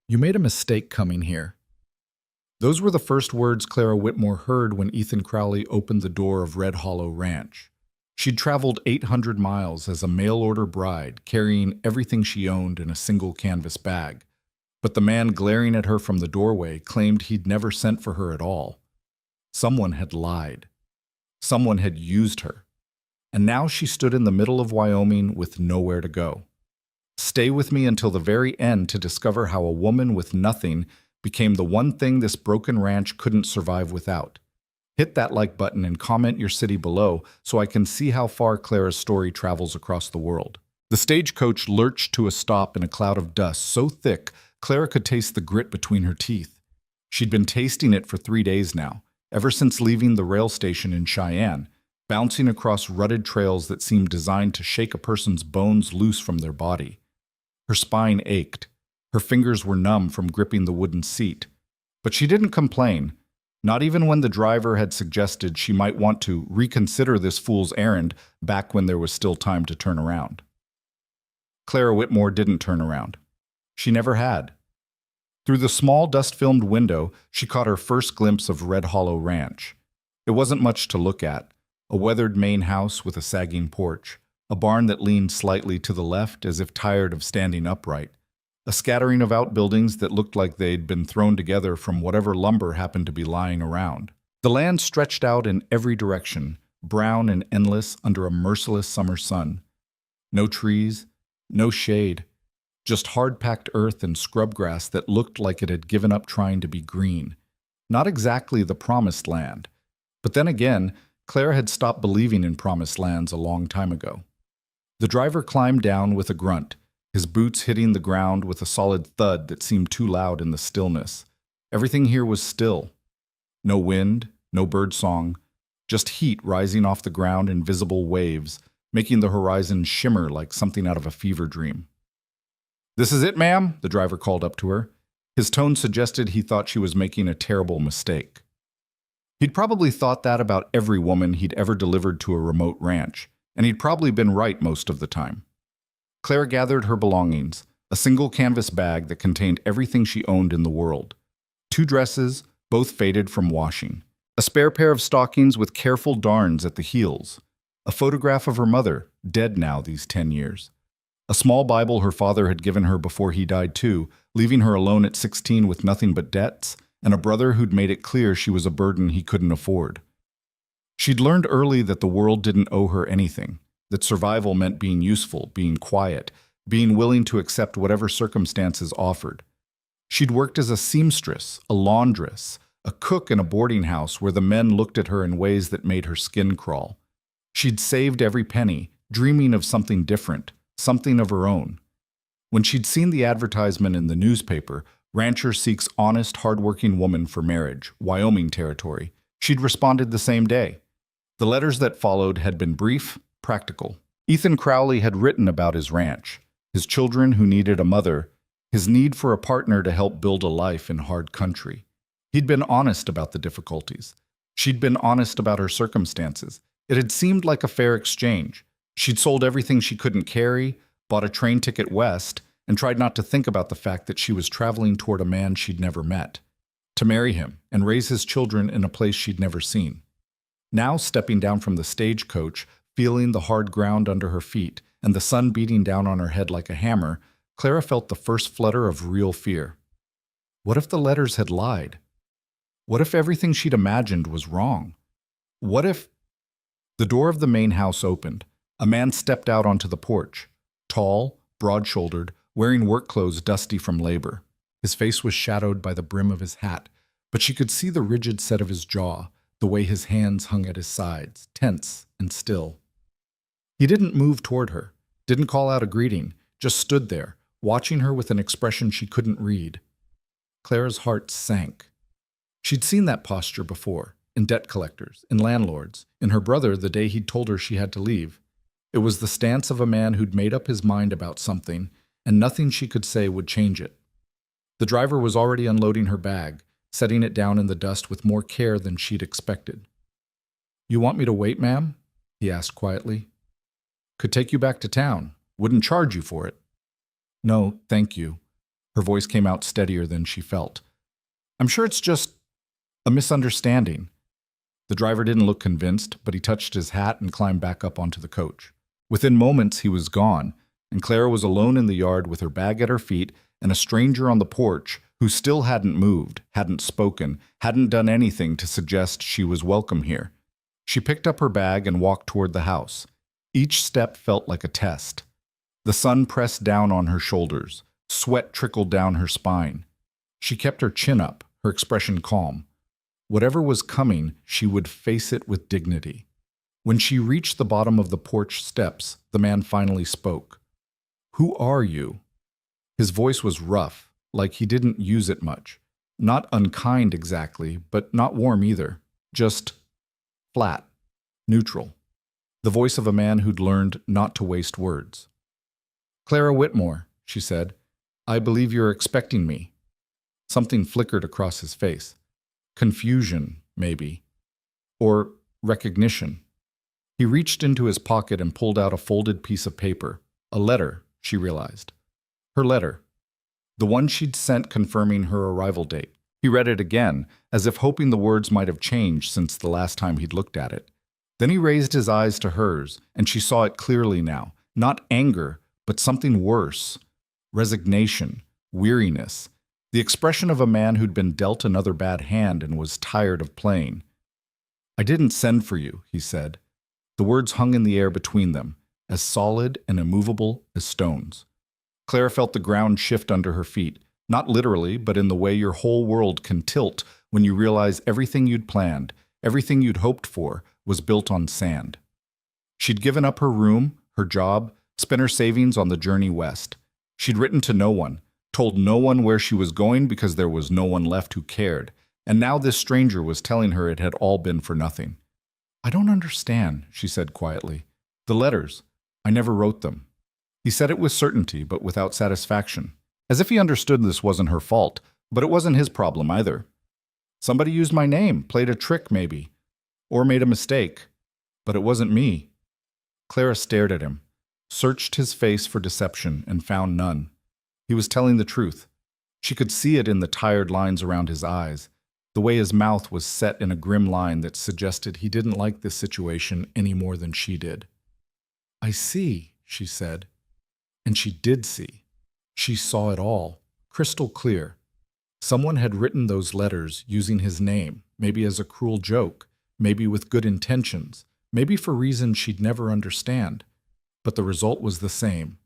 You made a mistake coming here. Those were the first words Clara Whitmore heard when Ethan Crowley opened the door of Red Hollow Ranch. She'd traveled 800 miles as a mail-order bride, carrying everything she owned in a single canvas bag. But the man glaring at her from the doorway claimed he'd never sent for her at all. Someone had lied. Someone had used her. And now she stood in the middle of Wyoming with nowhere to go. Stay with me until the very end to discover how a woman with nothing became the one thing this broken ranch couldn't survive without. Hit that like button and comment your city below so I can see how far Clara's story travels across the world. The stagecoach lurched to a stop in a cloud of dust so thick Clara could taste the grit between her teeth. She'd been tasting it for 3 days now, ever since leaving the rail station in Cheyenne, bouncing across rutted trails that seemed designed to shake a person's bones loose from their body. Her spine ached. Her fingers were numb from gripping the wooden seat. But she didn't complain, not even when the driver had suggested she might want to reconsider this fool's errand back when there was still time to turn around. Clara Whitmore didn't turn around. She never had. Through the small dust-filmed window, she caught her first glimpse of Red Hollow Ranch. It wasn't much to look at. A weathered main house with a sagging porch, a barn that leaned slightly to the left as if tired of standing upright, a scattering of outbuildings that looked like they'd been thrown together from whatever lumber happened to be lying around. The land stretched out in every direction, brown and endless under a merciless summer sun. No trees, no shade, just hard-packed earth and scrub grass that looked like it had given up trying to be green. Not exactly the promised land. But then again, Clara had stopped believing in promised lands a long time ago. The driver climbed down with a grunt, his boots hitting the ground with a solid thud that seemed too loud in the stillness. Everything here was still. No wind, no bird song, just heat rising off the ground in visible waves, making the horizon shimmer like something out of a fever dream. "This is it, ma'am?" the driver called up to her. His tone suggested he thought she was making a terrible mistake. He'd probably thought that about every woman he'd ever delivered to a remote ranch, and he'd probably been right most of the time. Claire gathered her belongings, a single canvas bag that contained everything she owned in the world. 2 dresses, both faded from washing. A spare pair of stockings with careful darns at the heels. A photograph of her mother, dead now these 10 years. A small Bible her father had given her before he died too, leaving her alone at 16 with nothing but debts, and a brother who'd made it clear she was a burden he couldn't afford. She'd learned early that the world didn't owe her anything, that survival meant being useful, being quiet, being willing to accept whatever circumstances offered. She'd worked as a seamstress, a laundress, a cook in a boarding house where the men looked at her in ways that made her skin crawl. She'd saved every penny, dreaming of something different, something of her own. When she'd seen the advertisement in the newspaper, "Rancher seeks honest, hard-working woman for marriage, Wyoming territory," she'd responded the same day. The letters that followed had been brief, practical. Ethan Crowley had written about his ranch, his children who needed a mother, his need for a partner to help build a life in hard country. He'd been honest about the difficulties. She'd been honest about her circumstances. It had seemed like a fair exchange. She'd sold everything she couldn't carry, bought a train ticket west, and tried not to think about the fact that she was traveling toward a man she'd never met, to marry him and raise his children in a place she'd never seen. Now, stepping down from the stagecoach, feeling the hard ground under her feet and the sun beating down on her head like a hammer, Clara felt the first flutter of real fear. What if the letters had lied? What if everything she'd imagined was wrong? What if... The door of the main house opened. A man stepped out onto the porch, tall, broad-shouldered, wearing work clothes dusty from labor. His face was shadowed by the brim of his hat, but she could see the rigid set of his jaw, the way his hands hung at his sides, tense and still. He didn't move toward her, didn't call out a greeting, just stood there, watching her with an expression she couldn't read. Clara's heart sank. She'd seen that posture before, in debt collectors, in landlords, in her brother the day he'd told her she had to leave. It was the stance of a man who'd made up his mind about something, and nothing she could say would change it. The driver was already unloading her bag, setting it down in the dust with more care than she'd expected. "You want me to wait, ma'am?" he asked quietly. "Could take you back to town. Wouldn't charge you for it." "No, thank you." Her voice came out steadier than she felt. "I'm sure it's just a misunderstanding." The driver didn't look convinced, but he touched his hat and climbed back up onto the coach. Within moments, he was gone, and Clara was alone in the yard with her bag at her feet and a stranger on the porch who still hadn't moved, hadn't spoken, hadn't done anything to suggest she was welcome here. She picked up her bag and walked toward the house. Each step felt like a test. The sun pressed down on her shoulders. Sweat trickled down her spine. She kept her chin up, her expression calm. Whatever was coming, she would face it with dignity. When she reached the bottom of the porch steps, the man finally spoke. "Who are you?" His voice was rough, like he didn't use it much. Not unkind exactly, but not warm either. Just flat, neutral. The voice of a man who'd learned not to waste words. "Clara Whitmore," she said. "I believe you're expecting me." Something flickered across his face. Confusion, maybe. Or recognition. He reached into his pocket and pulled out a folded piece of paper. A letter, she realized. Her letter. The one she'd sent confirming her arrival date. He read it again, as if hoping the words might have changed since the last time he'd looked at it. Then he raised his eyes to hers, and she saw it clearly now. Not anger, but something worse. Resignation, weariness, the expression of a man who'd been dealt another bad hand and was tired of playing. "I didn't send for you," he said. The words hung in the air between them, as solid and immovable as stones. Clara felt the ground shift under her feet, not literally, but in the way your whole world can tilt when you realize everything you'd planned, everything you'd hoped for, was built on sand. She'd given up her room, her job, spent her savings on the journey west. She'd written to no one, told no one where she was going because there was no one left who cared, and now this stranger was telling her it had all been for nothing. "I don't understand," she said quietly. "The letters. I never wrote them." He said it with certainty, but without satisfaction, as if he understood this wasn't her fault, but it wasn't his problem either. "Somebody used my name, played a trick maybe, or made a mistake, but it wasn't me." Clara stared at him, searched his face for deception, and found none. He was telling the truth. She could see it in the tired lines around his eyes, the way his mouth was set in a grim line that suggested he didn't like this situation any more than she did. "I see," she said. And she did see. She saw it all, crystal clear. Someone had written those letters using his name, maybe as a cruel joke, maybe with good intentions, maybe for reasons she'd never understand. But the result was the same.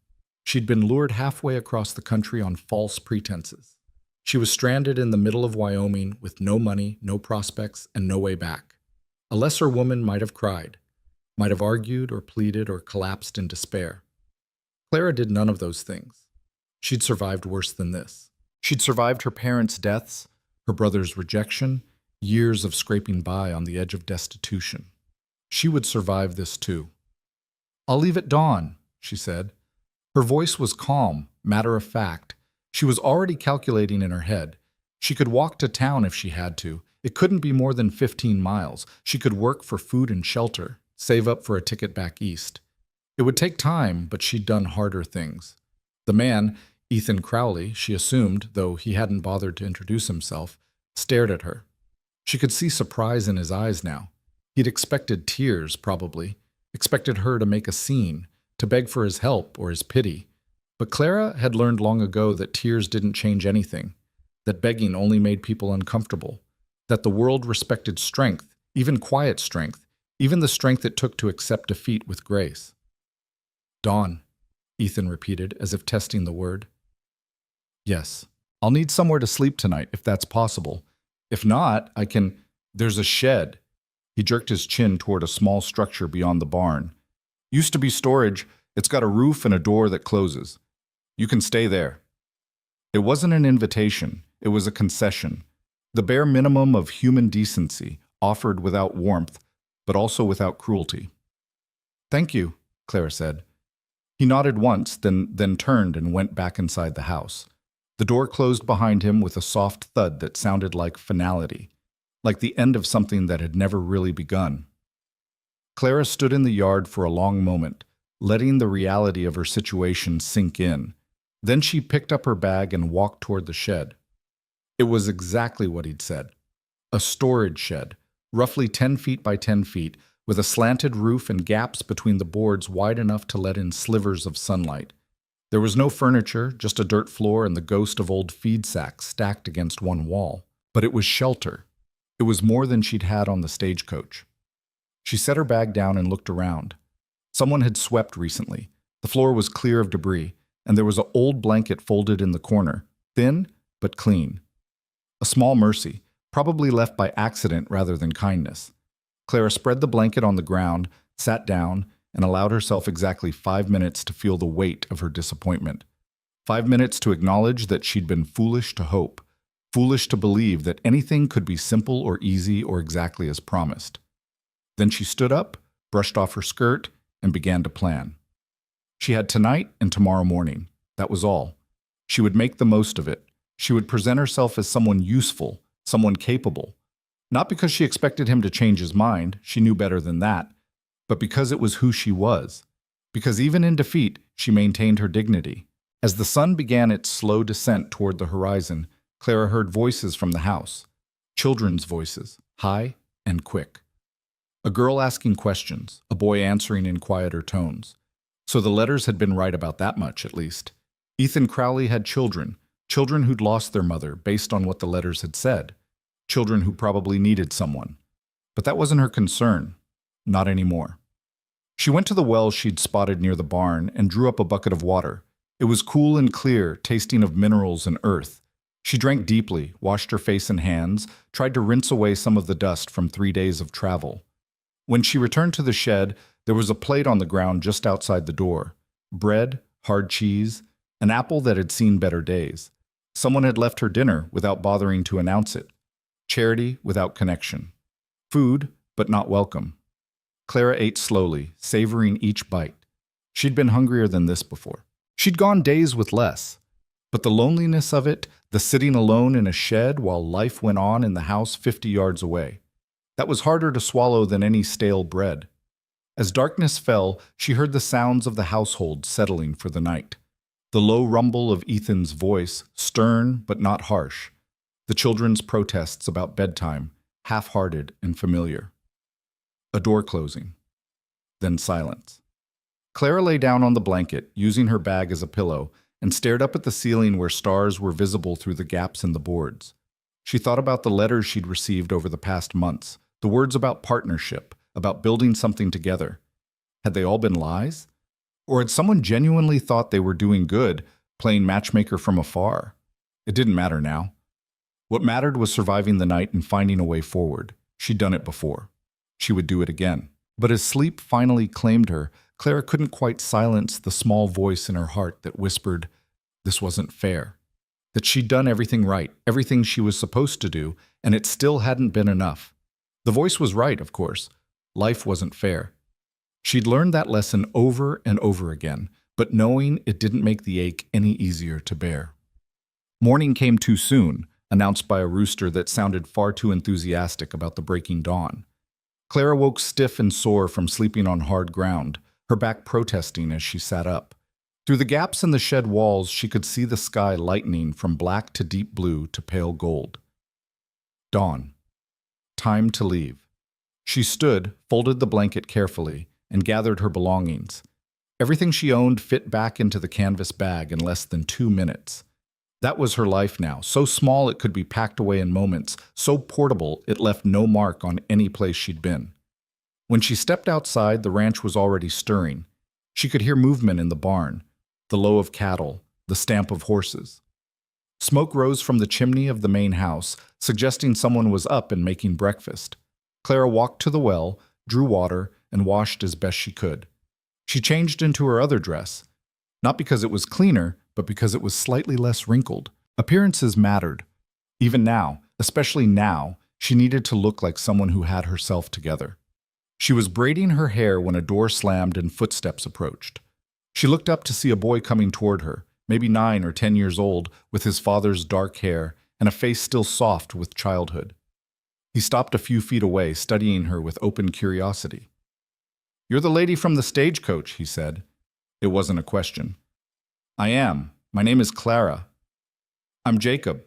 She'd been lured halfway across the country on false pretenses. She was stranded in the middle of Wyoming with no money, no prospects, and no way back. A lesser woman might have cried, might have argued or pleaded or collapsed in despair. Clara did none of those things. She'd survived worse than this. She'd survived her parents' deaths, her brother's rejection, years of scraping by on the edge of destitution. She would survive this too. "I'll leave at dawn," she said. Her voice was calm, matter of fact. She was already calculating in her head. She could walk to town if she had to. It couldn't be more than 15 miles. She could work for food and shelter, save up for a ticket back east. It would take time, but she'd done harder things. The man, Ethan Crowley, she assumed, though he hadn't bothered to introduce himself, stared at her. She could see surprise in his eyes now. He'd expected tears, probably, expected her to make a scene, to beg for his help or his pity. But Clara had learned long ago that tears didn't change anything, that begging only made people uncomfortable, that the world respected strength, even quiet strength, even the strength it took to accept defeat with grace. "Dawn," Ethan repeated, as if testing the word. "Yes. I'll need somewhere to sleep tonight, if that's possible. If not, I can— There's a shed." He jerked his chin toward a small structure beyond the barn. "Used to be storage. It's got a roof and a door that closes. You can stay there." It wasn't an invitation. It was a concession. The bare minimum of human decency, offered without warmth, but also without cruelty. "Thank you," Clara said. He nodded once, then turned and went back inside the house. The door closed behind him with a soft thud that sounded like finality, like the end of something that had never really begun. Clara stood in the yard for a long moment, letting the reality of her situation sink in. Then she picked up her bag and walked toward the shed. It was exactly what he'd said. A storage shed, roughly 10 feet by 10 feet, with a slanted roof and gaps between the boards wide enough to let in slivers of sunlight. There was no furniture, just a dirt floor and the ghost of old feed sacks stacked against one wall. But it was shelter. It was more than she'd had on the stagecoach. She set her bag down and looked around. Someone had swept recently. The floor was clear of debris, and there was an old blanket folded in the corner, thin but clean. A small mercy, probably left by accident rather than kindness. Clara spread the blanket on the ground, sat down, and allowed herself exactly 5 minutes to feel the weight of her disappointment. 5 minutes to acknowledge that she'd been foolish to hope, foolish to believe that anything could be simple or easy or exactly as promised. Then she stood up, brushed off her skirt, and began to plan. She had tonight and tomorrow morning. That was all. She would make the most of it. She would present herself as someone useful, someone capable. Not because she expected him to change his mind, she knew better than that, but because it was who she was. Because even in defeat, she maintained her dignity. As the sun began its slow descent toward the horizon, Clara heard voices from the house. Children's voices, high and quick. A girl asking questions, a boy answering in quieter tones. So the letters had been right about that much, at least. Ethan Crowley had children who'd lost their mother based on what the letters had said. Children who probably needed someone. But that wasn't her concern. Not anymore. She went to the well she'd spotted near the barn and drew up a bucket of water. It was cool and clear, tasting of minerals and earth. She drank deeply, washed her face and hands, tried to rinse away some of the dust from 3 days of travel. When she returned to the shed, there was a plate on the ground just outside the door. Bread, hard cheese, an apple that had seen better days. Someone had left her dinner without bothering to announce it. Charity without connection. Food, but not welcome. Clara ate slowly, savoring each bite. She'd been hungrier than this before. She'd gone days with less. But the loneliness of it, the sitting alone in a shed while life went on in the house 50 yards away, that was harder to swallow than any stale bread. As darkness fell, she heard the sounds of the household settling for the night. The low rumble of Ethan's voice, stern but not harsh. The children's protests about bedtime, half-hearted and familiar. A door closing. Then silence. Clara lay down on the blanket, using her bag as a pillow, and stared up at the ceiling where stars were visible through the gaps in the boards. She thought about the letters she'd received over the past months, the words about partnership, about building something together. Had they all been lies? Or had someone genuinely thought they were doing good, playing matchmaker from afar? It didn't matter now. What mattered was surviving the night and finding a way forward. She'd done it before. She would do it again. But as sleep finally claimed her, Clara couldn't quite silence the small voice in her heart that whispered, this wasn't fair. That she'd done everything right, everything she was supposed to do, and it still hadn't been enough. The voice was right, of course. Life wasn't fair. She'd learned that lesson over and over again, but knowing it didn't make the ache any easier to bear. Morning came too soon, announced by a rooster that sounded far too enthusiastic about the breaking dawn. Clara woke stiff and sore from sleeping on hard ground, her back protesting as she sat up. Through the gaps in the shed walls, she could see the sky lightening from black to deep blue to pale gold. Dawn. Time to leave. She stood, folded the blanket carefully, and gathered her belongings. Everything she owned fit back into the canvas bag in less than 2 minutes. That was her life now, so small it could be packed away in moments, so portable it left no mark on any place she'd been. When she stepped outside, the ranch was already stirring. She could hear movement in the barn, the low of cattle, the stamp of horses. Smoke rose from the chimney of the main house, suggesting someone was up and making breakfast. Clara walked to the well, drew water, and washed as best she could. She changed into her other dress, not because it was cleaner, but because it was slightly less wrinkled. Appearances mattered. Even now, especially now, she needed to look like someone who had herself together. She was braiding her hair when a door slammed and footsteps approached. She looked up to see a boy coming toward her, maybe 9 or 10 years old, with his father's dark hair and a face still soft with childhood. He stopped a few feet away, studying her with open curiosity. "You're the lady from the stagecoach," he said. It wasn't a question. "I am," My name is Clara. I'm Jacob.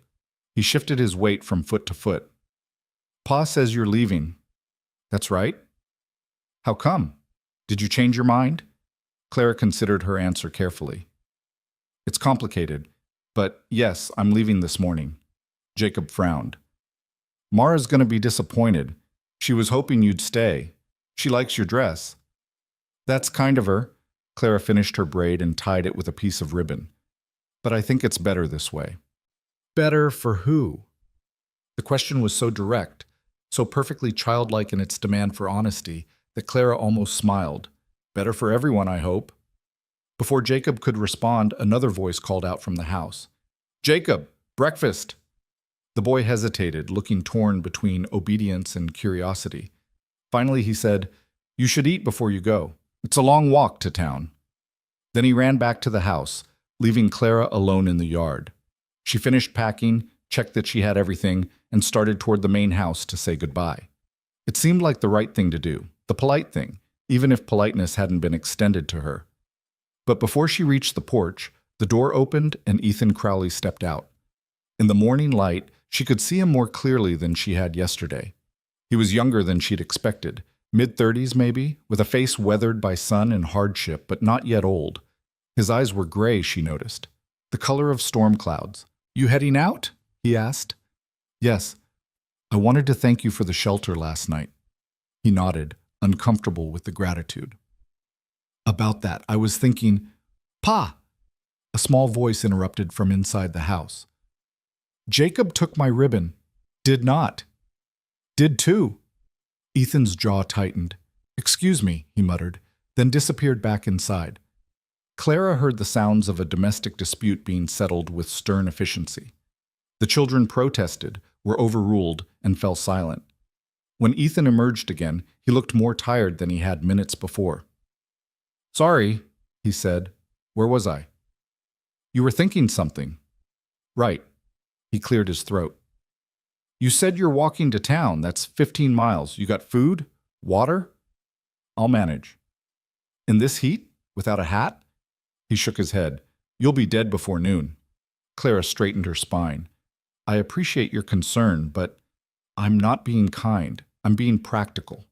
He shifted his weight from foot to foot. Pa says you're leaving. That's right. How come? Did you change your mind? Clara considered her answer carefully. It's complicated, but yes, I'm leaving this morning. Jacob frowned. Mara's going to be disappointed. She was hoping you'd stay. She likes your dress. That's kind of her. Clara finished her braid and tied it with a piece of ribbon. But I think it's better this way. Better for who? The question was so direct, so perfectly childlike in its demand for honesty, that Clara almost smiled. Better for everyone, I hope. Before Jacob could respond, another voice called out from the house. Jacob, breakfast! The boy hesitated, looking torn between obedience and curiosity. Finally he said, You should eat before you go. It's a long walk to town. Then he ran back to the house, leaving Clara alone in the yard. She finished packing, checked that she had everything, and started toward the main house to say goodbye. It seemed like the right thing to do, the polite thing, even if politeness hadn't been extended to her. But before she reached the porch, the door opened and Ethan Crowley stepped out. In the morning light, she could see him more clearly than she had yesterday. He was younger than she'd expected, mid-30s maybe, with a face weathered by sun and hardship, but not yet old. His eyes were gray, she noticed, the color of storm clouds. You heading out? He asked. Yes. I wanted to thank you for the shelter last night. He nodded, uncomfortable with the gratitude. About that, I was thinking, Pa! A small voice interrupted from inside the house. Jacob took my ribbon. Did not. Did too. Ethan's jaw tightened. Excuse me, he muttered, then disappeared back inside. Clara heard the sounds of a domestic dispute being settled with stern efficiency. The children protested, were overruled, and fell silent. When Ethan emerged again, he looked more tired than he had minutes before. Sorry, he said. Where was I? You were thinking something. Right. He cleared his throat. You said you're walking to town. That's 15 miles. You got food? Water? I'll manage. In this heat? Without a hat? He shook his head. You'll be dead before noon. Clara straightened her spine. I appreciate your concern, but I'm not being kind. I'm being practical.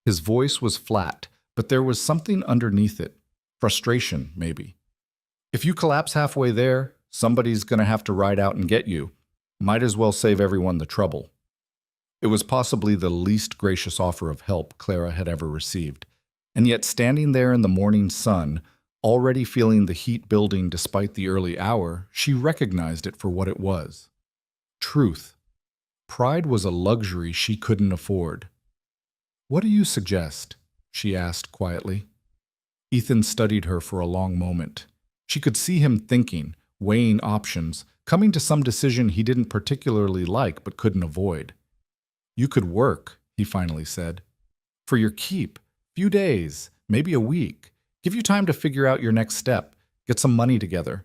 His voice was flat, but there was something underneath it. Frustration, maybe. If you collapse halfway there, somebody's going to have to ride out and get you. Might as well save everyone the trouble. It was possibly the least gracious offer of help Clara had ever received. And yet standing there in the morning sun, already feeling the heat building despite the early hour, she recognized it for what it was. Truth. Pride was a luxury she couldn't afford. What do you suggest? She asked quietly. Ethan studied her for a long moment. She could see him thinking, weighing options, coming to some decision he didn't particularly like but couldn't avoid. You could work, he finally said. For your keep. Few days, maybe a week. Give you time to figure out your next step. Get some money together.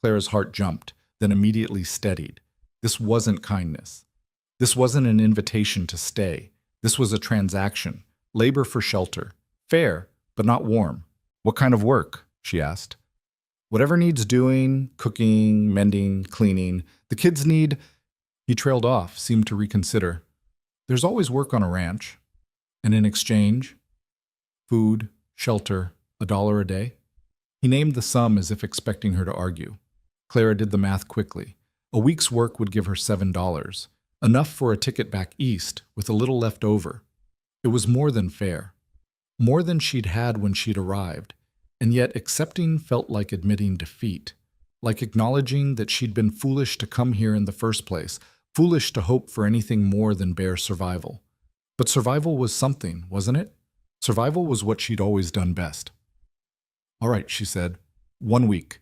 Clara's heart jumped, then immediately steadied. This wasn't kindness. This wasn't an invitation to stay. This was a transaction. Labor for shelter. Fair, but not warm. What kind of work? She asked. Whatever needs doing, cooking, mending, cleaning. The kids need... He trailed off, seemed to reconsider. There's always work on a ranch. And in exchange? Food, shelter, $1 a day? He named the sum as if expecting her to argue. Clara did the math quickly. A week's work would give her $7, enough for a ticket back east, with a little left over. It was more than fair. More than she'd had when she'd arrived. And yet accepting felt like admitting defeat, like acknowledging that she'd been foolish to come here in the first place, foolish to hope for anything more than bare survival. But survival was something, wasn't it? Survival was what she'd always done best. All right, she said. 1 week.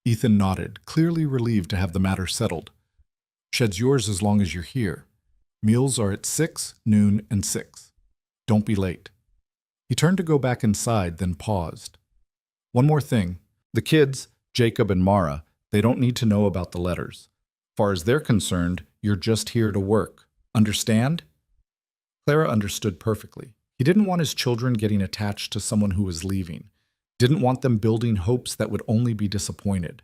Ethan nodded, clearly relieved to have the matter settled. Shed's yours as long as you're here. Meals are at 6, noon, and 6. Don't be late. He turned to go back inside, then paused. One more thing. The kids, Jacob and Mara, they don't need to know about the letters. Far as they're concerned, you're just here to work. Understand? Clara understood perfectly. He didn't want his children getting attached to someone who was leaving. Didn't want them building hopes that would only be disappointed.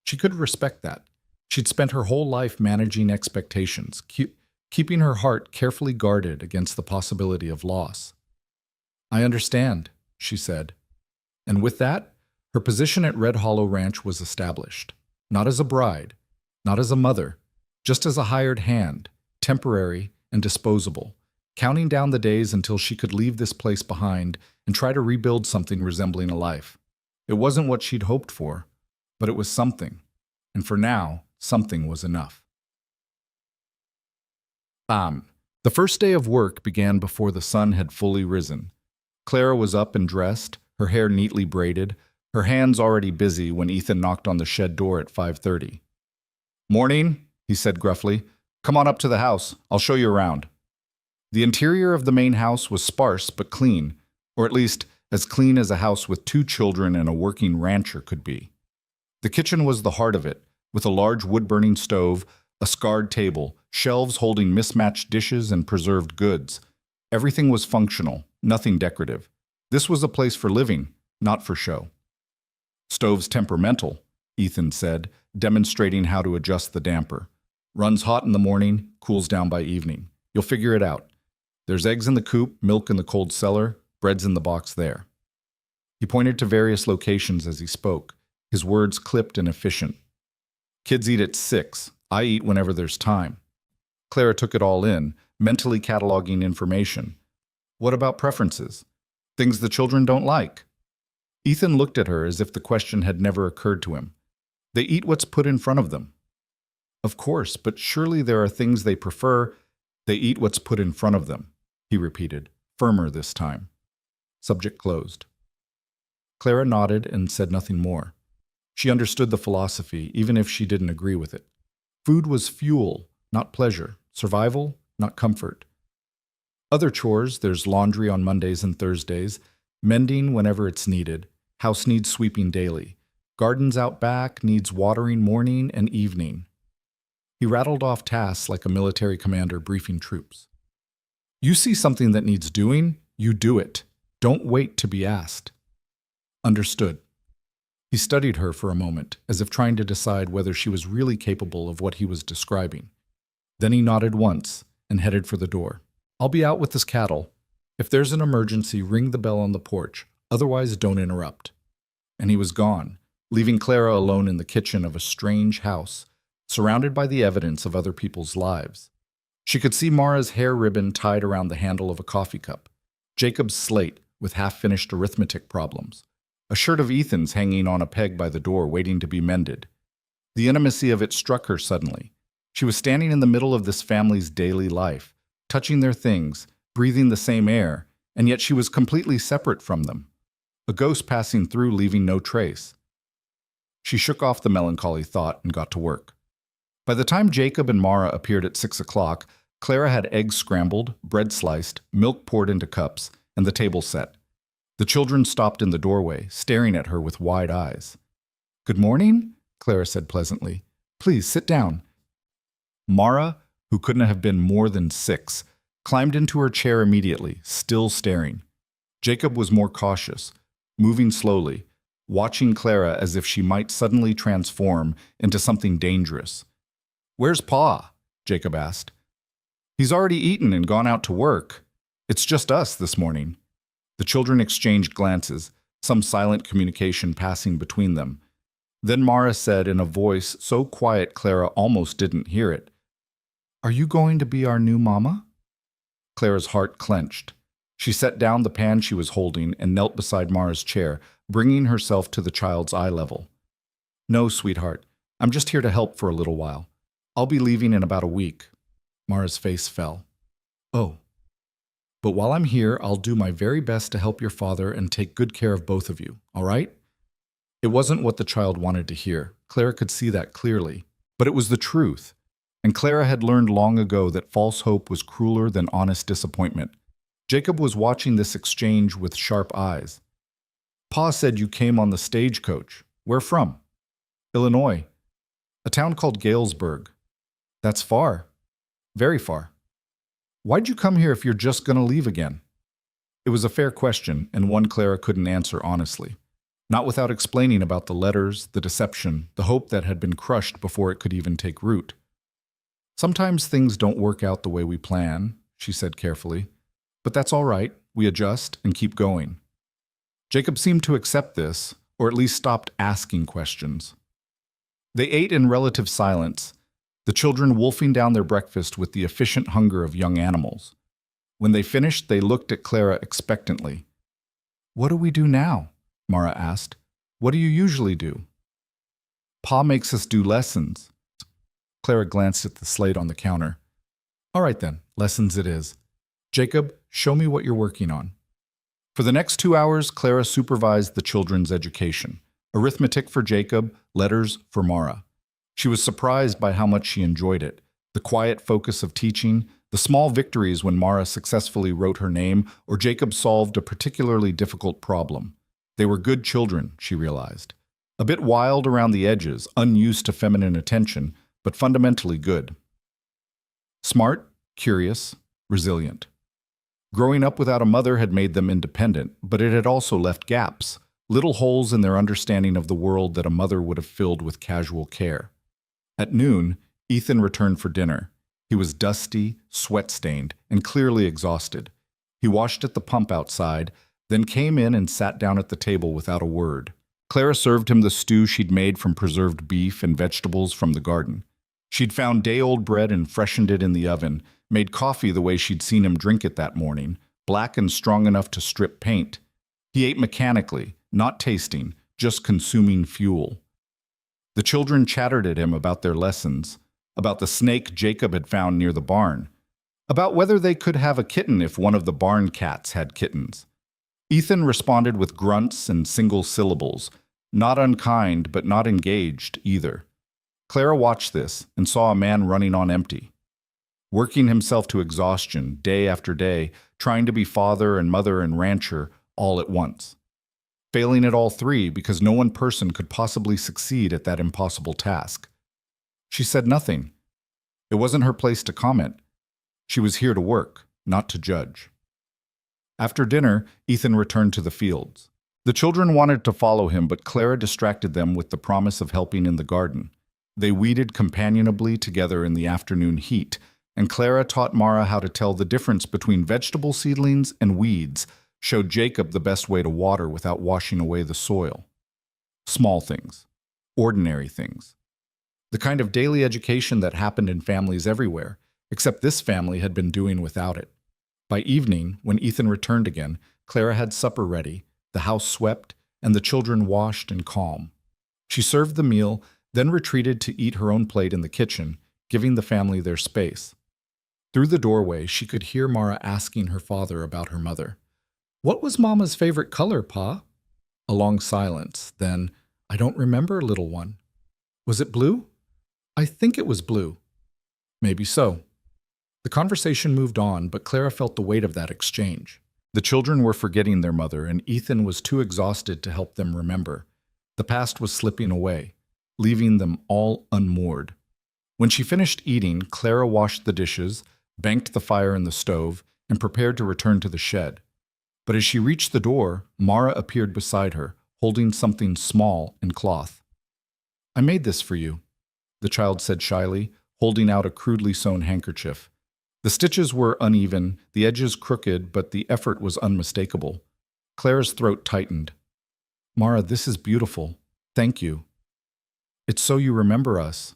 She could respect that. She'd spent her whole life managing expectations, keeping her heart carefully guarded against the possibility of loss. "I understand," she said. And with that, her position at Red Hollow Ranch was established. Not as a bride, not as a mother, just as a hired hand, temporary and disposable, counting down the days until she could leave this place behind and try to rebuild something resembling a life. It wasn't what she'd hoped for, but it was something. And for now, something was enough. The first day of work began before the sun had fully risen. Clara was up and dressed, her hair neatly braided, her hands already busy when Ethan knocked on the shed door at 5:30. "Morning," he said gruffly. "Come on up to the house. I'll show you around." The interior of the main house was sparse but clean, or at least as clean as a house with 2 children and a working rancher could be. The kitchen was the heart of it, with a large wood-burning stove, a scarred table, shelves holding mismatched dishes and preserved goods. Everything was functional, nothing decorative. This was a place for living, not for show. "Stove's temperamental," Ethan said, demonstrating how to adjust the damper. "Runs hot in the morning, cools down by evening. You'll figure it out. There's eggs in the coop, milk in the cold cellar, bread's in the box there." He pointed to various locations as he spoke, his words clipped and efficient. "Kids eat at 6. I eat whenever there's time." Clara took it all in, mentally cataloging information. "What about preferences? Things the children don't like?" Ethan looked at her as if the question had never occurred to him. "They eat what's put in front of them." "Of course, but surely there are things they prefer." "They eat what's put in front of them," he repeated, firmer this time. Subject closed. Clara nodded and said nothing more. She understood the philosophy, even if she didn't agree with it. Food was fuel, not pleasure. Survival, not comfort. Other chores, there's laundry on Mondays and Thursdays, mending whenever it's needed, house needs sweeping daily, gardens out back needs watering morning and evening. He rattled off tasks like a military commander briefing troops. "You see something that needs doing, you do it. Don't wait to be asked." "Understood." He studied her for a moment, as if trying to decide whether she was really capable of what he was describing. Then he nodded once and headed for the door. "I'll be out with this cattle. If there's an emergency, ring the bell on the porch. Otherwise, don't interrupt." And he was gone, leaving Clara alone in the kitchen of a strange house, surrounded by the evidence of other people's lives. She could see Mara's hair ribbon tied around the handle of a coffee cup, Jacob's slate with half-finished arithmetic problems, a shirt of Ethan's hanging on a peg by the door waiting to be mended. The intimacy of it struck her suddenly. She was standing in the middle of this family's daily life, touching their things, breathing the same air, and yet she was completely separate from them. A ghost passing through, leaving no trace. She shook off the melancholy thought and got to work. By the time Jacob and Mara appeared at 6 o'clock, Clara had eggs scrambled, bread sliced, milk poured into cups, and the table set. The children stopped in the doorway, staring at her with wide eyes. "Good morning," Clara said pleasantly. "Please sit down." Mara, who couldn't have been more than 6, climbed into her chair immediately, still staring. Jacob was more cautious, moving slowly, watching Clara as if she might suddenly transform into something dangerous. "Where's Pa?" Jacob asked. "He's already eaten and gone out to work. It's just us this morning." The children exchanged glances, some silent communication passing between them. Then Mara said in a voice so quiet Clara almost didn't hear it, "Are you going to be our new mama?" Clara's heart clenched. She set down the pan she was holding and knelt beside Mara's chair, bringing herself to the child's eye level. "No, sweetheart. I'm just here to help for a little while. I'll be leaving in about a week." Mara's face fell. "Oh. But while I'm here, I'll do my very best to help your father and take good care of both of you, all right?" It wasn't what the child wanted to hear. Clara could see that clearly. But it was the truth. And Clara had learned long ago that false hope was crueler than honest disappointment. Jacob was watching this exchange with sharp eyes. "Pa said you came on the stagecoach. Where from?" "Illinois. A town called Galesburg." "That's far. Very far. Why'd you come here if you're just going to leave again?" It was a fair question, and one Clara couldn't answer honestly. not without explaining about the letters, the deception, the hope that had been crushed before it could even take root. Sometimes things don't work out the way we plan, she said carefully, but that's all right. We adjust and keep going. Jacob seemed to accept this, or at least stopped asking questions. They ate in relative silence, the children wolfing down their breakfast with the efficient hunger of young animals. When they finished, they looked at Clara expectantly. "What do we do now?" Mara asked. "What do you usually do?" "Pa makes us do lessons." Clara glanced at the slate on the counter. "All right then, lessons it is. Jacob, show me what you're working on." For the next 2 hours, Clara supervised the children's education. Arithmetic for Jacob, letters for Mara. She was surprised by how much she enjoyed it. The quiet focus of teaching, the small victories when Mara successfully wrote her name or Jacob solved a particularly difficult problem. They were good children, she realized. A bit wild around the edges, unused to feminine attention, but fundamentally good. Smart, curious, resilient. Growing up without a mother had made them independent, but it had also left gaps, little holes in their understanding of the world that a mother would have filled with casual care. At noon, Ethan returned for dinner. He was dusty, sweat-stained, and clearly exhausted. He washed at the pump outside, then came in and sat down at the table without a word. Clara served him the stew she'd made from preserved beef and vegetables from the garden. She'd found day-old bread and freshened it in the oven, made coffee the way she'd seen him drink it that morning, black and strong enough to strip paint. He ate mechanically, not tasting, just consuming fuel. The children chattered at him about their lessons, about the snake Jacob had found near the barn, about whether they could have a kitten if one of the barn cats had kittens. Ethan responded with grunts and single syllables, not unkind but not engaged either. Clara watched this and saw a man running on empty, working himself to exhaustion day after day, trying to be father and mother and rancher all at once. Failing at all three because no one person could possibly succeed at that impossible task. She said nothing. It wasn't her place to comment. She was here to work, not to judge. After dinner, Ethan returned to the fields. The children wanted to follow him, but Clara distracted them with the promise of helping in the garden. They weeded companionably together in the afternoon heat, and Clara taught Mara how to tell the difference between vegetable seedlings and weeds, showed Jacob the best way to water without washing away the soil. Small things. Ordinary things. The kind of daily education that happened in families everywhere, except this family had been doing without it. By evening, when Ethan returned again, Clara had supper ready, the house swept, and the children washed and calm. She served the meal, then retreated to eat her own plate in the kitchen, giving the family their space. Through the doorway, she could hear Mara asking her father about her mother. "What was Mama's favorite color, Pa?" A long silence, then, "I don't remember, little one." "Was it blue?" "I think it was blue." "Maybe so." The conversation moved on, but Clara felt the weight of that exchange. The children were forgetting their mother, and Ethan was too exhausted to help them remember. The past was slipping away, leaving them all unmoored. When she finished eating, Clara washed the dishes, banked the fire in the stove, and prepared to return to the shed. But as she reached the door, Mara appeared beside her, holding something small in cloth. "I made this for you," the child said shyly, holding out a crudely sewn handkerchief. The stitches were uneven, the edges crooked, but the effort was unmistakable. Clara's throat tightened. "Mara, this is beautiful. Thank you. It's so you remember us.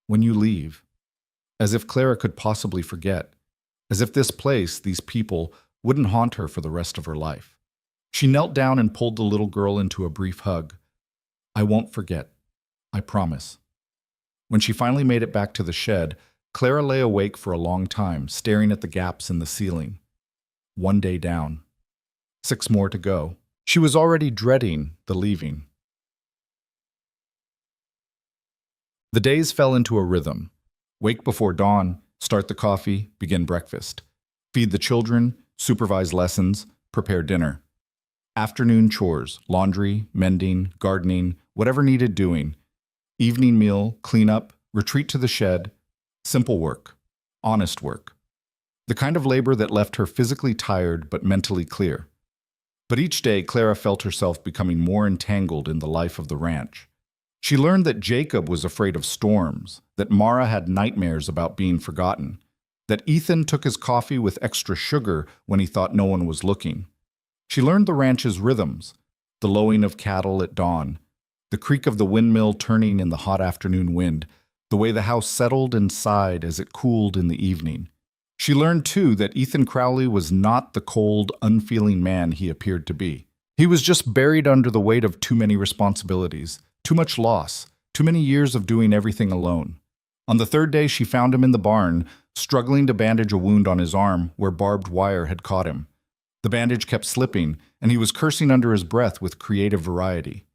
When you leave." As if Clara could possibly forget. As if this place, these people, wouldn't haunt her for the rest of her life. She knelt down and pulled the little girl into a brief hug. "I won't forget. I promise." When she finally made it back to the shed, Clara lay awake for a long time, staring at the gaps in the ceiling. 1 day down. 6 more to go. She was already dreading the leaving. The days fell into a rhythm. Wake before dawn, start the coffee, begin breakfast. Feed the children, supervise lessons, prepare dinner. Afternoon chores, laundry, mending, gardening, whatever needed doing. Evening meal, cleanup, retreat to the shed. Simple work. Honest work. The kind of labor that left her physically tired but mentally clear. But each day, Clara felt herself becoming more entangled in the life of the ranch. She learned that Jacob was afraid of storms, that Mara had nightmares about being forgotten, that Ethan took his coffee with extra sugar when he thought no one was looking. She learned the ranch's rhythms, the lowing of cattle at dawn, the creak of the windmill turning in the hot afternoon wind, the way the house settled and sighed as it cooled in the evening. She learned, too, that Ethan Crowley was not the cold, unfeeling man he appeared to be. He was just buried under the weight of too many responsibilities, too much loss, too many years of doing everything alone. On the third day, she found him in the barn, struggling to bandage a wound on his arm where barbed wire had caught him. The bandage kept slipping, and he was cursing under his breath with creative variety.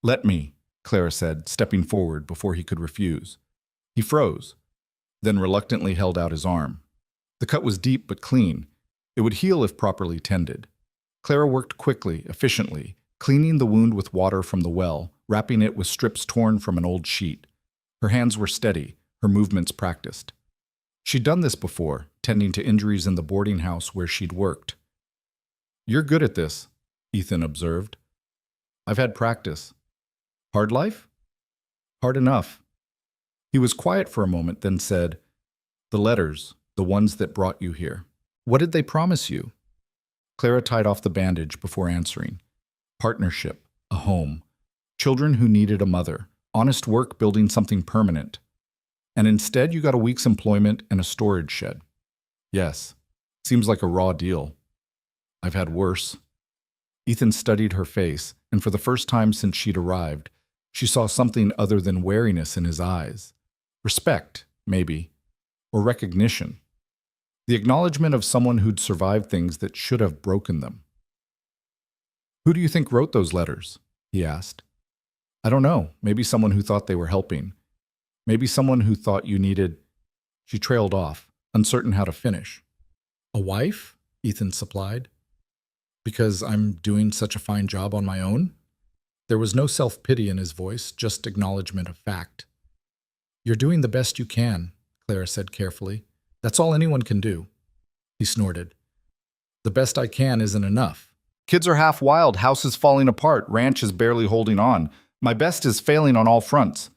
"Let me," Clara said, stepping forward before he could refuse. He froze, then reluctantly held out his arm. The cut was deep but clean. It would heal if properly tended. Clara worked quickly, efficiently, cleaning the wound with water from the well, wrapping it with strips torn from an old sheet. Her hands were steady, her movements practiced. She'd done this before, tending to injuries in the boarding house where she'd worked. "You're good at this," Ethan observed. "I've had practice." "Hard life?" "Hard enough." He was quiet for a moment, then said, "The letters, the ones that brought you here. What did they promise you?" Clara tied off the bandage before answering. Partnership, a home, children who needed a mother, honest work building something permanent. And instead you got a week's employment and a storage shed. Yes, seems like a raw deal. I've had worse. Ethan studied her face, and for the first time since she'd arrived, she saw something other than wariness in his eyes. Respect, maybe, or recognition. The acknowledgement of someone who'd survived things that should have broken them. "Who do you think wrote those letters?" he asked. "I don't know. Maybe someone who thought they were helping. Maybe someone who thought you needed—" She trailed off, uncertain how to finish. "A wife?" Ethan supplied. "Because I'm doing such a fine job on my own?" There was no self-pity in his voice, just acknowledgement of fact. "You're doing the best you can," Clara said carefully. "That's all anyone can do." He snorted. "The best I can isn't enough. Kids are half wild, house is falling apart, ranch is barely holding on. My best is failing on all fronts."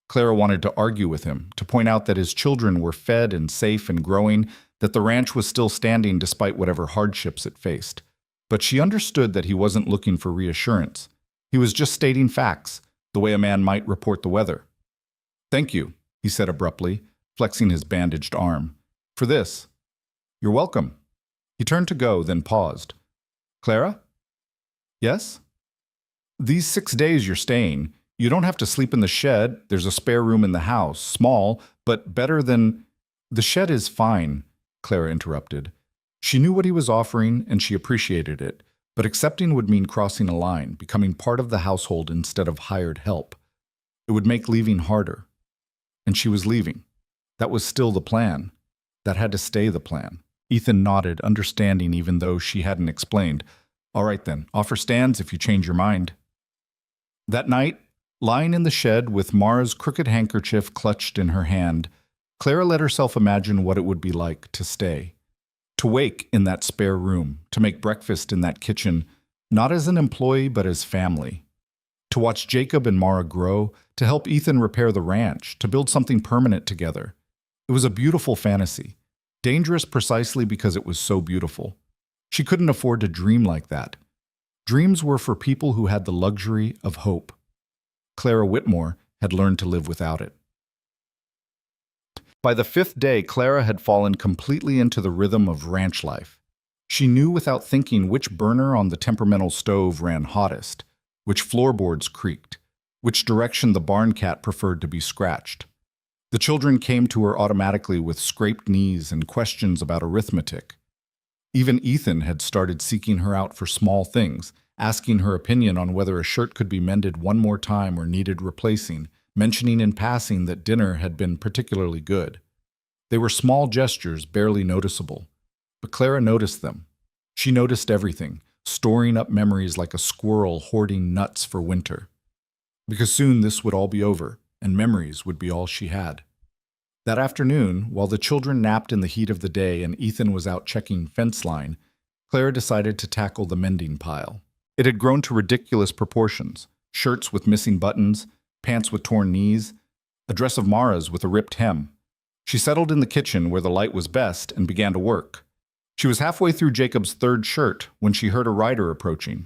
Clara wanted to argue with him, to point out that his children were fed and safe and growing, that the ranch was still standing despite whatever hardships it faced. But she understood that he wasn't looking for reassurance. He was just stating facts, the way a man might report the weather. "Thank you," he said abruptly, flexing his bandaged arm. "For this." "You're welcome." He turned to go, then paused. "Clara?" "Yes?" "These 6 days you're staying, you don't have to sleep in the shed. There's a spare room in the house, small, but better than—" "The shed is fine," Clara interrupted. She knew what he was offering, and she appreciated it, but accepting would mean crossing a line, becoming part of the household instead of hired help. It would make leaving harder. And she was leaving. That was still the plan. That had to stay the plan. Ethan nodded, understanding even though she hadn't explained. "All right then, offer stands if you change your mind." That night, lying in the shed with Mara's crooked handkerchief clutched in her hand, Clara let herself imagine what it would be like to stay. To wake in that spare room, to make breakfast in that kitchen, not as an employee but as family. To watch Jacob and Mara grow, to help Ethan repair the ranch, to build something permanent together. It was a beautiful fantasy, dangerous precisely because it was so beautiful. She couldn't afford to dream like that. Dreams were for people who had the luxury of hope. Clara Whitmore had learned to live without it. By the 5th day, Clara had fallen completely into the rhythm of ranch life. She knew without thinking which burner on the temperamental stove ran hottest, which floorboards creaked, which direction the barn cat preferred to be scratched. The children came to her automatically with scraped knees and questions about arithmetic. Even Ethan had started seeking her out for small things, asking her opinion on whether a shirt could be mended one more time or needed replacing, mentioning in passing that dinner had been particularly good. They were small gestures, barely noticeable. But Clara noticed them. She noticed everything, storing up memories like a squirrel hoarding nuts for winter. Because soon this would all be over, and memories would be all she had. That afternoon, while the children napped in the heat of the day and Ethan was out checking fence line, Clara decided to tackle the mending pile. It had grown to ridiculous proportions: shirts with missing buttons, pants with torn knees, a dress of Mara's with a ripped hem. She settled in the kitchen where the light was best and began to work. She was halfway through Jacob's third shirt when she heard a rider approaching.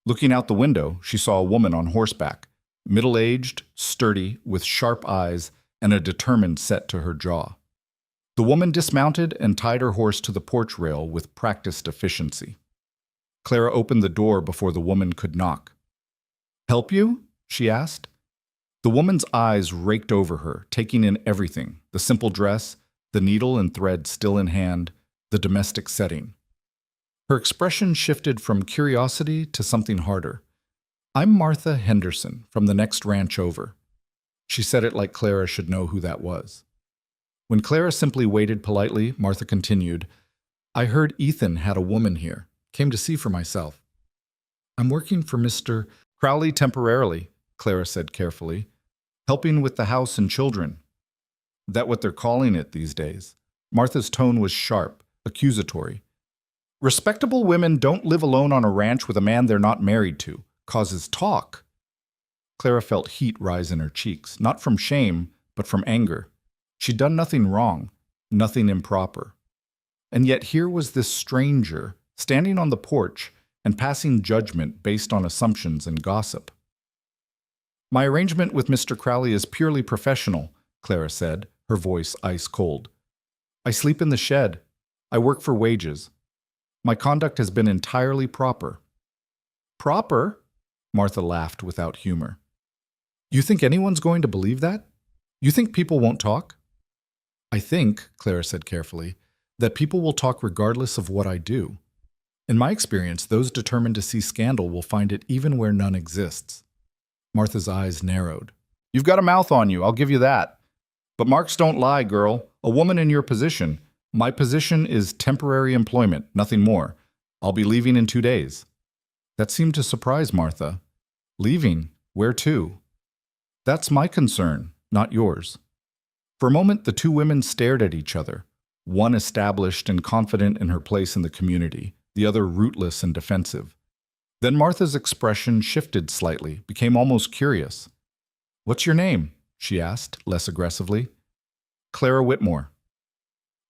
Looking out the window, she saw a woman on horseback, middle-aged, sturdy, with sharp eyes and a determined set to her jaw. The woman dismounted and tied her horse to the porch rail with practiced efficiency. Clara opened the door before the woman could knock. "Help you?" she asked. The woman's eyes raked over her, taking in everything: the simple dress, the needle and thread still in hand, the domestic setting. Her expression shifted from curiosity to something harder. "I'm Martha Henderson, from the next ranch over." She said it like Clara should know who that was. When Clara simply waited politely, Martha continued, "I heard Ethan had a woman here. Came to see for myself." "I'm working for Mr. Crowley temporarily," Clara said carefully. "Helping with the house and children." "That what they're calling it these days?" Martha's tone was sharp, accusatory. "Respectable women don't live alone on a ranch with a man they're not married to. Causes talk." Clara felt heat rise in her cheeks, not from shame, but from anger. She'd done nothing wrong, nothing improper. And yet here was this stranger, standing on the porch and passing judgment based on assumptions and gossip. "My arrangement with Mr. Crowley is purely professional," Clara said, her voice ice cold. "I sleep in the shed. I work for wages. My conduct has been entirely proper." "Proper?" Martha laughed without humor. "You think anyone's going to believe that? You think people won't talk?" "I think," Clara said carefully, "that people will talk regardless of what I do. In my experience, those determined to see scandal will find it even where none exists." Martha's eyes narrowed. "You've got a mouth on you, I'll give you that. But marks don't lie, girl. A woman in your position. My position is temporary employment, nothing more. I'll be leaving in 2 days." That seemed to surprise Martha. "Leaving? Where to?" "That's my concern, not yours." For a moment, the two women stared at each other, one established and confident in her place in the community, the other rootless and defensive. Then Martha's expression shifted slightly, became almost curious. "What's your name?" she asked, less aggressively. "Clara Whitmore."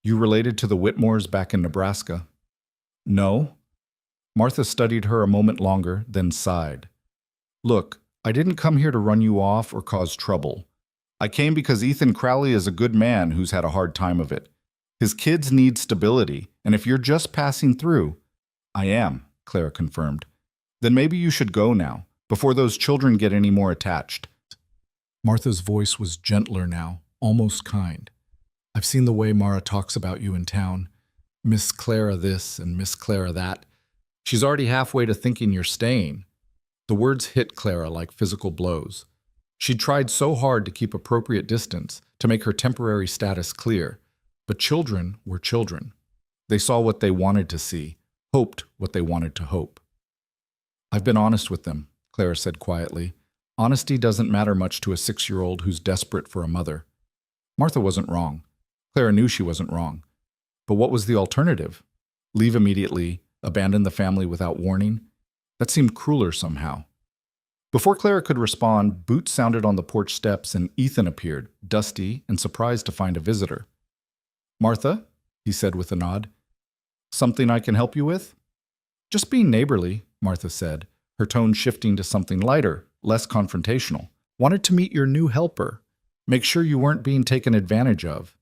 "You related to the Whitmores back in Nebraska?" "No." Martha studied her a moment longer, then sighed. "Look, I didn't come here to run you off or cause trouble. I came because Ethan Crowley is a good man who's had a hard time of it. His kids need stability, and if you're just passing through—" "I am," Clara confirmed. "Then maybe you should go now, before those children get any more attached." Martha's voice was gentler now, almost kind. "I've seen the way Mara talks about you in town. Miss Clara this and Miss Clara that. She's already halfway to thinking you're staying." The words hit Clara like physical blows. She'd tried so hard to keep appropriate distance, to make her temporary status clear. But children were children. They saw what they wanted to see, hoped what they wanted to hope. "I've been honest with them," Clara said quietly. "Honesty doesn't matter much to a 6-year-old who's desperate for a mother." Martha wasn't wrong. Clara knew she wasn't wrong. But what was the alternative? Leave immediately, abandon the family without warning? That seemed crueler somehow. Before Clara could respond, boots sounded on the porch steps and Ethan appeared, dusty and surprised to find a visitor. "Martha," he said with a nod. "Something I can help you with?" "Just being neighborly," Martha said, her tone shifting to something lighter, less confrontational. "Wanted to meet your new helper. Make sure you weren't being taken advantage of."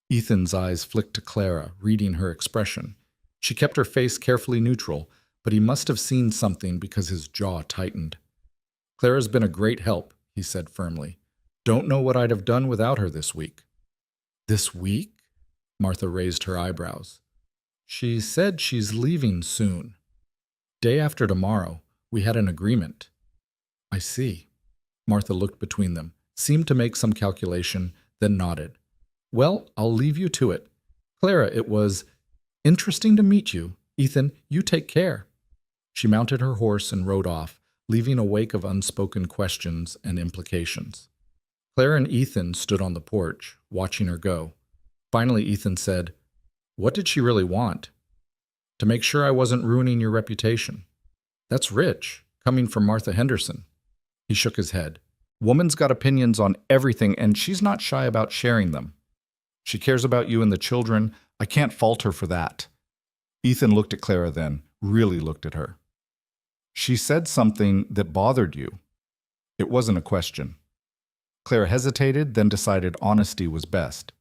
Ethan's eyes flicked to Clara, reading her expression. She kept her face carefully neutral, but he must have seen something because his jaw tightened. "Clara's been a great help," he said firmly. "Don't know what I'd have done without her this week." "This week?" Martha raised her eyebrows. "She said she's leaving soon. Day after tomorrow. We had an agreement." "I see." Martha looked between them, seemed to make some calculation, then nodded. "Well, I'll leave you to it. Clara, it was interesting to meet you. Ethan, you take care." She mounted her horse and rode off, leaving a wake of unspoken questions and implications. Clara and Ethan stood on the porch, watching her go. Finally, Ethan said, "What did she really want?" to make sure I wasn't ruining your reputation. That's rich, coming from Martha Henderson. He shook his head. Woman's got opinions on everything, and she's not shy about sharing them. She cares about you and the children. I can't fault her for that. Ethan looked at Clara then, really looked at her. She said something that bothered you. It wasn't a question. Clara hesitated, then decided honesty was best.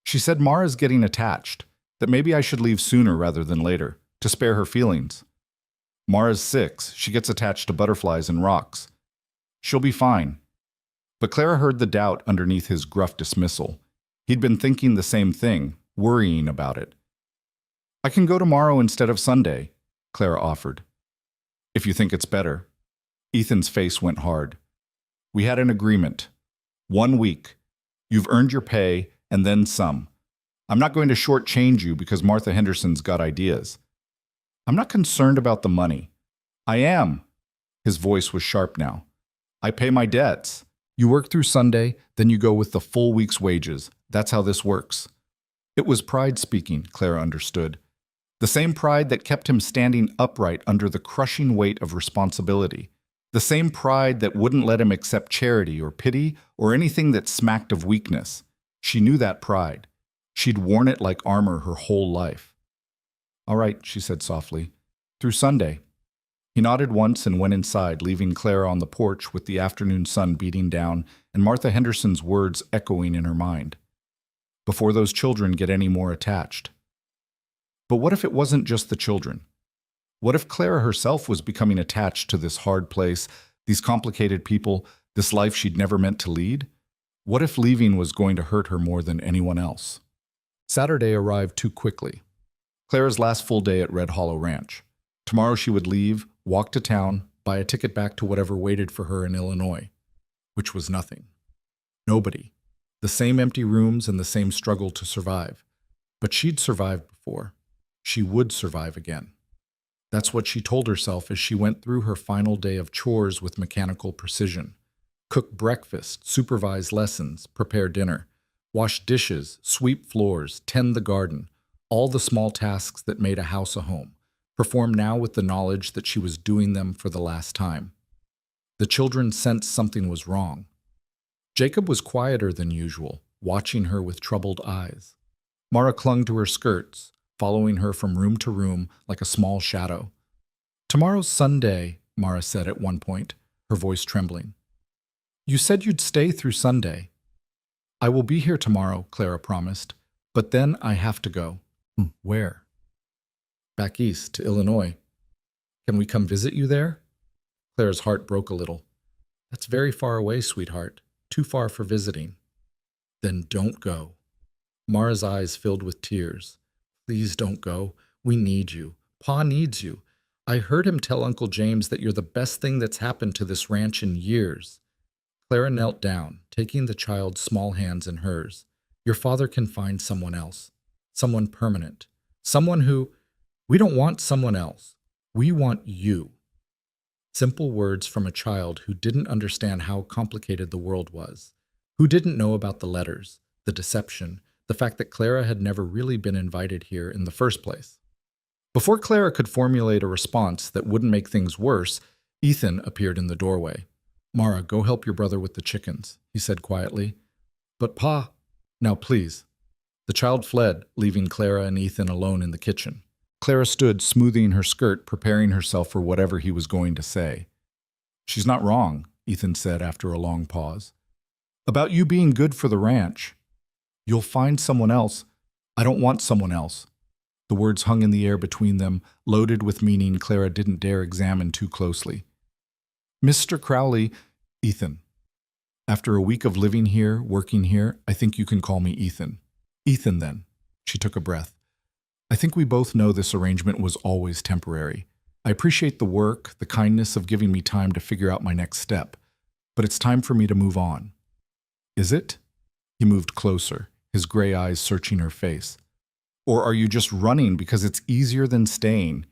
She said Mara's getting attached, that maybe I should leave sooner rather than later, to spare her feelings. Mara's 6, she gets attached to butterflies and rocks. She'll be fine. But Clara heard the doubt underneath his gruff dismissal. He'd been thinking the same thing, worrying about it. I can go tomorrow instead of Sunday, Clara offered. If you think it's better. Ethan's face went hard. We had an agreement. 1 week. You've earned your pay, and then some. I'm not going to shortchange you because Martha Henderson's got ideas. I'm not concerned about the money. I am. His voice was sharp now. I pay my debts. You work through Sunday, then you go with the full week's wages. That's how this works. It was pride speaking, Clara understood. The same pride that kept him standing upright under the crushing weight of responsibility. The same pride that wouldn't let him accept charity or pity or anything that smacked of weakness. She knew that pride. She'd worn it like armor her whole life. All right, she said softly. Through Sunday. He nodded once and went inside, leaving Clara on the porch with the afternoon sun beating down and Martha Henderson's words echoing in her mind. Before those children get any more attached. But what if it wasn't just the children? What if Clara herself was becoming attached to this hard place, these complicated people, this life she'd never meant to lead? What if leaving was going to hurt her more than anyone else? Saturday arrived too quickly. Clara's last full day at Red Hollow Ranch. Tomorrow she would leave, walk to town, buy a ticket back to whatever waited for her in Illinois, which was nothing. Nobody. The same empty rooms and the same struggle to survive. But she'd survived before. She would survive again. That's what she told herself as she went through her final day of chores with mechanical precision. Cook breakfast, supervise lessons, prepare dinner, wash dishes, sweep floors, tend the garden, all the small tasks that made a house a home. Perform now with the knowledge that she was doing them for the last time. The children sensed something was wrong. Jacob was quieter than usual, watching her with troubled eyes. Mara clung to her skirts, following her from room to room like a small shadow. Tomorrow's Sunday, Mara said at one point, her voice trembling. You said you'd stay through Sunday. I will be here tomorrow, Clara promised, but then I have to go. Where? Back east, to Illinois. Can we come visit you there? Clara's heart broke a little. That's very far away, sweetheart. Too far for visiting. Then don't go. Mara's eyes filled with tears. Please don't go. We need you. Pa needs you. I heard him tell Uncle James that you're the best thing that's happened to this ranch in years. Clara knelt down, taking the child's small hands in hers. Your father can find someone else. Someone permanent. Someone who... We don't want someone else. We want you. Simple words from a child who didn't understand how complicated the world was, who didn't know about the letters, the deception, the fact that Clara had never really been invited here in the first place. Before Clara could formulate a response that wouldn't make things worse, Ethan appeared in the doorway. Mara, go help your brother with the chickens, he said quietly. But Pa... Now please. The child fled, leaving Clara and Ethan alone in the kitchen. Clara stood, smoothing her skirt, preparing herself for whatever he was going to say. She's not wrong, Ethan said after a long pause. About you being good for the ranch. You'll find someone else. I don't want someone else. The words hung in the air between them, loaded with meaning Clara didn't dare examine too closely. Mr. Crowley, Ethan. After a week of living here, working here, I think you can call me Ethan. Ethan, then. She took a breath. I think we both know this arrangement was always temporary. I appreciate the work, the kindness of giving me time to figure out my next step. But it's time for me to move on. Is it? He moved closer, his gray eyes searching her face. Or are you just running because it's easier than staying?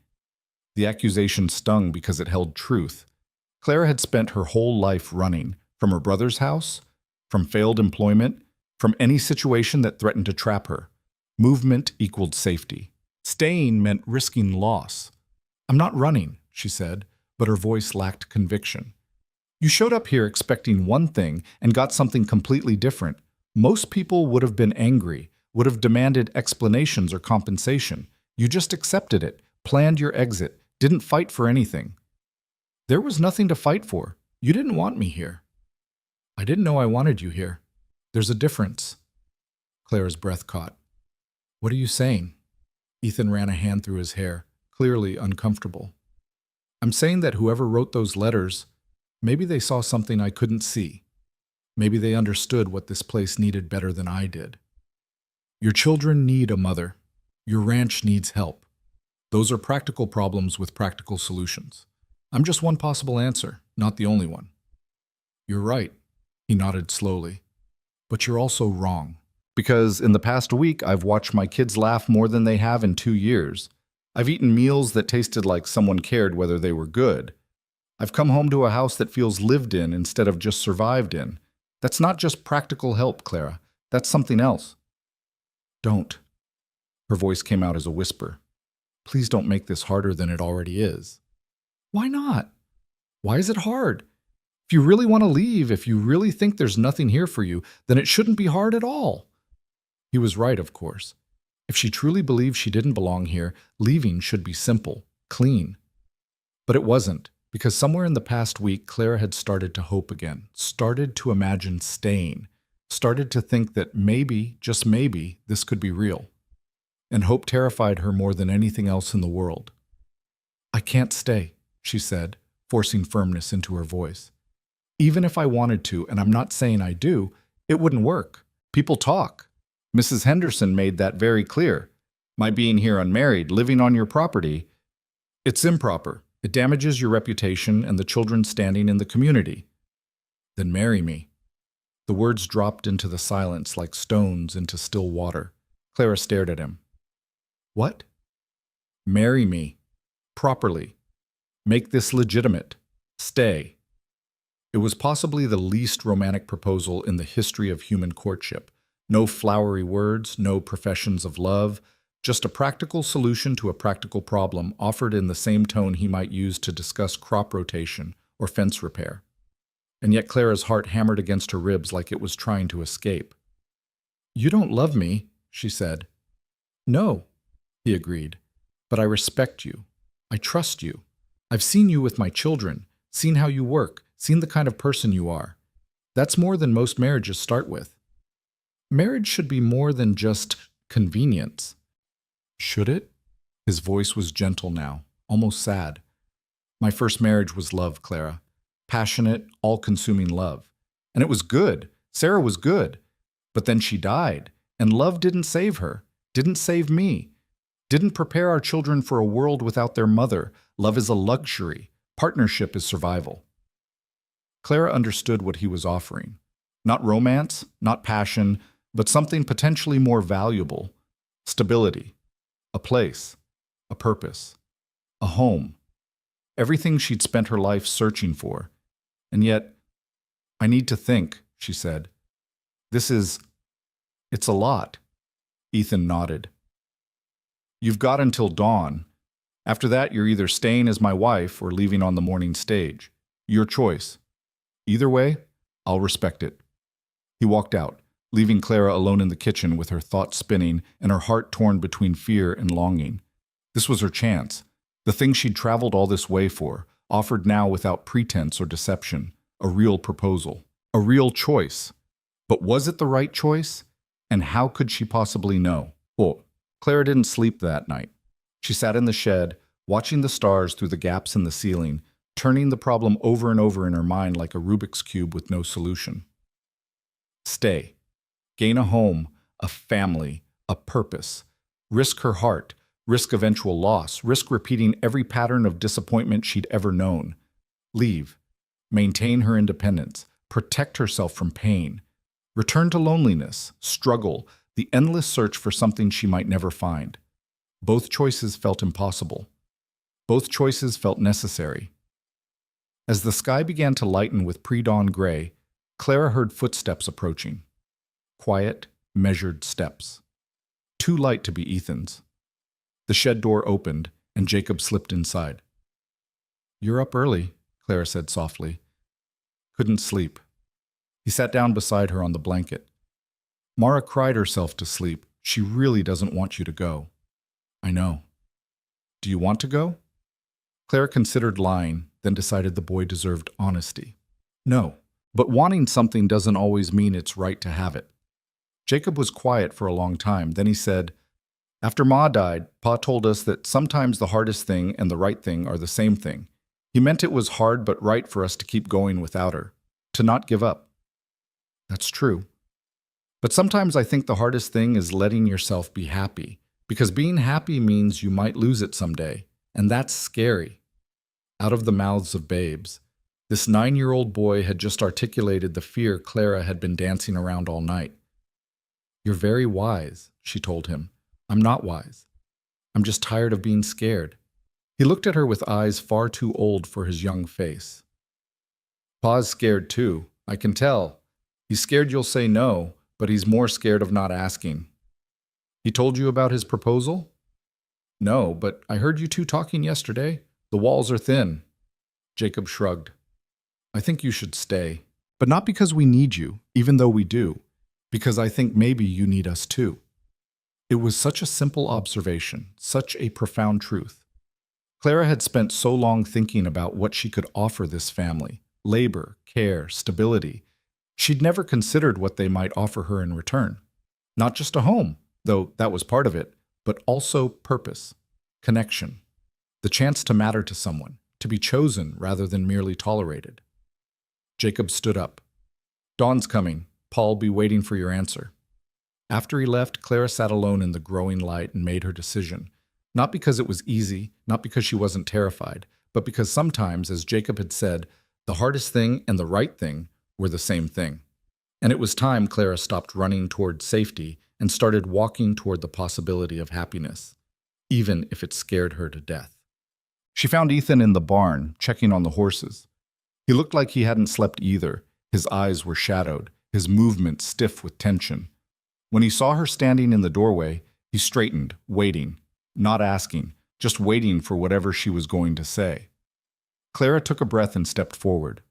The accusation stung because it held truth. Clara had spent her whole life running, from her brother's house, from failed employment, from any situation that threatened to trap her. Movement equaled safety. Staying meant risking loss. I'm not running, she said, but her voice lacked conviction. You showed up here expecting one thing and got something completely different. Most people would have been angry, would have demanded explanations or compensation. You just accepted it, planned your exit, didn't fight for anything. There was nothing to fight for. You didn't want me here. I didn't know I wanted you here. There's a difference. Clara's breath caught. What are you saying? Ethan ran a hand through his hair, clearly uncomfortable. I'm saying that whoever wrote those letters, maybe they saw something I couldn't see. Maybe they understood what this place needed better than I did. Your children need a mother. Your ranch needs help. Those are practical problems with practical solutions. I'm just one possible answer, not the only one. You're right, he nodded slowly. But you're also wrong. Because in the past week, I've watched my kids laugh more than they have in 2 years. I've eaten meals that tasted like someone cared whether they were good. I've come home to a house that feels lived in instead of just survived in. That's not just practical help, Clara. That's something else. Don't. Her voice came out as a whisper. Please don't make this harder than it already is. Why not? Why is it hard? If you really want to leave, if you really think there's nothing here for you, then it shouldn't be hard at all. He was right, of course. If she truly believed she didn't belong here, leaving should be simple, clean. But it wasn't, because somewhere in the past week, Clara had started to hope again, started to imagine staying, started to think that maybe, just maybe, this could be real. And hope terrified her more than anything else in the world. I can't stay, she said, forcing firmness into her voice. Even if I wanted to, and I'm not saying I do, it wouldn't work. People talk. Mrs. Henderson made that very clear. My being here unmarried, living on your property, it's improper. It damages your reputation and the children's standing in the community. Then marry me. The words dropped into the silence like stones into still water. Clara stared at him. What? Marry me. Properly. Make this legitimate. Stay. It was possibly the least romantic proposal in the history of human courtship. No flowery words, no professions of love, just a practical solution to a practical problem offered in the same tone he might use to discuss crop rotation or fence repair. And yet Clara's heart hammered against her ribs like it was trying to escape. You don't love me, she said. No, he agreed, but I respect you. I trust you. I've seen you with my children, seen how you work, seen the kind of person you are. That's more than most marriages start with. Marriage should be more than just convenience. Should it? His voice was gentle now, almost sad. My first marriage was love, Clara. Passionate, all-consuming love. And it was good. Sarah was good. But then she died, and love didn't save her, didn't save me, didn't prepare our children for a world without their mother. Love is a luxury. Partnership is survival. Clara understood what he was offering. Not romance, not passion, but something potentially more valuable. Stability. A place. A purpose. A home. Everything she'd spent her life searching for. And yet, I need to think, she said. It's a lot. Ethan nodded. You've got until dawn. After that, you're either staying as my wife or leaving on the morning stage. Your choice. Either way, I'll respect it. He walked out, leaving Clara alone in the kitchen with her thoughts spinning and her heart torn between fear and longing. This was her chance, the thing she'd traveled all this way for, offered now without pretense or deception, a real proposal, a real choice. But was it the right choice? And how could she possibly know? Well, Clara didn't sleep that night. She sat in the shed, watching the stars through the gaps in the ceiling, turning the problem over and over in her mind like a Rubik's Cube with no solution. Stay. Gain a home, a family, a purpose. Risk her heart, risk eventual loss, risk repeating every pattern of disappointment she'd ever known. Leave. Maintain her independence. Protect herself from pain. Return to loneliness, struggle, the endless search for something she might never find. Both choices felt impossible. Both choices felt necessary. As the sky began to lighten with pre-dawn gray, Clara heard footsteps approaching. Quiet, measured steps. Too light to be Ethan's. The shed door opened, and Jacob slipped inside. "You're up early," Clara said softly. "Couldn't sleep." He sat down beside her on the blanket. "Mara cried herself to sleep. She really doesn't want you to go." "I know." "Do you want to go?" Clara considered lying, then decided the boy deserved honesty. "No, but wanting something doesn't always mean it's right to have it." Jacob was quiet for a long time. Then he said, "After Ma died, Pa told us that sometimes the hardest thing and the right thing are the same thing. He meant it was hard but right for us to keep going without her, to not give up." "That's true. But sometimes I think the hardest thing is letting yourself be happy, because being happy means you might lose it someday, and that's scary." Out of the mouths of babes, this 9-year-old boy had just articulated the fear Clara had been dancing around all night. "You're very wise," she told him. "I'm not wise. I'm just tired of being scared." He looked at her with eyes far too old for his young face. "Pa's scared too, I can tell. He's scared you'll say no, but he's more scared of not asking." "He told you about his proposal?" "No, but I heard you two talking yesterday. The walls are thin." Jacob shrugged. "I think you should stay. But not because we need you, even though we do. Because I think maybe you need us too." It was such a simple observation, such a profound truth. Clara had spent so long thinking about what she could offer this family: labor, care, stability. She'd never considered what they might offer her in return. Not just a home, though that was part of it, but also purpose, connection, the chance to matter to someone, to be chosen rather than merely tolerated. Jacob stood up. "Dawn's coming. Paul'll be waiting for your answer." After he left, Clara sat alone in the growing light and made her decision. Not because it was easy, not because she wasn't terrified, but because sometimes, as Jacob had said, the hardest thing and the right thing were the same thing. And it was time Clara stopped running toward safety and started walking toward the possibility of happiness, even if it scared her to death. She found Ethan in the barn, checking on the horses. He looked like he hadn't slept either. His eyes were shadowed, his movements stiff with tension. When he saw her standing in the doorway, he straightened, waiting. Not asking, just waiting for whatever she was going to say. Clara took a breath and stepped forward.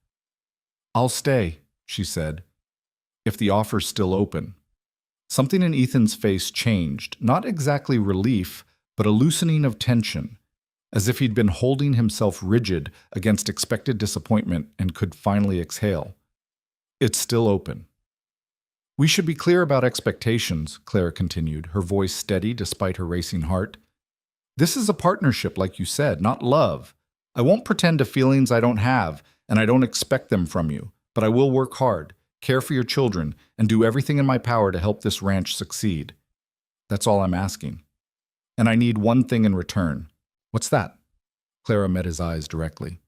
"I'll stay," she said, "if the offer's still open." Something in Ethan's face changed, not exactly relief, but a loosening of tension, as if he'd been holding himself rigid against expected disappointment and could finally exhale. "It's still open." "We should be clear about expectations," Clara continued, her voice steady despite her racing heart. "This is a partnership, like you said, not love. I won't pretend to feelings I don't have, and I don't expect them from you, but I will work hard, care for your children, and do everything in my power to help this ranch succeed. That's all I'm asking. And I need one thing in return." "What's that?" Clara met his eyes directly.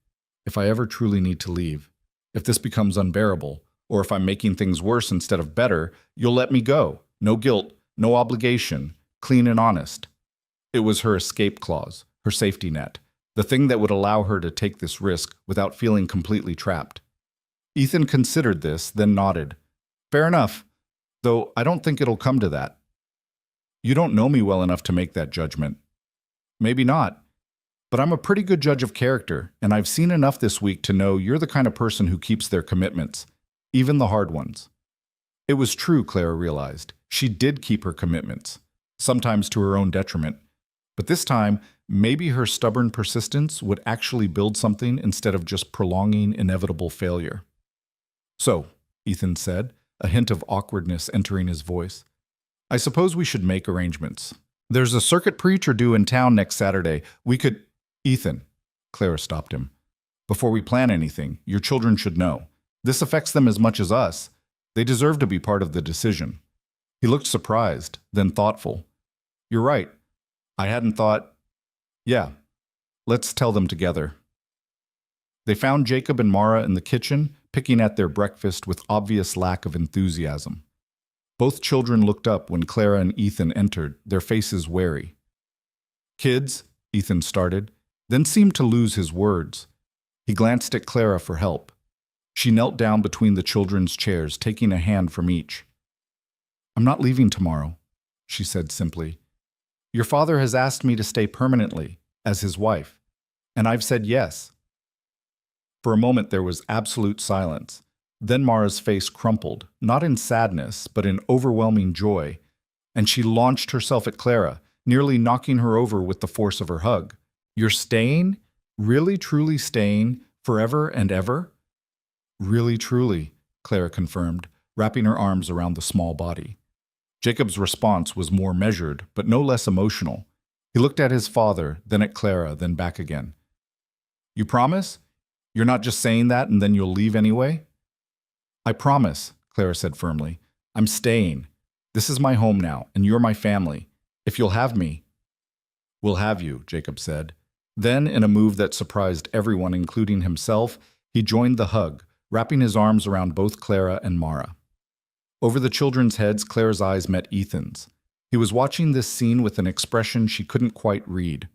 "If I ever truly need to leave, if this becomes unbearable, or if I'm making things worse instead of better, you'll let me go. No guilt, no obligation, clean and honest." It was her escape clause, her safety net, the thing that would allow her to take this risk without feeling completely trapped. Ethan considered this, then nodded. "Fair enough, though I don't think it'll come to that." "You don't know me well enough to make that judgment." "Maybe not, but I'm a pretty good judge of character, and I've seen enough this week to know you're the kind of person who keeps their commitments, even the hard ones." It was true, Clara realized. She did keep her commitments, sometimes to her own detriment. But this time, maybe her stubborn persistence would actually build something instead of just prolonging inevitable failure. "So," Ethan said, a hint of awkwardness entering his voice, "I suppose we should make arrangements. There's a circuit preacher due in town next Saturday. We could—" "Ethan," Clara stopped him, "before we plan anything, your children should know. This affects them as much as us. They deserve to be part of the decision." He looked surprised, then thoughtful. "You're right. I hadn't thought— Yeah, let's tell them together." They found Jacob and Mara in the kitchen, picking at their breakfast with obvious lack of enthusiasm. Both children looked up when Clara and Ethan entered, their faces wary. "Kids," Ethan started, then seemed to lose his words. He glanced at Clara for help. She knelt down between the children's chairs, taking a hand from each. "I'm not leaving tomorrow," she said simply. Your father has asked me to stay permanently, as his wife, and I've said yes." For a moment there was absolute silence. Then Mara's face crumpled, not in sadness, but in overwhelming joy, and she launched herself at Clara, nearly knocking her over with the force of her hug. "You're staying? Really, truly staying? Forever and ever?" "Really, truly," Clara confirmed, wrapping her arms around the small body. Jacob's response was more measured, but no less emotional. He looked at his father, then at Clara, then back again. "You promise? You're not just saying that and then you'll leave anyway?" "I promise," Clara said firmly. "I'm staying. This is my home now, and you're my family. If you'll have me—" "We'll have you," Jacob said. Then, in a move that surprised everyone, including himself, he joined the hug, wrapping his arms around both Clara and Mara. Over the children's heads, Clara's eyes met Ethan's. He was watching this scene with an expression she couldn't quite read.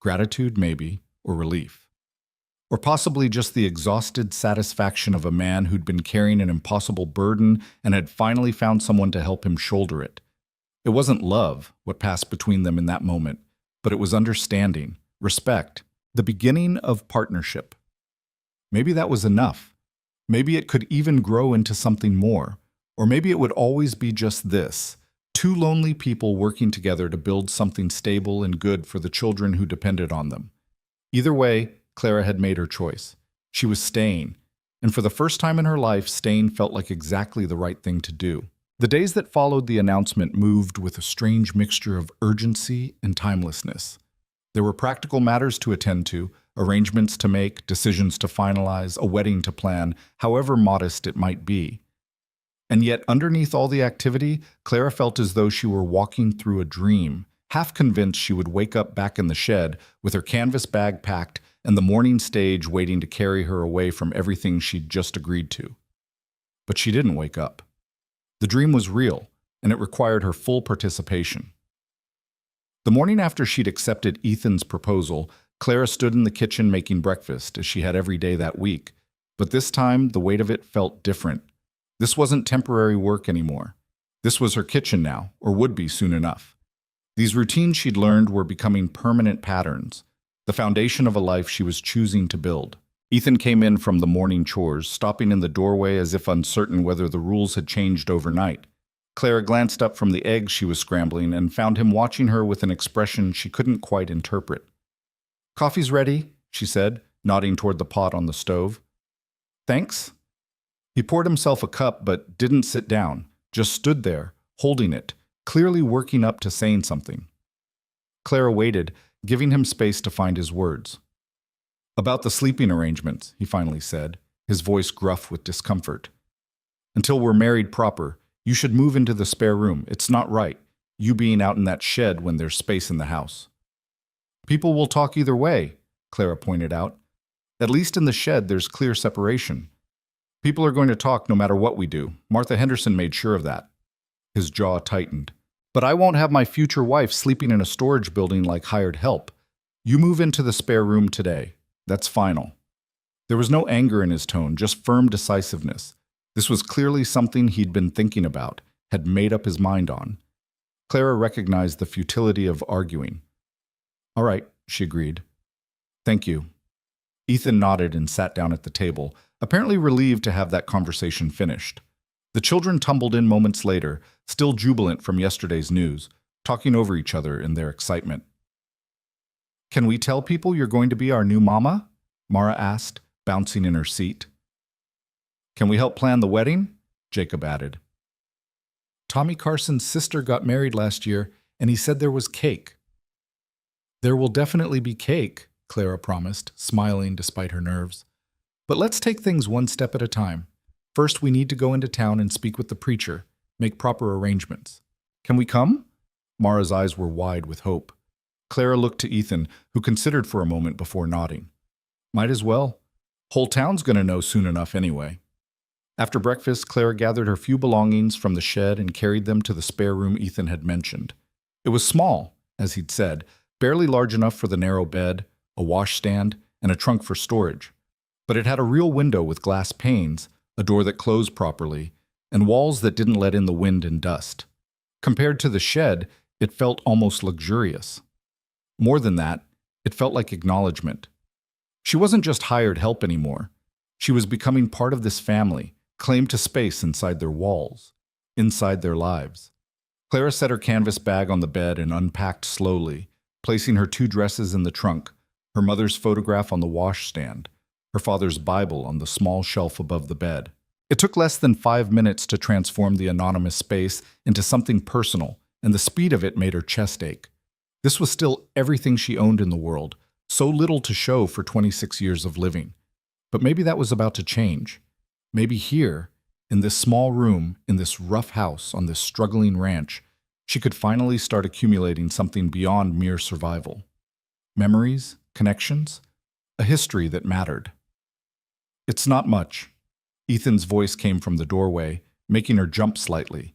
Gratitude, maybe, or relief. Or possibly just the exhausted satisfaction of a man who'd been carrying an impossible burden and had finally found someone to help him shoulder it. It wasn't love, what passed between them in that moment, but it was understanding, respect, the beginning of partnership. Maybe that was enough. Maybe it could even grow into something more. Or maybe it would always be just this: two lonely people working together to build something stable and good for the children who depended on them. Either way, Clara had made her choice. She was staying, and for the first time in her life, staying felt like exactly the right thing to do. The days that followed the announcement moved with a strange mixture of urgency and timelessness. There were practical matters to attend to, arrangements to make, decisions to finalize, a wedding to plan, however modest it might be. And yet, underneath all the activity, Clara felt as though she were walking through a dream, half convinced she would wake up back in the shed with her canvas bag packed and the morning stage waiting to carry her away from everything she'd just agreed to. But she didn't wake up. The dream was real, and it required her full participation. The morning after she'd accepted Ethan's proposal, Clara stood in the kitchen making breakfast, as she had every day that week. But this time, the weight of it felt different. This wasn't temporary work anymore. This was her kitchen now, or would be soon enough. These routines she'd learned were becoming permanent patterns, the foundation of a life she was choosing to build. Ethan came in from the morning chores, stopping in the doorway as if uncertain whether the rules had changed overnight. Clara glanced up from the eggs she was scrambling and found him watching her with an expression she couldn't quite interpret. "Coffee's ready," she said, nodding toward the pot on the stove. "Thanks." He poured himself a cup but didn't sit down, just stood there, holding it, clearly working up to saying something. Clara waited, giving him space to find his words. "About the sleeping arrangements," he finally said, his voice gruff with discomfort. "Until we're married proper, you should move into the spare room. It's not right, you being out in that shed when there's space in the house." "People will talk either way," Clara pointed out. "At least in the shed there's clear separation. People are going to talk no matter what we do. Martha Henderson made sure of that." His jaw tightened. "But I won't have my future wife sleeping in a storage building like hired help. You move into the spare room today. That's final." There was no anger in his tone, just firm decisiveness. This was clearly something he'd been thinking about, had made up his mind on. Clara recognized the futility of arguing. "All right," she agreed. "Thank you." Ethan nodded and sat down at the table, apparently relieved to have that conversation finished. The children tumbled in moments later, still jubilant from yesterday's news, talking over each other in their excitement. "Can we tell people you're going to be our new mama?" Mara asked, bouncing in her seat. "Can we help plan the wedding?" Jacob added. "Tommy Carson's sister got married last year, and he said there was cake." "There will definitely be cake," Clara promised, smiling despite her nerves. "But let's take things one step at a time. First, we need to go into town and speak with the preacher, make proper arrangements. Can we come?" Mara's eyes were wide with hope. Clara looked to Ethan, who considered for a moment before nodding. "Might as well. Whole town's going to know soon enough anyway." After breakfast, Clara gathered her few belongings from the shed and carried them to the spare room Ethan had mentioned. It was small, as he'd said, barely large enough for the narrow bed, a washstand, and a trunk for storage. But it had a real window with glass panes, a door that closed properly, and walls that didn't let in the wind and dust. Compared to the shed, It felt almost luxurious. More than that, it felt like acknowledgement. She wasn't just hired help anymore. She was becoming part of this family, claimed to space inside their walls, inside their lives. Clara set her canvas bag on the bed and unpacked slowly, placing her 2 dresses in the trunk, her mother's photograph on the washstand, her father's Bible on the small shelf above the bed. It took less than 5 minutes to transform the anonymous space into something personal, and the speed of it made her chest ache. This was still everything she owned in the world, so little to show for 26 years of living. But maybe that was about to change. Maybe here, in this small room, in this rough house, on this struggling ranch, she could finally start accumulating something beyond mere survival. Memories, connections, a history that mattered. It's not much. Ethan's voice came from the doorway, making her jump slightly.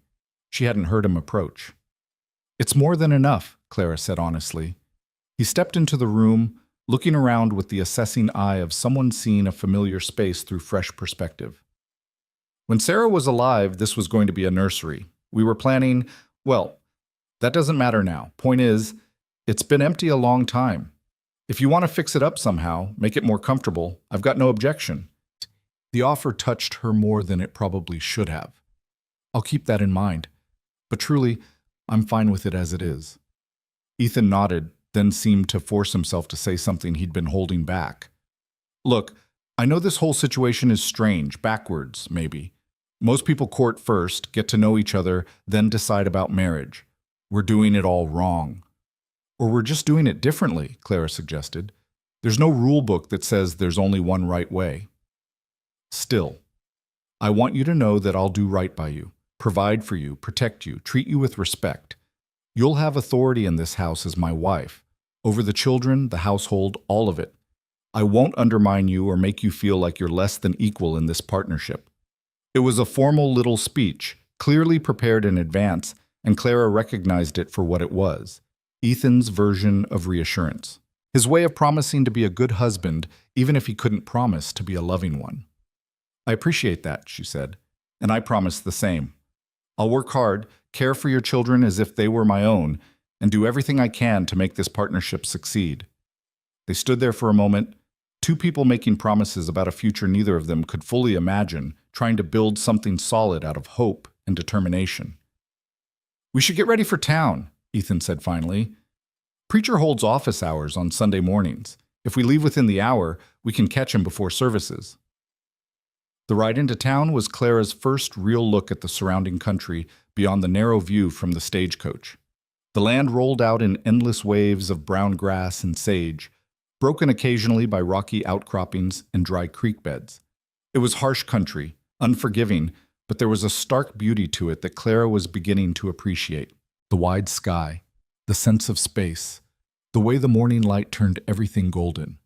She hadn't heard him approach. It's more than enough, Clara said honestly. He stepped into the room, looking around with the assessing eye of someone seeing a familiar space through fresh perspective. When Sarah was alive, this was going to be a nursery. We were planning, well, that doesn't matter now. Point is, it's been empty a long time. If you want to fix it up somehow, make it more comfortable, I've got no objection. The offer touched her more than it probably should have. I'll keep that in mind. But truly, I'm fine with it as it is. Ethan nodded, then seemed to force himself to say something he'd been holding back. Look, I know this whole situation is strange, backwards, maybe. Most people court first, get to know each other, then decide about marriage. We're doing it all wrong. Or we're just doing it differently, Clara suggested. There's no rule book that says there's only one right way. Still, I want you to know that I'll do right by you, provide for you, protect you, treat you with respect. You'll have authority in this house as my wife, over the children, the household, all of it. I won't undermine you or make you feel like you're less than equal in this partnership. It was a formal little speech, clearly prepared in advance, and Clara recognized it for what it was. Ethan's version of reassurance. His way of promising to be a good husband, even if he couldn't promise to be a loving one. I appreciate that, she said, and I promise the same. I'll work hard, care for your children as if they were my own, and do everything I can to make this partnership succeed. They stood there for a moment, 2 people making promises about a future neither of them could fully imagine, trying to build something solid out of hope and determination. We should get ready for town, Ethan said finally. Preacher holds office hours on Sunday mornings. If we leave within the hour, we can catch him before services. The ride into town was Clara's first real look at the surrounding country beyond the narrow view from the stagecoach. The land rolled out in endless waves of brown grass and sage, broken occasionally by rocky outcroppings and dry creek beds. It was harsh country, unforgiving, but there was a stark beauty to it that Clara was beginning to appreciate. The wide sky, the sense of space, the way the morning light turned everything golden.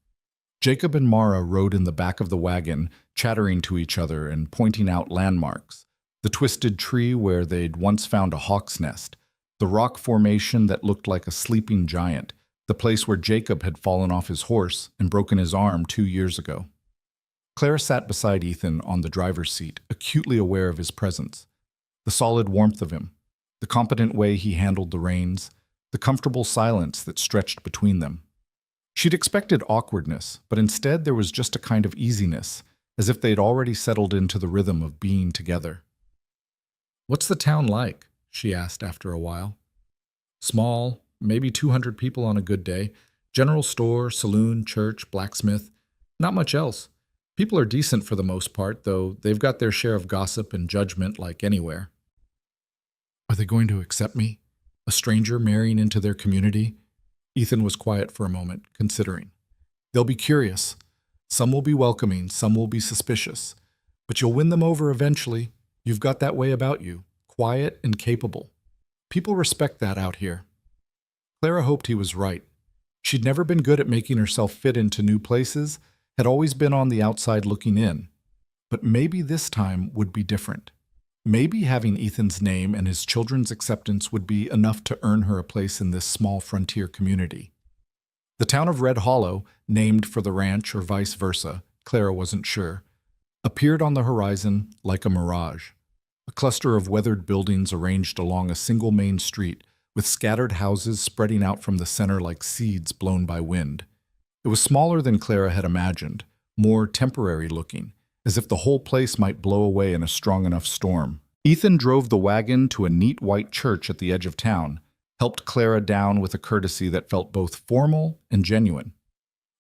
Jacob and Mara rode in the back of the wagon, chattering to each other and pointing out landmarks. The twisted tree where they'd once found a hawk's nest, the rock formation that looked like a sleeping giant, the place where Jacob had fallen off his horse and broken his arm 2 years ago. Clara sat beside Ethan on the driver's seat, acutely aware of his presence. The solid warmth of him, the competent way he handled the reins, the comfortable silence that stretched between them. She'd expected awkwardness, but instead there was just a kind of easiness, as if they'd already settled into the rhythm of being together. "What's the town like?" she asked after a while. "Small, maybe 200 people on a good day. General store, saloon, church, blacksmith. Not much else. People are decent for the most part, though they've got their share of gossip and judgment like anywhere." "Are they going to accept me? A stranger marrying into their community?" Ethan was quiet for a moment, considering. "They'll be curious. Some will be welcoming, some will be suspicious. But you'll win them over eventually. You've got that way about you, quiet and capable. People respect that out here." Clara hoped he was right. She'd never been good at making herself fit into new places, had always been on the outside looking in. But maybe this time would be different. Maybe having Ethan's name and his children's acceptance would be enough to earn her a place in this small frontier community. The town of Red Hollow, named for the ranch or vice versa, Clara wasn't sure, appeared on the horizon like a mirage. A cluster of weathered buildings arranged along a single main street, with scattered houses spreading out from the center like seeds blown by wind. It was smaller than Clara had imagined, more temporary looking, as if the whole place might blow away in a strong enough storm. Ethan drove the wagon to a neat white church at the edge of town, helped Clara down with a courtesy that felt both formal and genuine.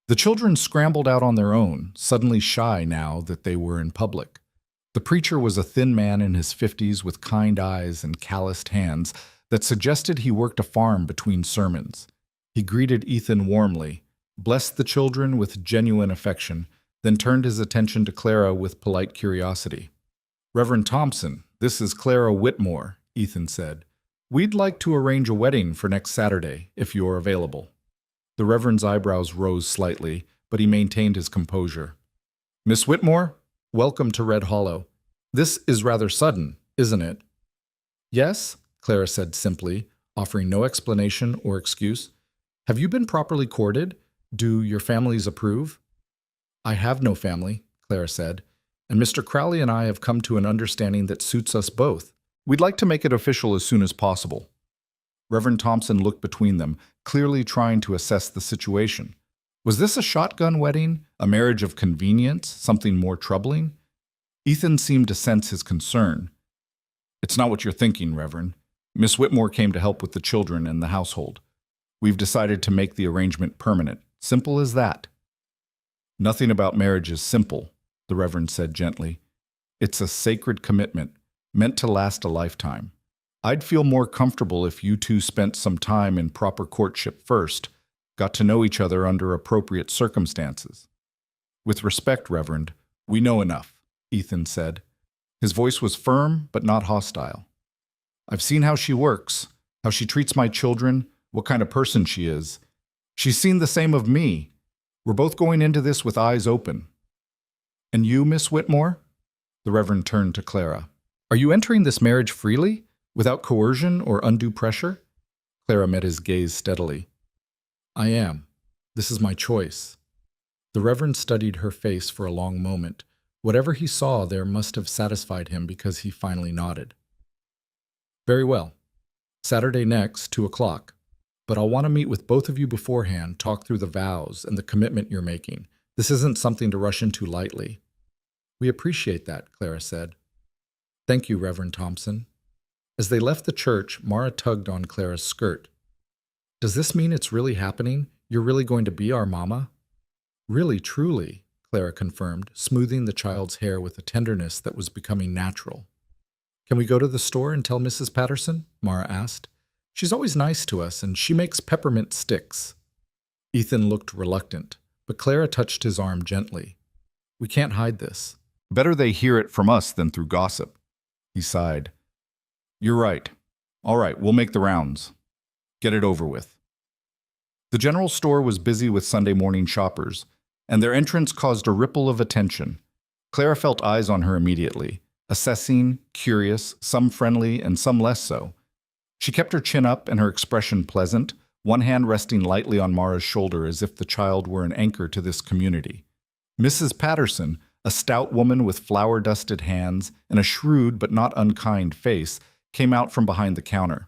The children scrambled out on their own, suddenly shy now that they were in public. The preacher was a thin man in his 50s with kind eyes and calloused hands that suggested he worked a farm between sermons. He greeted Ethan warmly, blessed the children with genuine affection, then turned his attention to Clara with polite curiosity. "Reverend Thompson, this is Clara Whitmore," Ethan said. "We'd like to arrange a wedding for next Saturday, if you're available." The Reverend's eyebrows rose slightly, but he maintained his composure. "Miss Whitmore, welcome to Red Hollow. This is rather sudden, isn't it?" "Yes," Clara said simply, offering no explanation or excuse. "Have you been properly courted? Do your families approve?" "I have no family," Clara said, "and Mr. Crowley and I have come to an understanding that suits us both. We'd like to make it official as soon as possible." Reverend Thompson looked between them, clearly trying to assess the situation. Was this a shotgun wedding, a marriage of convenience, something more troubling? Ethan seemed to sense his concern. "It's not what you're thinking, Reverend. Miss Whitmore came to help with the children and the household. We've decided to make the arrangement permanent. Simple as that." "Nothing about marriage is simple," the Reverend said gently. "It's a sacred commitment, meant to last a lifetime. I'd feel more comfortable if you two spent some time in proper courtship first, got to know each other under appropriate circumstances." "With respect, Reverend, we know enough," Ethan said. His voice was firm but not hostile. "I've seen how she works, how she treats my children, what kind of person she is. She's seen the same of me. We're both going into this with eyes open." "And you, Miss Whitmore?" The Reverend turned to Clara. "Are you entering this marriage freely, without coercion or undue pressure?" Clara met his gaze steadily. "I am. This is my choice." The Reverend studied her face for a long moment. Whatever he saw there must have satisfied him because he finally nodded. "Very well. Saturday next, 2:00. But I'll want to meet with both of you beforehand, talk through the vows and the commitment you're making. This isn't something to rush into lightly." "We appreciate that," Clara said. "Thank you, Reverend Thompson." As they left the church, Mara tugged on Clara's skirt. "Does this mean it's really happening? You're really going to be our mama?" "Really, truly," Clara confirmed, smoothing the child's hair with a tenderness that was becoming natural. "Can we go to the store and tell Mrs. Patterson?" Mara asked. "She's always nice to us, and she makes peppermint sticks." Ethan looked reluctant, but Clara touched his arm gently. "We can't hide this. Better they hear it from us than through gossip." He sighed. "You're right. All right, we'll make the rounds. Get it over with." The general store was busy with Sunday morning shoppers, and their entrance caused a ripple of attention. Clara felt eyes on her immediately, assessing, curious, some friendly and some less so. She kept her chin up and her expression pleasant, one hand resting lightly on Mara's shoulder as if the child were an anchor to this community. Mrs. Patterson, a stout woman with flour-dusted hands and a shrewd but not unkind face, came out from behind the counter.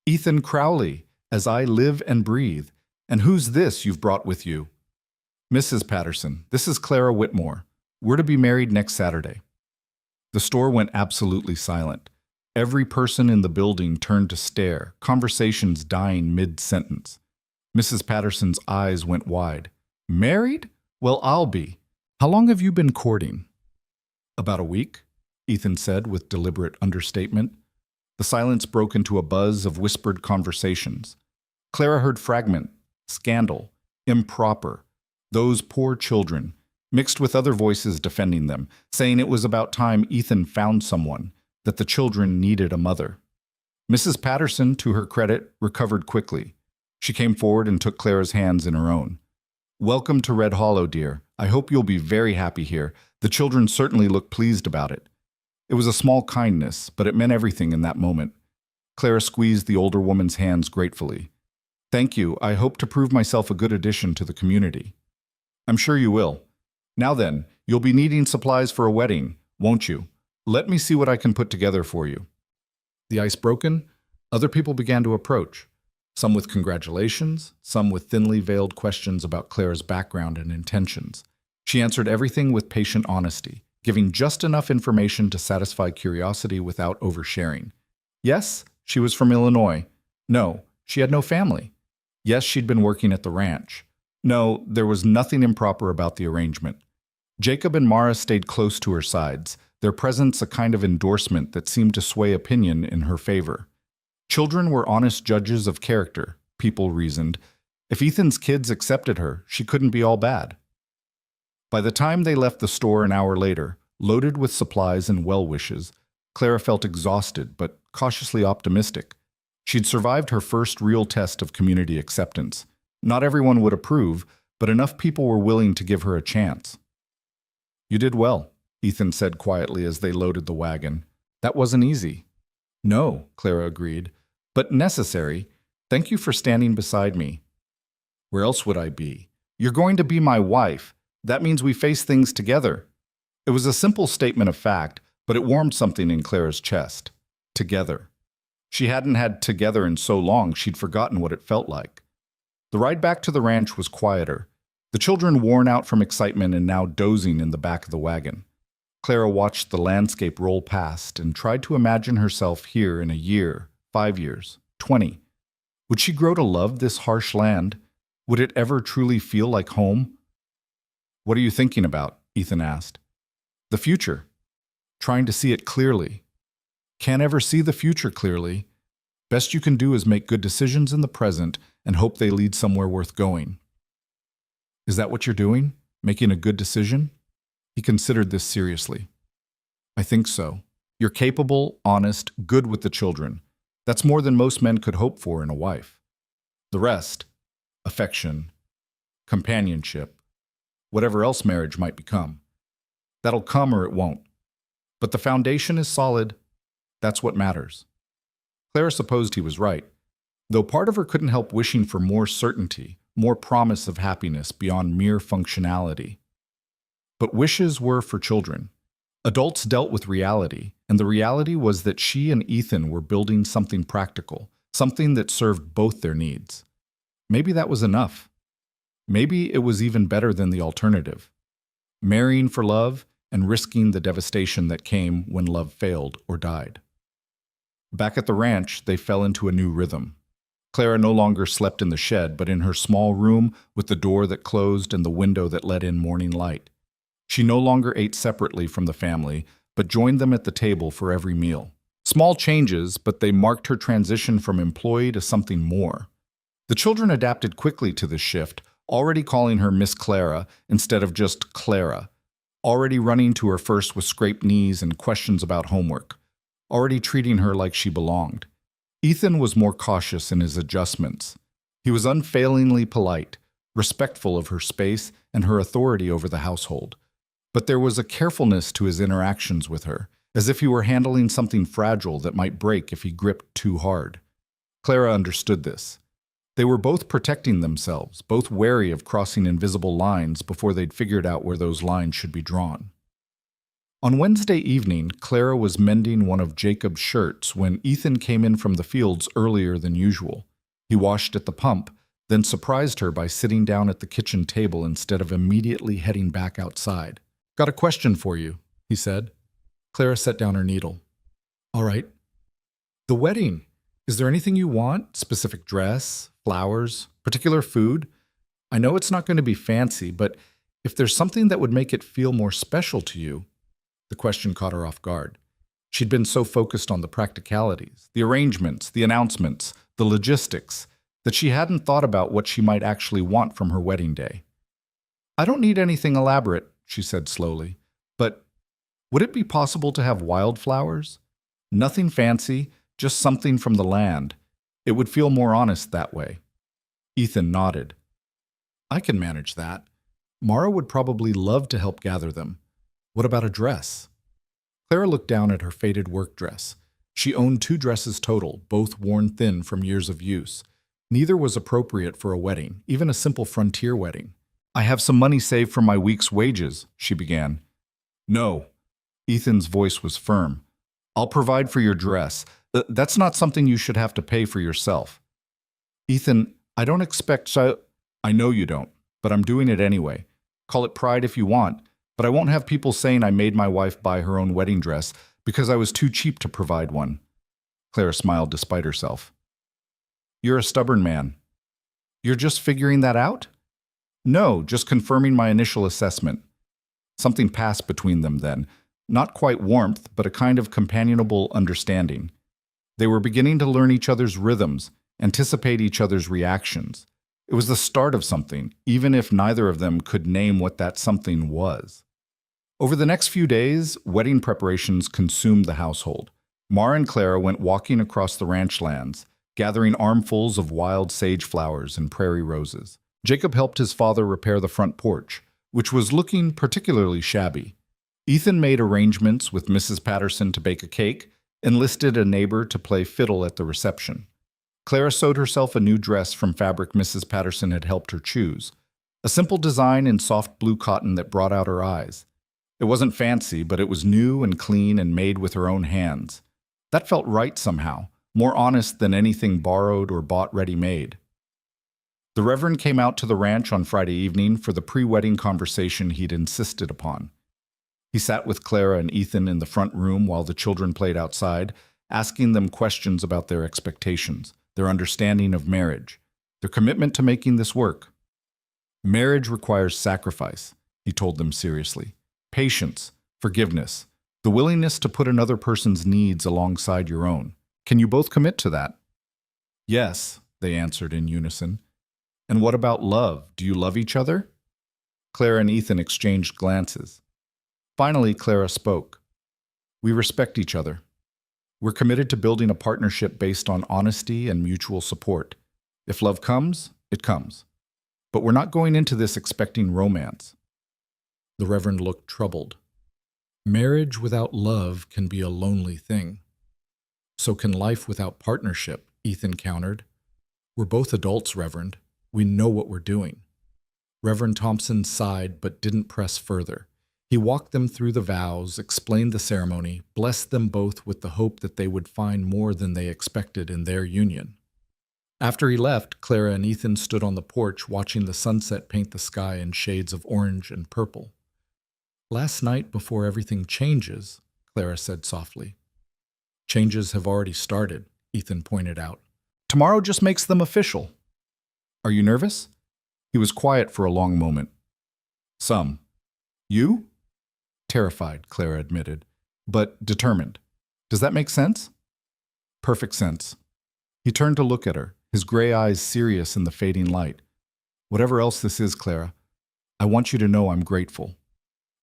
"Ethan Crowley, as I live and breathe. And who's this you've brought with you?" "Mrs. Patterson, this is Clara Whitmore. We're to be married next Saturday." The store went absolutely silent. Every person in the building turned to stare, conversations dying mid-sentence. Mrs. Patterson's eyes went wide. "Married? Well, I'll be. How long have you been courting?" "About a week," Ethan said with deliberate understatement. The silence broke into a buzz of whispered conversations. Clara heard fragment, scandal, improper, those poor children, mixed with other voices defending them, saying it was about time Ethan found someone, that the children needed a mother. Mrs. Patterson, to her credit, recovered quickly. She came forward and took Clara's hands in her own. "Welcome to Red Hollow, dear. I hope you'll be very happy here. The children certainly look pleased about it." It was a small kindness, but it meant everything in that moment. Clara squeezed the older woman's hands gratefully. "Thank you. I hope to prove myself a good addition to the community." "I'm sure you will. Now then, you'll be needing supplies for a wedding, won't you? Let me see what I can put together for you." The ice broken, Other people began to approach, some with congratulations, some with thinly veiled questions about Clara's background and intentions. She answered everything with patient honesty, giving just enough information to satisfy curiosity without oversharing. Yes, she was from Illinois. No, she had no family. Yes, she'd been working at the ranch. No, there was nothing improper about the arrangement. Jacob and Mara stayed close to her sides, their presence a kind of endorsement that seemed to sway opinion in her favor. Children were honest judges of character, people reasoned. If Ethan's kids accepted her, she couldn't be all bad. By the time they left the store an hour later, loaded with supplies and well wishes, Clara felt exhausted but cautiously optimistic. She'd survived her first real test of community acceptance. Not everyone would approve, but enough people were willing to give her a chance. "You did well," Ethan said quietly as they loaded the wagon. "That wasn't easy." "No," Clara agreed, "but necessary. Thank you for standing beside me." "Where else would I be? You're going to be my wife. That means we face things together." It was a simple statement of fact, but it warmed something in Clara's chest. Together. She hadn't had together in so long she'd forgotten what it felt like. The ride back to the ranch was quieter, the children worn out from excitement and now dozing in the back of the wagon. Clara watched the landscape roll past and tried to imagine herself here in a year, 5 years, 20. Would she grow to love this harsh land? Would it ever truly feel like home? "What are you thinking about?" Ethan asked. "The future. Trying to see it clearly." "Can't ever see the future clearly. Best you can do is make good decisions in the present and hope they lead somewhere worth going." "Is that what you're doing? Making a good decision?" He considered this seriously. "I think so. You're capable, honest, good with the children. That's more than most men could hope for in a wife. The rest, affection, companionship, whatever else marriage might become, that'll come or it won't. But the foundation is solid. That's what matters." Clara supposed he was right, though part of her couldn't help wishing for more certainty, more promise of happiness beyond mere functionality. But wishes were for children. Adults dealt with reality, and the reality was that she and Ethan were building something practical, something that served both their needs. Maybe that was enough. Maybe it was even better than the alternative. Marrying for love and risking the devastation that came when love failed or died. Back at the ranch, they fell into a new rhythm. Clara no longer slept in the shed, but in her small room with the door that closed and the window that let in morning light. She no longer ate separately from the family, but joined them at the table for every meal. Small changes, but they marked her transition from employee to something more. The children adapted quickly to this shift, already calling her Miss Clara instead of just Clara, already running to her first with scraped knees and questions about homework, already treating her like she belonged. Ethan was more cautious in his adjustments. He was unfailingly polite, respectful of her space and her authority over the household. But there was a carefulness to his interactions with her, as if he were handling something fragile that might break if he gripped too hard. Clara understood this. They were both protecting themselves, both wary of crossing invisible lines before they'd figured out where those lines should be drawn. On Wednesday evening, Clara was mending one of Jacob's shirts when Ethan came in from the fields earlier than usual. He washed at the pump, then surprised her by sitting down at the kitchen table instead of immediately heading back outside. "Got a question for you," he said. Clara set down her needle. "All right." "The wedding. Is there anything you want? Specific dress, flowers, particular food? I know it's not going to be fancy, but if there's something that would make it feel more special to you." The question caught her off guard. She'd been so focused on the practicalities, the arrangements, the announcements, the logistics, that she hadn't thought about what she might actually want from her wedding day. "I don't need anything elaborate," she said slowly, "but would it be possible to have wildflowers? Nothing fancy, just something from the land. It would feel more honest that way." Ethan nodded. "I can manage that. Mara would probably love to help gather them. What about a dress?" Clara looked down at her faded work dress. She owned 2 dresses total, both worn thin from years of use. Neither was appropriate for a wedding, even a simple frontier wedding. "I have some money saved from my week's wages," she began. "No." Ethan's voice was firm. "I'll provide for your dress. That's not something you should have to pay for yourself. Ethan, I don't expect so. I know you don't, but I'm doing it anyway. Call it pride if you want, but I won't have people saying I made my wife buy her own wedding dress because I was too cheap to provide one. Clara smiled despite herself. You're a stubborn man. You're just figuring that out? No, just confirming my initial assessment. Something passed between them then. Not quite warmth, but a kind of companionable understanding. They were beginning to learn each other's rhythms, anticipate each other's reactions. It was the start of something, even if neither of them could name what that something was. Over the next few days, wedding preparations consumed the household. Mara and Clara went walking across the ranch lands, gathering armfuls of wild sage flowers and prairie roses. Jacob helped his father repair the front porch, which was looking particularly shabby. Ethan made arrangements with Mrs. Patterson to bake a cake, enlisted a neighbor to play fiddle at the reception. Clara sewed herself a new dress from fabric Mrs. Patterson had helped her choose, a simple design in soft blue cotton that brought out her eyes. It wasn't fancy, but it was new and clean and made with her own hands. That felt right somehow, more honest than anything borrowed or bought ready-made. The Reverend came out to the ranch on Friday evening for the pre-wedding conversation he'd insisted upon. He sat with Clara and Ethan in the front room while the children played outside, asking them questions about their expectations, their understanding of marriage, their commitment to making this work. Marriage requires sacrifice, he told them seriously. Patience, forgiveness, the willingness to put another person's needs alongside your own. Can you both commit to that? Yes, they answered in unison. And what about love? Do you love each other? Clara and Ethan exchanged glances. Finally, Clara spoke. We respect each other. We're committed to building a partnership based on honesty and mutual support. If love comes, it comes. But we're not going into this expecting romance. The Reverend looked troubled. Marriage without love can be a lonely thing. So can life without partnership, Ethan countered. We're both adults, Reverend. We know what we're doing. Reverend Thompson sighed but didn't press further. He walked them through the vows, explained the ceremony, blessed them both with the hope that they would find more than they expected in their union. After he left, Clara and Ethan stood on the porch watching the sunset paint the sky in shades of orange and purple. Last night before everything changes, Clara said softly. Changes have already started, Ethan pointed out. Tomorrow just makes them official. Are you nervous? He was quiet for a long moment. Some. You? Terrified, Clara admitted, but determined. Does that make sense? Perfect sense. He turned to look at her, his gray eyes serious in the fading light. Whatever else this is, Clara, I want you to know I'm grateful.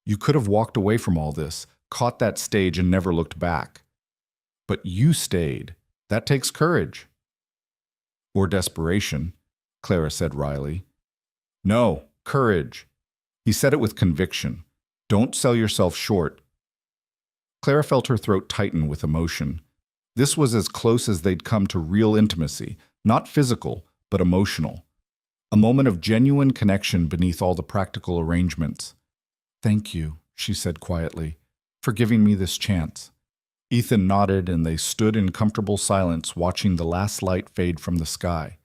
You could have walked away from all this, caught that stage and never looked back. But you stayed. That takes courage. Or desperation, Clara said wryly. No, courage. He said it with conviction. Don't sell yourself short. Clara felt her throat tighten with emotion. This was as close as they'd come to real intimacy, not physical, but emotional. A moment of genuine connection beneath all the practical arrangements. Thank you, she said quietly, for giving me this chance. Ethan nodded and they stood in comfortable silence watching the last light fade from the sky.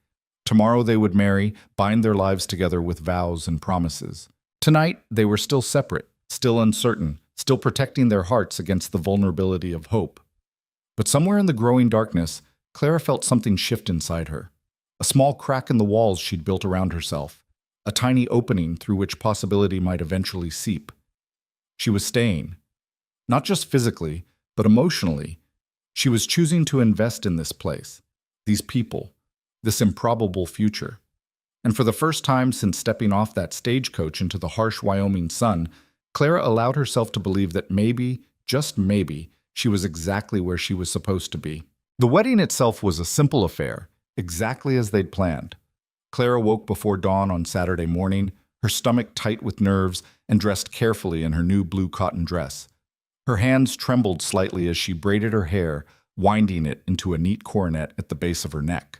Tomorrow they would marry, bind their lives together with vows and promises. Tonight they were still separate, still uncertain, still protecting their hearts against the vulnerability of hope. But somewhere in the growing darkness, Clara felt something shift inside her. A small crack in the walls she'd built around herself, a tiny opening through which possibility might eventually seep. She was staying. Not just physically, but emotionally. She was choosing to invest in this place, these people, this improbable future. And for the first time since stepping off that stagecoach into the harsh Wyoming sun, Clara allowed herself to believe that maybe, just maybe, she was exactly where she was supposed to be. The wedding itself was a simple affair, exactly as they'd planned. Clara woke before dawn on Saturday morning, her stomach tight with nerves, and dressed carefully in her new blue cotton dress. Her hands trembled slightly as she braided her hair, winding it into a neat coronet at the base of her neck.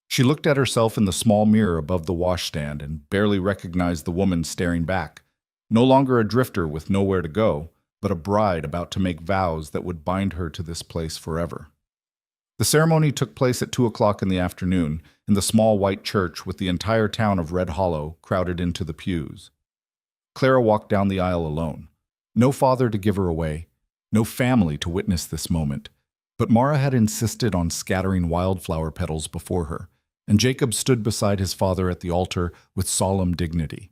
She looked at herself in the small mirror above the washstand and barely recognized the woman staring back. No longer a drifter with nowhere to go, but a bride about to make vows that would bind her to this place forever. The ceremony took place at 2 o'clock in the afternoon in the small white church with the entire town of Red Hollow crowded into the pews. Clara walked down the aisle alone. No father to give her away, no family to witness this moment. But Mara had insisted on scattering wildflower petals before her, and Jacob stood beside his father at the altar with solemn dignity.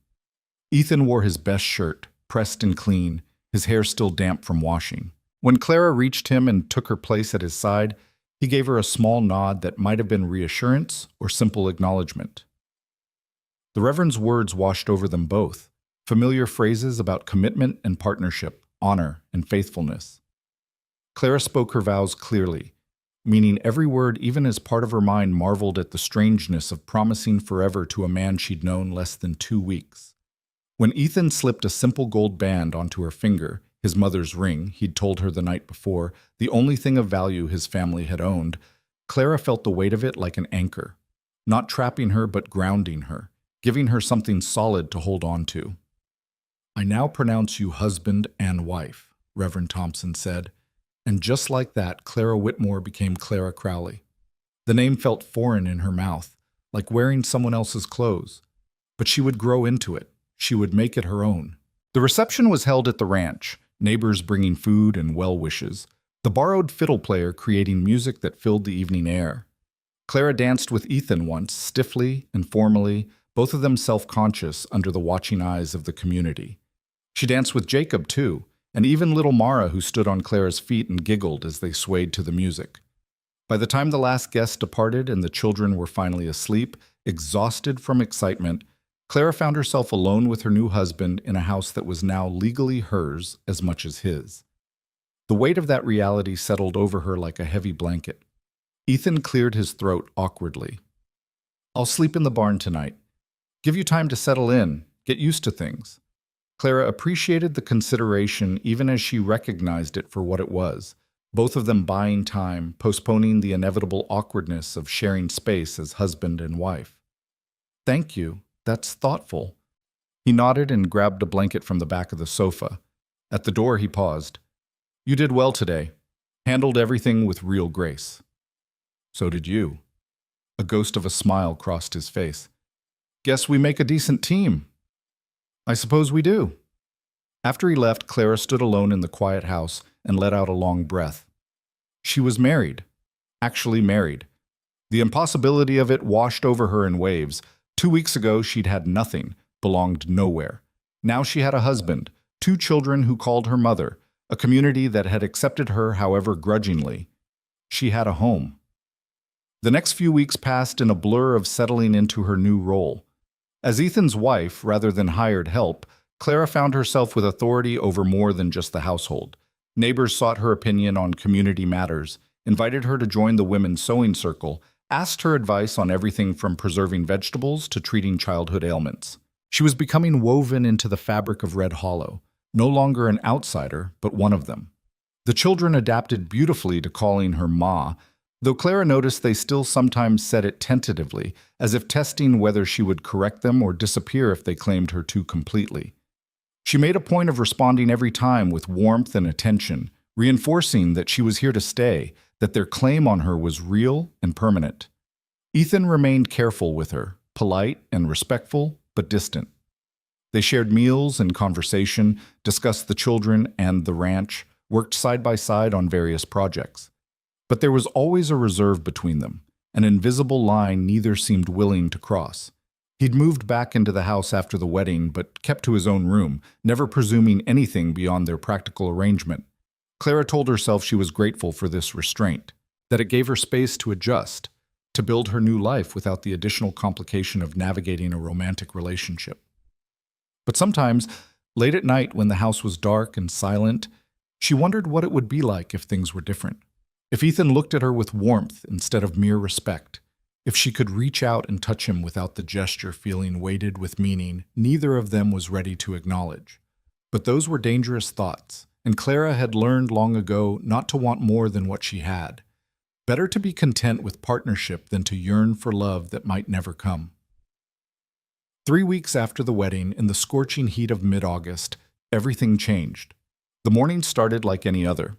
Ethan wore his best shirt, pressed and clean, his hair still damp from washing. When Clara reached him and took her place at his side, he gave her a small nod that might have been reassurance or simple acknowledgement. The Reverend's words washed over them both, familiar phrases about commitment and partnership, honor and faithfulness. Clara spoke her vows clearly, meaning every word even as part of her mind marveled at the strangeness of promising forever to a man she'd known less than 2 weeks. When Ethan slipped a simple gold band onto her finger, his mother's ring, he'd told her the night before, the only thing of value his family had owned, Clara felt the weight of it like an anchor, not trapping her but grounding her, giving her something solid to hold on to. "I now pronounce you husband and wife," Reverend Thompson said, and just like that, Clara Whitmore became Clara Crowley. The name felt foreign in her mouth, like wearing someone else's clothes, but she would grow into it. She would make it her own. The reception was held at the ranch, neighbors bringing food and well wishes, the borrowed fiddle player creating music that filled the evening air. Clara danced with Ethan once, stiffly and formally, both of them self-conscious under the watching eyes of the community. She danced with Jacob, too, and even little Mara, who stood on Clara's feet and giggled as they swayed to the music. By the time the last guest departed and the children were finally asleep, exhausted from excitement, Clara found herself alone with her new husband in a house that was now legally hers as much as his. The weight of that reality settled over her like a heavy blanket. Ethan cleared his throat awkwardly. "I'll sleep in the barn tonight. Give you time to settle in, get used to things." Clara appreciated the consideration even as she recognized it for what it was, both of them buying time, postponing the inevitable awkwardness of sharing space as husband and wife. "Thank you. That's thoughtful." He nodded and grabbed a blanket from the back of the sofa. At the door, he paused. "You did well today. Handled everything with real grace." "So did you." A ghost of a smile crossed his face. "Guess we make a decent team." "I suppose we do." After he left, Clara stood alone in the quiet house and let out a long breath. She was married. Actually married. The impossibility of it washed over her in waves. 2 weeks ago, she'd had nothing, belonged nowhere. Now she had a husband, 2 children who called her mother, a community that had accepted her, however grudgingly. She had a home. The next few weeks passed in a blur of settling into her new role. As Ethan's wife, rather than hired help, Clara found herself with authority over more than just the household. Neighbors sought her opinion on community matters, invited her to join the women's sewing circle, asked her advice on everything from preserving vegetables to treating childhood ailments. She was becoming woven into the fabric of Red Hollow, no longer an outsider, but one of them. The children adapted beautifully to calling her Ma, though Clara noticed they still sometimes said it tentatively, as if testing whether she would correct them or disappear if they claimed her too completely. She made a point of responding every time with warmth and attention, reinforcing that she was here to stay, that their claim on her was real and permanent. Ethan remained careful with her, polite and respectful, but distant. They shared meals and conversation, discussed the children and the ranch, worked side by side on various projects. But there was always a reserve between them, an invisible line neither seemed willing to cross. He'd moved back into the house after the wedding, but kept to his own room, never presuming anything beyond their practical arrangement. Clara told herself she was grateful for this restraint, that it gave her space to adjust, to build her new life without the additional complication of navigating a romantic relationship. But sometimes, late at night when the house was dark and silent, she wondered what it would be like if things were different. If Ethan looked at her with warmth instead of mere respect, if she could reach out and touch him without the gesture feeling weighted with meaning neither of them was ready to acknowledge. But those were dangerous thoughts, and Clara had learned long ago not to want more than what she had. Better to be content with partnership than to yearn for love that might never come. 3 weeks after the wedding, in the scorching heat of mid-August, everything changed. The morning started like any other.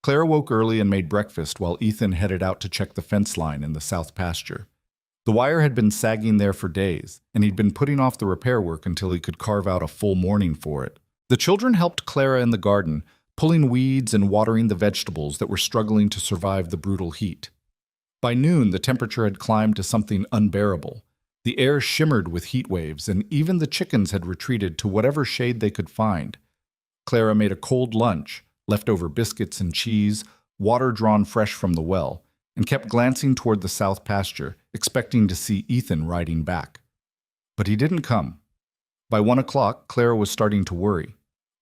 Clara woke early and made breakfast while Ethan headed out to check the fence line in the south pasture. The wire had been sagging there for days, and he'd been putting off the repair work until he could carve out a full morning for it. The children helped Clara in the garden, pulling weeds and watering the vegetables that were struggling to survive the brutal heat. By noon, the temperature had climbed to something unbearable. The air shimmered with heat waves, and even the chickens had retreated to whatever shade they could find. Clara made a cold lunch, leftover biscuits and cheese, water drawn fresh from the well, and kept glancing toward the south pasture, expecting to see Ethan riding back. But he didn't come. By 1 o'clock, Clara was starting to worry.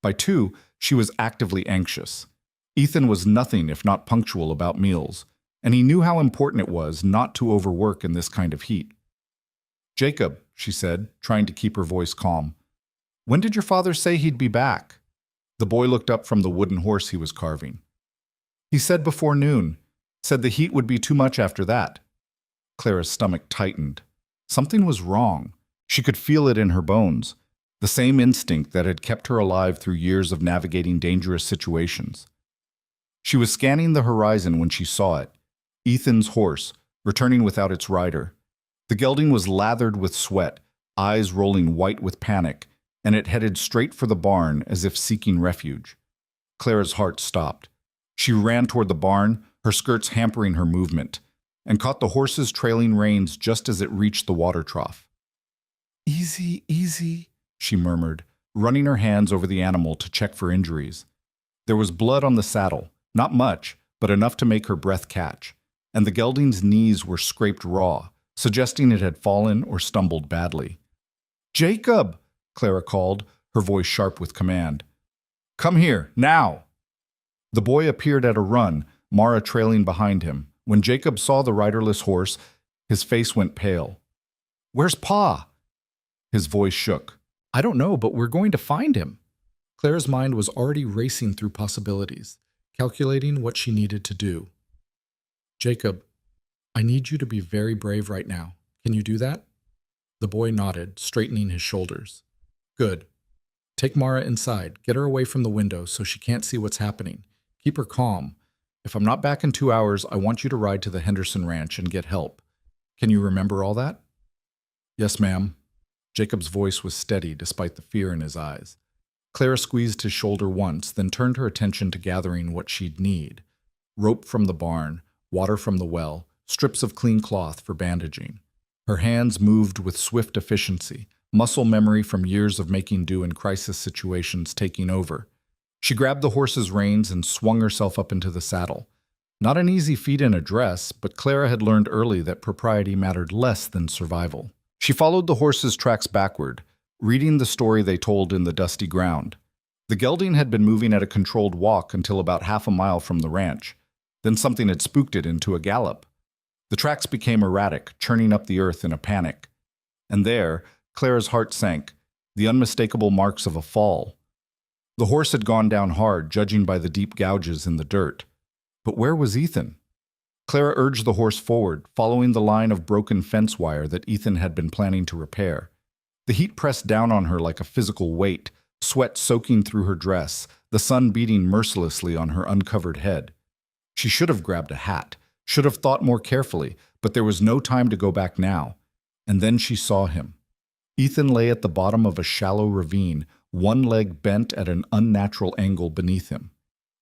By 2, she was actively anxious. Ethan was nothing if not punctual about meals, and he knew how important it was not to overwork in this kind of heat. "Jacob," she said, trying to keep her voice calm, "when did your father say he'd be back?" The boy looked up from the wooden horse he was carving. "He said before noon. Said the heat would be too much after that." Clara's stomach tightened. Something was wrong. She could feel it in her bones, the same instinct that had kept her alive through years of navigating dangerous situations. She was scanning the horizon when she saw it, Ethan's horse, returning without its rider. The gelding was lathered with sweat, eyes rolling white with panic, and it headed straight for the barn as if seeking refuge. Clara's heart stopped. She ran toward the barn, her skirts hampering her movement, and caught the horse's trailing reins just as it reached the water trough. "Easy, easy," she murmured, running her hands over the animal to check for injuries. There was blood on the saddle, not much, but enough to make her breath catch, and the gelding's knees were scraped raw, suggesting it had fallen or stumbled badly. "Jacob!" Clara called, her voice sharp with command. "Come here, now!" The boy appeared at a run, Mara trailing behind him. When Jacob saw the riderless horse, his face went pale. "Where's Pa?" His voice shook. "I don't know, but we're going to find him." Clara's mind was already racing through possibilities, calculating what she needed to do. "Jacob, I need you to be very brave right now. Can you do that?" The boy nodded, straightening his shoulders. "Good. Take Mara inside. Get her away from the window so she can't see what's happening. Keep her calm. If I'm not back in 2 hours, I want you to ride to the Henderson Ranch and get help. Can you remember all that?" "Yes, ma'am." Jacob's voice was steady despite the fear in his eyes. Clara squeezed his shoulder once, then turned her attention to gathering what she'd need. Rope from the barn, water from the well, strips of clean cloth for bandaging. Her hands moved with swift efficiency, muscle memory from years of making do in crisis situations taking over. She grabbed the horse's reins and swung herself up into the saddle. Not an easy feat in a dress, but Clara had learned early that propriety mattered less than survival. She followed the horse's tracks backward, reading the story they told in the dusty ground. The gelding had been moving at a controlled walk until about half a mile from the ranch. Then something had spooked it into a gallop. The tracks became erratic, churning up the earth in a panic. And there, Clara's heart sank, the unmistakable marks of a fall. The horse had gone down hard, judging by the deep gouges in the dirt. But where was Ethan? Clara urged the horse forward, following the line of broken fence wire that Ethan had been planning to repair. The heat pressed down on her like a physical weight, sweat soaking through her dress, the sun beating mercilessly on her uncovered head. She should have grabbed a hat, should have thought more carefully, but there was no time to go back now. And then she saw him. Ethan lay at the bottom of a shallow ravine, one leg bent at an unnatural angle beneath him.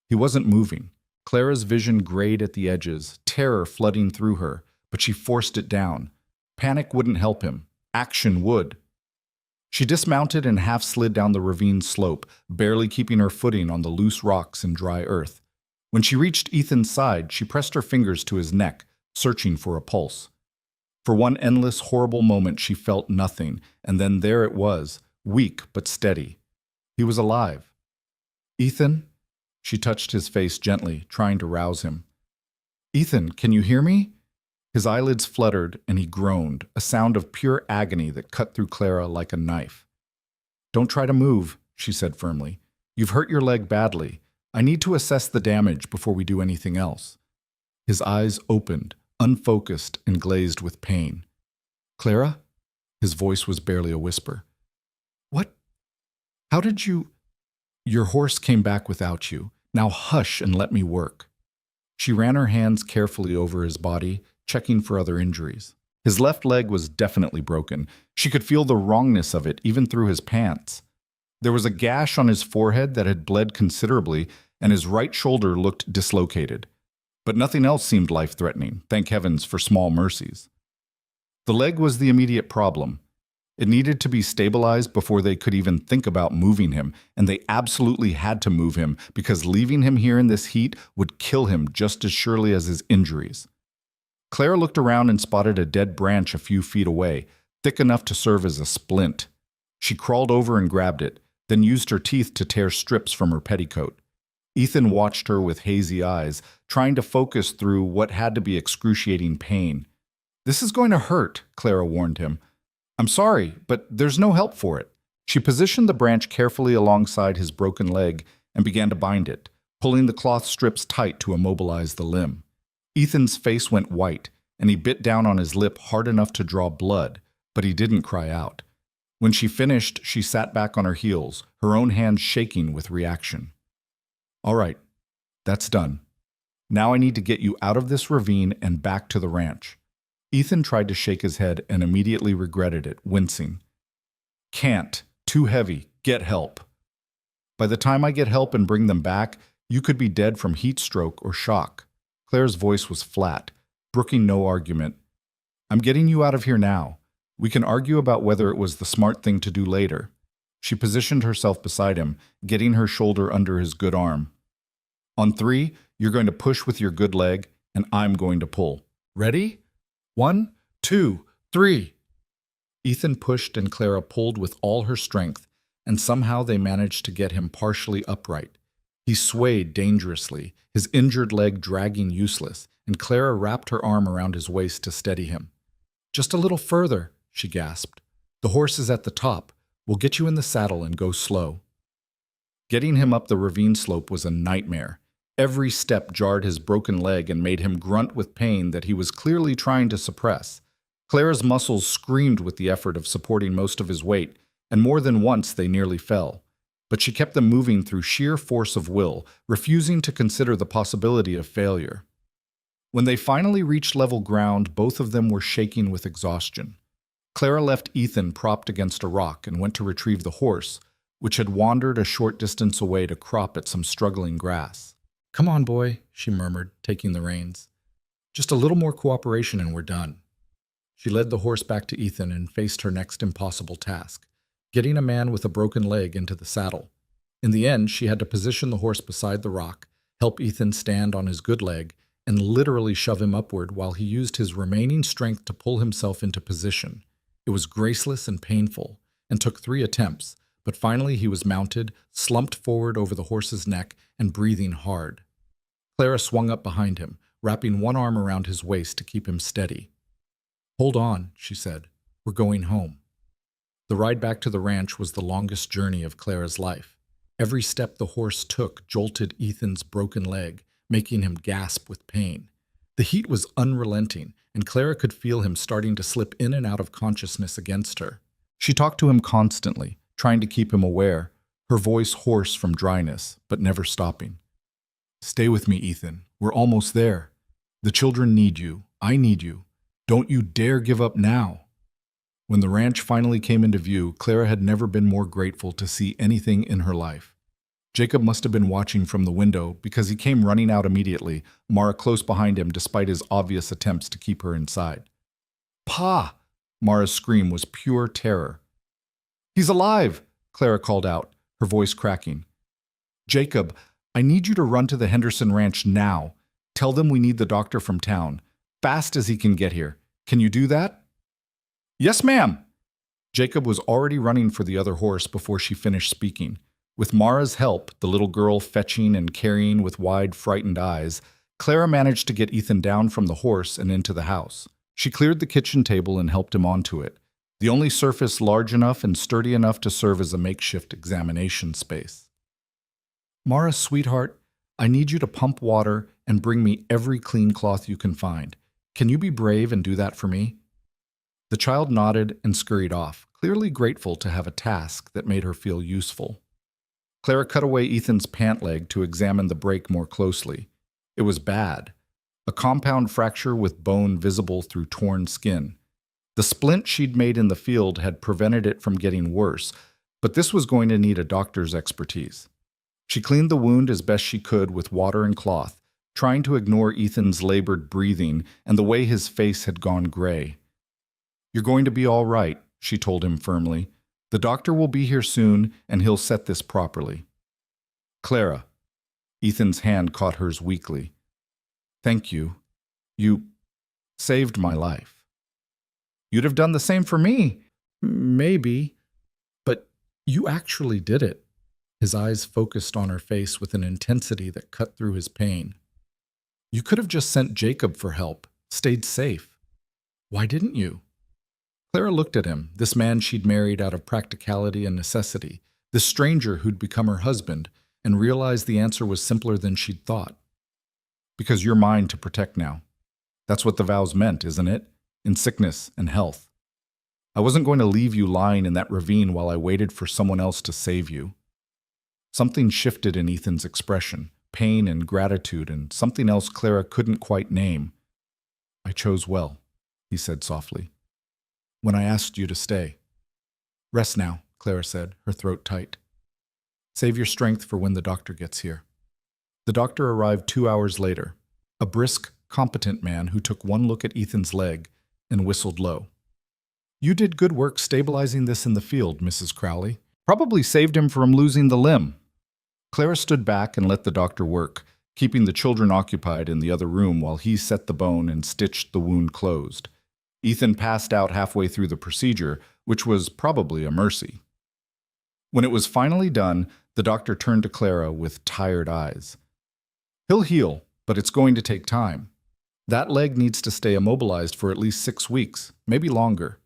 He wasn't moving. Clara's vision grayed at the edges, terror flooding through her, but she forced it down. Panic wouldn't help him. Action would. She dismounted and half slid down the ravine slope, barely keeping her footing on the loose rocks and dry earth. When she reached Ethan's side, she pressed her fingers to his neck, searching for a pulse. For one endless, horrible moment, she felt nothing, and then there it was, weak but steady. He was alive. "Ethan?" She touched his face gently, trying to rouse him. "Ethan, can you hear me?" His eyelids fluttered, and he groaned, a sound of pure agony that cut through Clara like a knife. "Don't try to move," she said firmly. "You've hurt your leg badly. I need to assess the damage before we do anything else." His eyes opened, unfocused and glazed with pain. "Clara?" His voice was barely a whisper. "What? How did you—" "Your horse came back without you. Now hush and let me work." She ran her hands carefully over his body, checking for other injuries. His left leg was definitely broken. She could feel the wrongness of it even through his pants. There was a gash on his forehead that had bled considerably, and his right shoulder looked dislocated. But nothing else seemed life-threatening, thank heavens for small mercies. The leg was the immediate problem. It needed to be stabilized before they could even think about moving him, and they absolutely had to move him because leaving him here in this heat would kill him just as surely as his injuries. Clara looked around and spotted a dead branch a few feet away, thick enough to serve as a splint. She crawled over and grabbed it, then used her teeth to tear strips from her petticoat. Ethan watched her with hazy eyes, trying to focus through what had to be excruciating pain. "This is going to hurt," Clara warned him. "I'm sorry, but there's no help for it." She positioned the branch carefully alongside his broken leg and began to bind it, pulling the cloth strips tight to immobilize the limb. Ethan's face went white, and he bit down on his lip hard enough to draw blood, but he didn't cry out. When she finished, she sat back on her heels, her own hands shaking with reaction. "All right, that's done. Now I need to get you out of this ravine and back to the ranch." Ethan tried to shake his head and immediately regretted it, wincing. "Can't. Too heavy. Get help." "By the time I get help and bring them back, you could be dead from heat stroke or shock." Claire's voice was flat, brooking no argument. "I'm getting you out of here now. We can argue about whether it was the smart thing to do later." She positioned herself beside him, getting her shoulder under his good arm. "On 3, you're going to push with your good leg, and I'm going to pull. Ready? 1, 2, 3. Ethan pushed and Clara pulled with all her strength, and somehow they managed to get him partially upright. He swayed dangerously, his injured leg dragging useless, and Clara wrapped her arm around his waist to steady him. "Just a little further," she gasped. "The horse is at the top. We'll get you in the saddle and go slow." Getting him up the ravine slope was a nightmare. Every step jarred his broken leg and made him grunt with pain that he was clearly trying to suppress. Clara's muscles screamed with the effort of supporting most of his weight, and more than once they nearly fell. But she kept them moving through sheer force of will, refusing to consider the possibility of failure. When they finally reached level ground, both of them were shaking with exhaustion. Clara left Ethan propped against a rock and went to retrieve the horse, which had wandered a short distance away to crop at some struggling grass. "Come on, boy," she murmured, taking the reins. "Just a little more cooperation and we're done." She led the horse back to Ethan and faced her next impossible task, getting a man with a broken leg into the saddle. In the end, she had to position the horse beside the rock, help Ethan stand on his good leg, and literally shove him upward while he used his remaining strength to pull himself into position. It was graceless and painful, and took 3 attempts, but finally he was mounted, slumped forward over the horse's neck, and breathing hard. Clara swung up behind him, wrapping one arm around his waist to keep him steady. "Hold on," she said. "We're going home." The ride back to the ranch was the longest journey of Clara's life. Every step the horse took jolted Ethan's broken leg, making him gasp with pain. The heat was unrelenting, and Clara could feel him starting to slip in and out of consciousness against her. She talked to him constantly, trying to keep him aware, her voice hoarse from dryness, but never stopping. "Stay with me, Ethan. We're almost there. The children need you. I need you. Don't you dare give up now." When the ranch finally came into view, Clara had never been more grateful to see anything in her life. Jacob must have been watching from the window because he came running out immediately, Mara close behind him despite his obvious attempts to keep her inside. "Pa!" Mara's scream was pure terror. "He's alive!" Clara called out, her voice cracking. "Jacob, I need you to run to the Henderson Ranch now. Tell them we need the doctor from town, fast as he can get here. Can you do that?" "Yes, ma'am." Jacob was already running for the other horse before she finished speaking. With Mara's help, the little girl fetching and carrying with wide, frightened eyes, Clara managed to get Ethan down from the horse and into the house. She cleared the kitchen table and helped him onto it, the only surface large enough and sturdy enough to serve as a makeshift examination space. "Mara, sweetheart, I need you to pump water and bring me every clean cloth you can find. Can you be brave and do that for me?" The child nodded and scurried off, clearly grateful to have a task that made her feel useful. Clara cut away Ethan's pant leg to examine the break more closely. It was bad. A compound fracture with bone visible through torn skin. The splint she'd made in the field had prevented it from getting worse, but this was going to need a doctor's expertise. She cleaned the wound as best she could with water and cloth, trying to ignore Ethan's labored breathing and the way his face had gone gray. "You're going to be all right," she told him firmly. "The doctor will be here soon, and he'll set this properly." "Clara." Ethan's hand caught hers weakly. "Thank you. You saved my life." "You'd have done the same for me." "Maybe. But you actually did it." His eyes focused on her face with an intensity that cut through his pain. "You could have just sent Jacob for help, stayed safe. Why didn't you?" Clara looked at him, this man she'd married out of practicality and necessity, this stranger who'd become her husband, and realized the answer was simpler than she'd thought. "Because you're mine to protect now. That's what the vows meant, isn't it? In sickness and health. I wasn't going to leave you lying in that ravine while I waited for someone else to save you." Something shifted in Ethan's expression, pain and gratitude, and something else Clara couldn't quite name. "I chose well," he said softly, "when I asked you to stay." "Rest now," Clara said, her throat tight. "Save your strength for when the doctor gets here." The doctor arrived 2 hours later, a brisk, competent man who took one look at Ethan's leg and whistled low. "You did good work stabilizing this in the field, Mrs. Crowley. Probably saved him from losing the limb." Clara stood back and let the doctor work, keeping the children occupied in the other room while he set the bone and stitched the wound closed. Ethan passed out halfway through the procedure, which was probably a mercy. When it was finally done, the doctor turned to Clara with tired eyes. "He'll heal, but it's going to take time. That leg needs to stay immobilized for at least 6 weeks, maybe longer.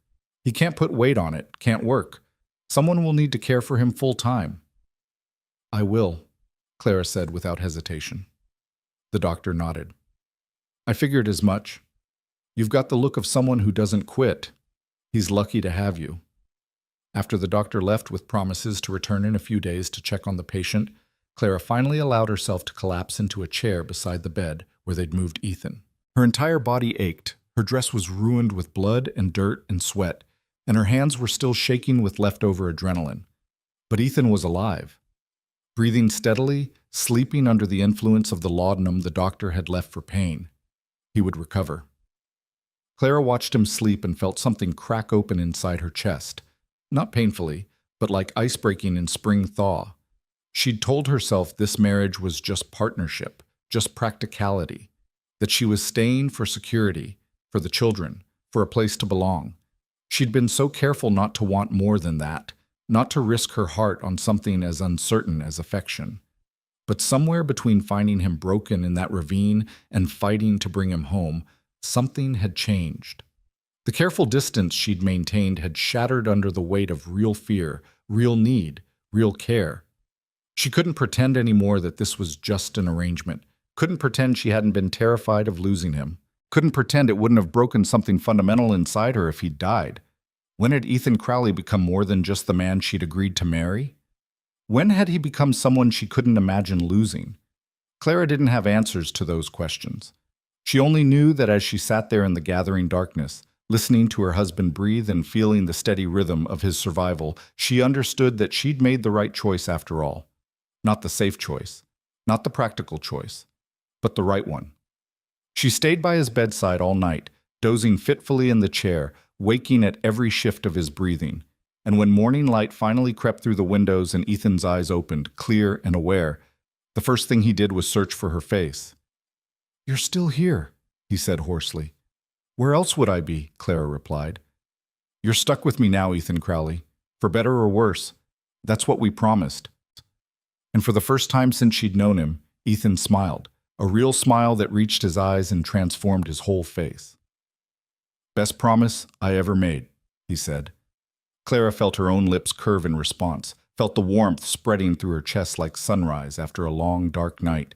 He can't put weight on it, can't work. Someone will need to care for him full time." "I will," Clara said without hesitation. The doctor nodded. "I figured as much. You've got the look of someone who doesn't quit. He's lucky to have you." After the doctor left with promises to return in a few days to check on the patient, Clara finally allowed herself to collapse into a chair beside the bed where they'd moved Ethan. Her entire body ached, her dress was ruined with blood and dirt and sweat, and her hands were still shaking with leftover adrenaline. But Ethan was alive. Breathing steadily, sleeping under the influence of the laudanum the doctor had left for pain. He would recover. Clara watched him sleep and felt something crack open inside her chest. Not painfully, but like ice breaking in spring thaw. She'd told herself this marriage was just partnership, just practicality, that she was staying for security, for the children, for a place to belong. She'd been so careful not to want more than that, not to risk her heart on something as uncertain as affection. But somewhere between finding him broken in that ravine and fighting to bring him home, something had changed. The careful distance she'd maintained had shattered under the weight of real fear, real need, real care. She couldn't pretend anymore that this was just an arrangement, couldn't pretend she hadn't been terrified of losing him, couldn't pretend it wouldn't have broken something fundamental inside her if he'd died. When had Ethan Crowley become more than just the man she'd agreed to marry? When had he become someone she couldn't imagine losing? Clara didn't have answers to those questions. She only knew that as she sat there in the gathering darkness, listening to her husband breathe and feeling the steady rhythm of his survival, she understood that she'd made the right choice after all. Not the safe choice, not the practical choice, but the right one. She stayed by his bedside all night, dozing fitfully in the chair, waking at every shift of his breathing. And when morning light finally crept through the windows and Ethan's eyes opened, clear and aware, the first thing he did was search for her face. "You're still here," he said hoarsely. "Where else would I be?" Clara replied. "You're stuck with me now, Ethan Crowley. For better or worse. That's what we promised." And for the first time since she'd known him, Ethan smiled, a real smile that reached his eyes and transformed his whole face. "Best promise I ever made," he said. Clara felt her own lips curve in response, felt the warmth spreading through her chest like sunrise after a long, dark night.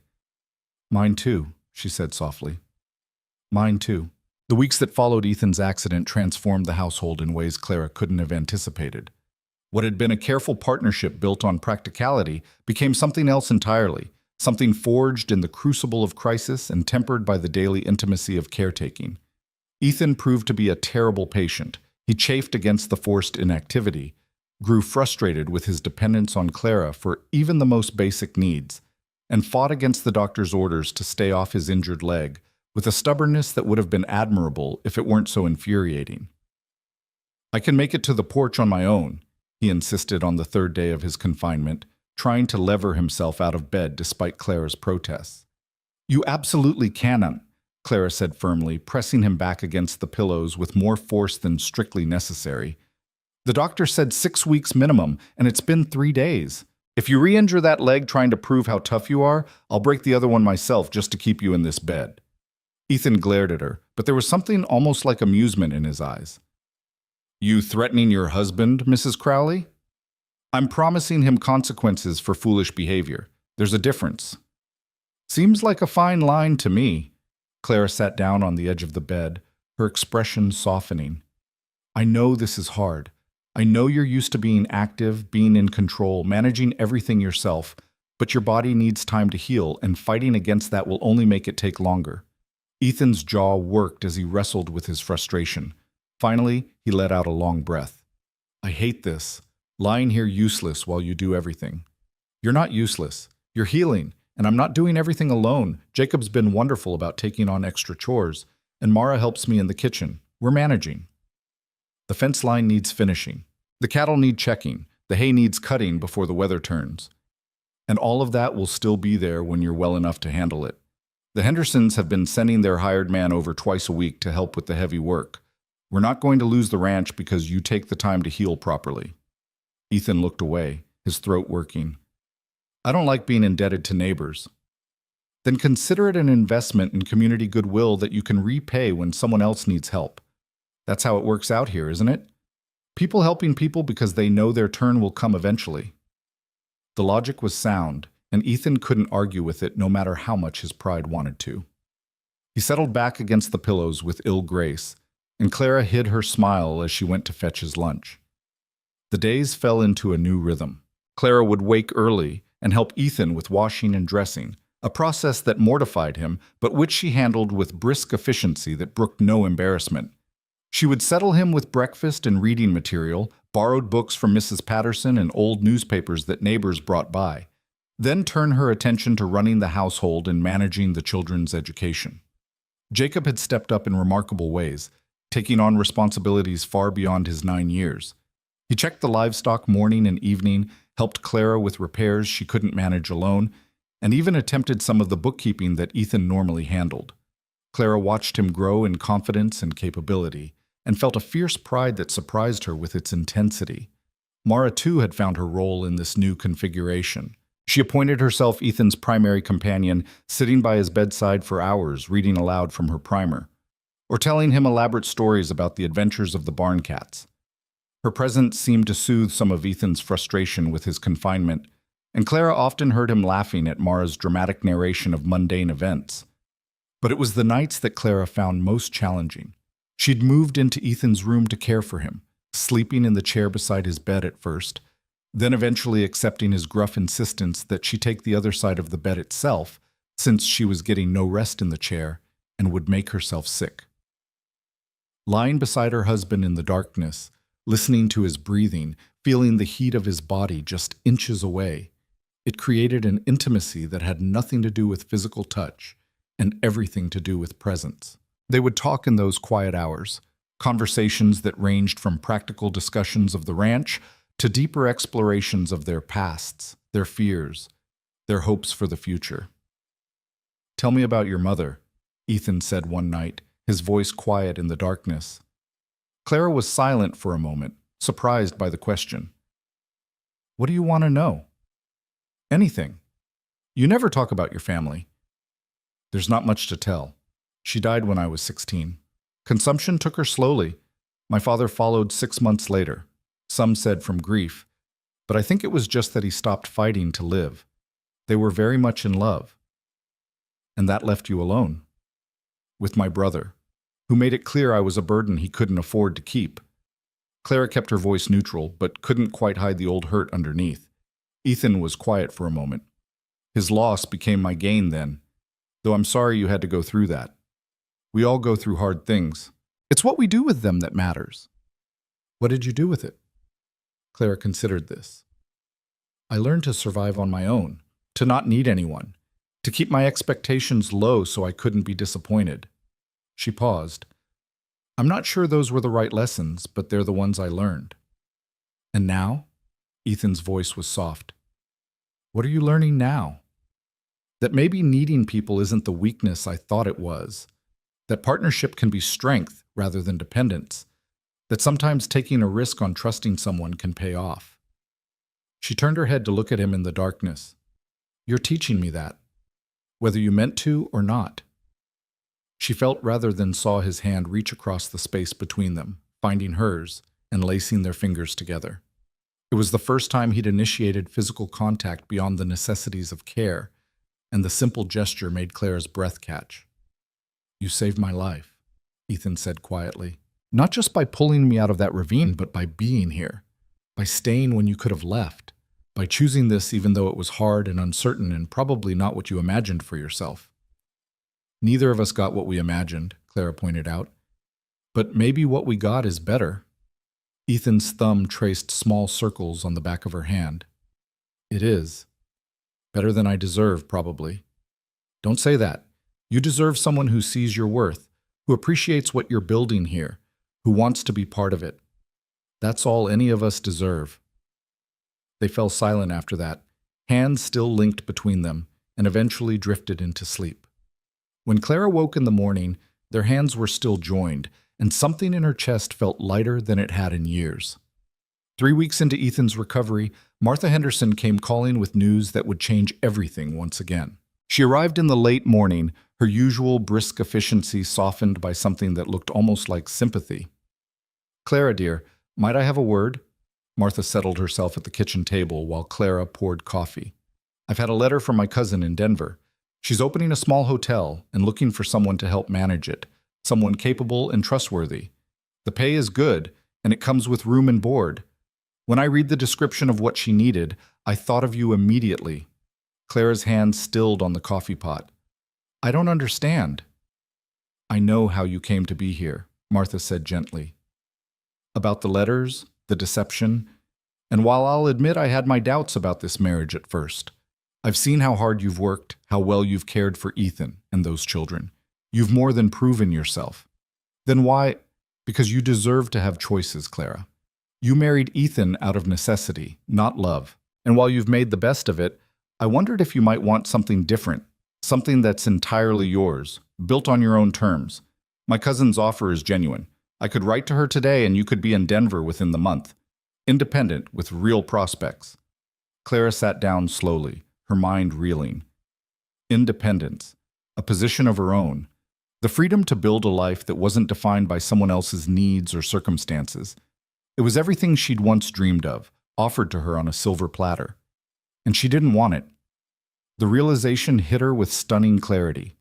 "Mine too," she said softly. "Mine too." The weeks that followed Ethan's accident transformed the household in ways Clara couldn't have anticipated. What had been a careful partnership built on practicality became something else entirely, something forged in the crucible of crisis and tempered by the daily intimacy of caretaking. Ethan proved to be a terrible patient. He chafed against the forced inactivity, grew frustrated with his dependence on Clara for even the most basic needs, and fought against the doctor's orders to stay off his injured leg with a stubbornness that would have been admirable if it weren't so infuriating. "I can make it to the porch on my own," he insisted on the third day of his confinement, trying to lever himself out of bed despite Clara's protests. "You absolutely cannot," Clara said firmly, pressing him back against the pillows with more force than strictly necessary. "The doctor said 6 weeks minimum, and it's been 3 days. If you re-injure that leg trying to prove how tough you are, I'll break the other one myself just to keep you in this bed." Ethan glared at her, but there was something almost like amusement in his eyes. "You threatening your husband, Mrs. Crowley?" "I'm promising him consequences for foolish behavior. There's a difference." "Seems like a fine line to me." Clara sat down on the edge of the bed, her expression softening. "I know this is hard. I know you're used to being active, being in control, managing everything yourself, but your body needs time to heal, and fighting against that will only make it take longer." Ethan's jaw worked as he wrestled with his frustration. Finally, he let out a long breath. "I hate this. Lying here useless while you do everything." "You're not useless. You're healing, and I'm not doing everything alone. Jacob's been wonderful about taking on extra chores, and Mara helps me in the kitchen. We're managing. The fence line needs finishing. The cattle need checking. The hay needs cutting before the weather turns. And all of that will still be there when you're well enough to handle it. The Hendersons have been sending their hired man over twice a week to help with the heavy work. We're not going to lose the ranch because you take the time to heal properly." Ethan looked away, his throat working. "I don't like being indebted to neighbors." "Then consider it an investment in community goodwill that you can repay when someone else needs help. That's how it works out here, isn't it? People helping people because they know their turn will come eventually." The logic was sound, and Ethan couldn't argue with it no matter how much his pride wanted to. He settled back against the pillows with ill grace, and Clara hid her smile as she went to fetch his lunch. The days fell into a new rhythm. Clara would wake early and help Ethan with washing and dressing, a process that mortified him, but which she handled with brisk efficiency that brooked no embarrassment. She would settle him with breakfast and reading material, borrowed books from Mrs. Patterson and old newspapers that neighbors brought by, then turn her attention to running the household and managing the children's education. Jacob had stepped up in remarkable ways, taking on responsibilities far beyond his 9 years. He checked the livestock morning and evening, helped Clara with repairs she couldn't manage alone, and even attempted some of the bookkeeping that Ethan normally handled. Clara watched him grow in confidence and capability, and felt a fierce pride that surprised her with its intensity. Mara, too, had found her role in this new configuration. She appointed herself Ethan's primary companion, sitting by his bedside for hours, reading aloud from her primer, or telling him elaborate stories about the adventures of the barn cats. Her presence seemed to soothe some of Ethan's frustration with his confinement, and Clara often heard him laughing at Mara's dramatic narration of mundane events. But it was the nights that Clara found most challenging. She'd moved into Ethan's room to care for him, sleeping in the chair beside his bed at first, then eventually accepting his gruff insistence that she take the other side of the bed itself, since she was getting no rest in the chair and would make herself sick. Lying beside her husband in the darkness, listening to his breathing, feeling the heat of his body just inches away, it created an intimacy that had nothing to do with physical touch and everything to do with presence. They would talk in those quiet hours, conversations that ranged from practical discussions of the ranch to deeper explorations of their pasts, their fears, their hopes for the future. "Tell me about your mother," Ethan said one night, his voice quiet in the darkness. Clara was silent for a moment, surprised by the question. "What do you want to know?" "Anything. You never talk about your family." "There's not much to tell. She died when I was 16. Consumption took her slowly. My father followed 6 months later. Some said from grief, but I think it was just that he stopped fighting to live. They were very much in love. And that left you alone. With my brother, who made it clear I was a burden he couldn't afford to keep." Clara kept her voice neutral, but couldn't quite hide the old hurt underneath. Ethan was quiet for a moment. His loss became my gain then, though I'm sorry you had to go through that. We all go through hard things. It's what we do with them that matters. What did you do with it? Clara considered this. I learned to survive on my own, to not need anyone, to keep my expectations low so I couldn't be disappointed. She paused. I'm not sure those were the right lessons, but they're the ones I learned. And now? Ethan's voice was soft. What are you learning now? That maybe needing people isn't the weakness I thought it was. That partnership can be strength rather than dependence. That sometimes taking a risk on trusting someone can pay off. She turned her head to look at him in the darkness. You're teaching me that, whether you meant to or not. She felt rather than saw his hand reach across the space between them, finding hers and lacing their fingers together. It was the first time he'd initiated physical contact beyond the necessities of care, and the simple gesture made Clara's breath catch. You saved my life, Ethan said quietly. Not just by pulling me out of that ravine, but by being here, by staying when you could have left, by choosing this even though it was hard and uncertain and probably not what you imagined for yourself. Neither of us got what we imagined, Clara pointed out. But maybe what we got is better. Ethan's thumb traced small circles on the back of her hand. It is. Better than I deserve, probably. Don't say that. You deserve someone who sees your worth, who appreciates what you're building here, who wants to be part of it. That's all any of us deserve. They fell silent after that, hands still linked between them, and eventually drifted into sleep. When Clara woke in the morning, their hands were still joined, and something in her chest felt lighter than it had in years. 3 weeks into Ethan's recovery, Martha Henderson came calling with news that would change everything once again. She arrived in the late morning, her usual brisk efficiency softened by something that looked almost like sympathy. Clara, dear, might I have a word? Martha settled herself at the kitchen table while Clara poured coffee. I've had a letter from my cousin in Denver. She's opening a small hotel and looking for someone to help manage it, someone capable and trustworthy. The pay is good, and it comes with room and board. When I read the description of what she needed, I thought of you immediately. Clara's hand stilled on the coffee pot. I don't understand. I know how you came to be here, Martha said gently. About the letters, the deception, and while I'll admit I had my doubts about this marriage at first, I've seen how hard you've worked, how well you've cared for Ethan and those children. You've more than proven yourself. Then why? Because you deserve to have choices, Clara. You married Ethan out of necessity, not love. And while you've made the best of it, I wondered if you might want something different, something that's entirely yours, built on your own terms. My cousin's offer is genuine. I could write to her today and you could be in Denver within the month. Independent, with real prospects. Clara sat down slowly, her mind reeling. Independence, a position of her own, the freedom to build a life that wasn't defined by someone else's needs or circumstances. It was everything she'd once dreamed of, offered to her on a silver platter. And she didn't want it. The realization hit her with stunning clarity.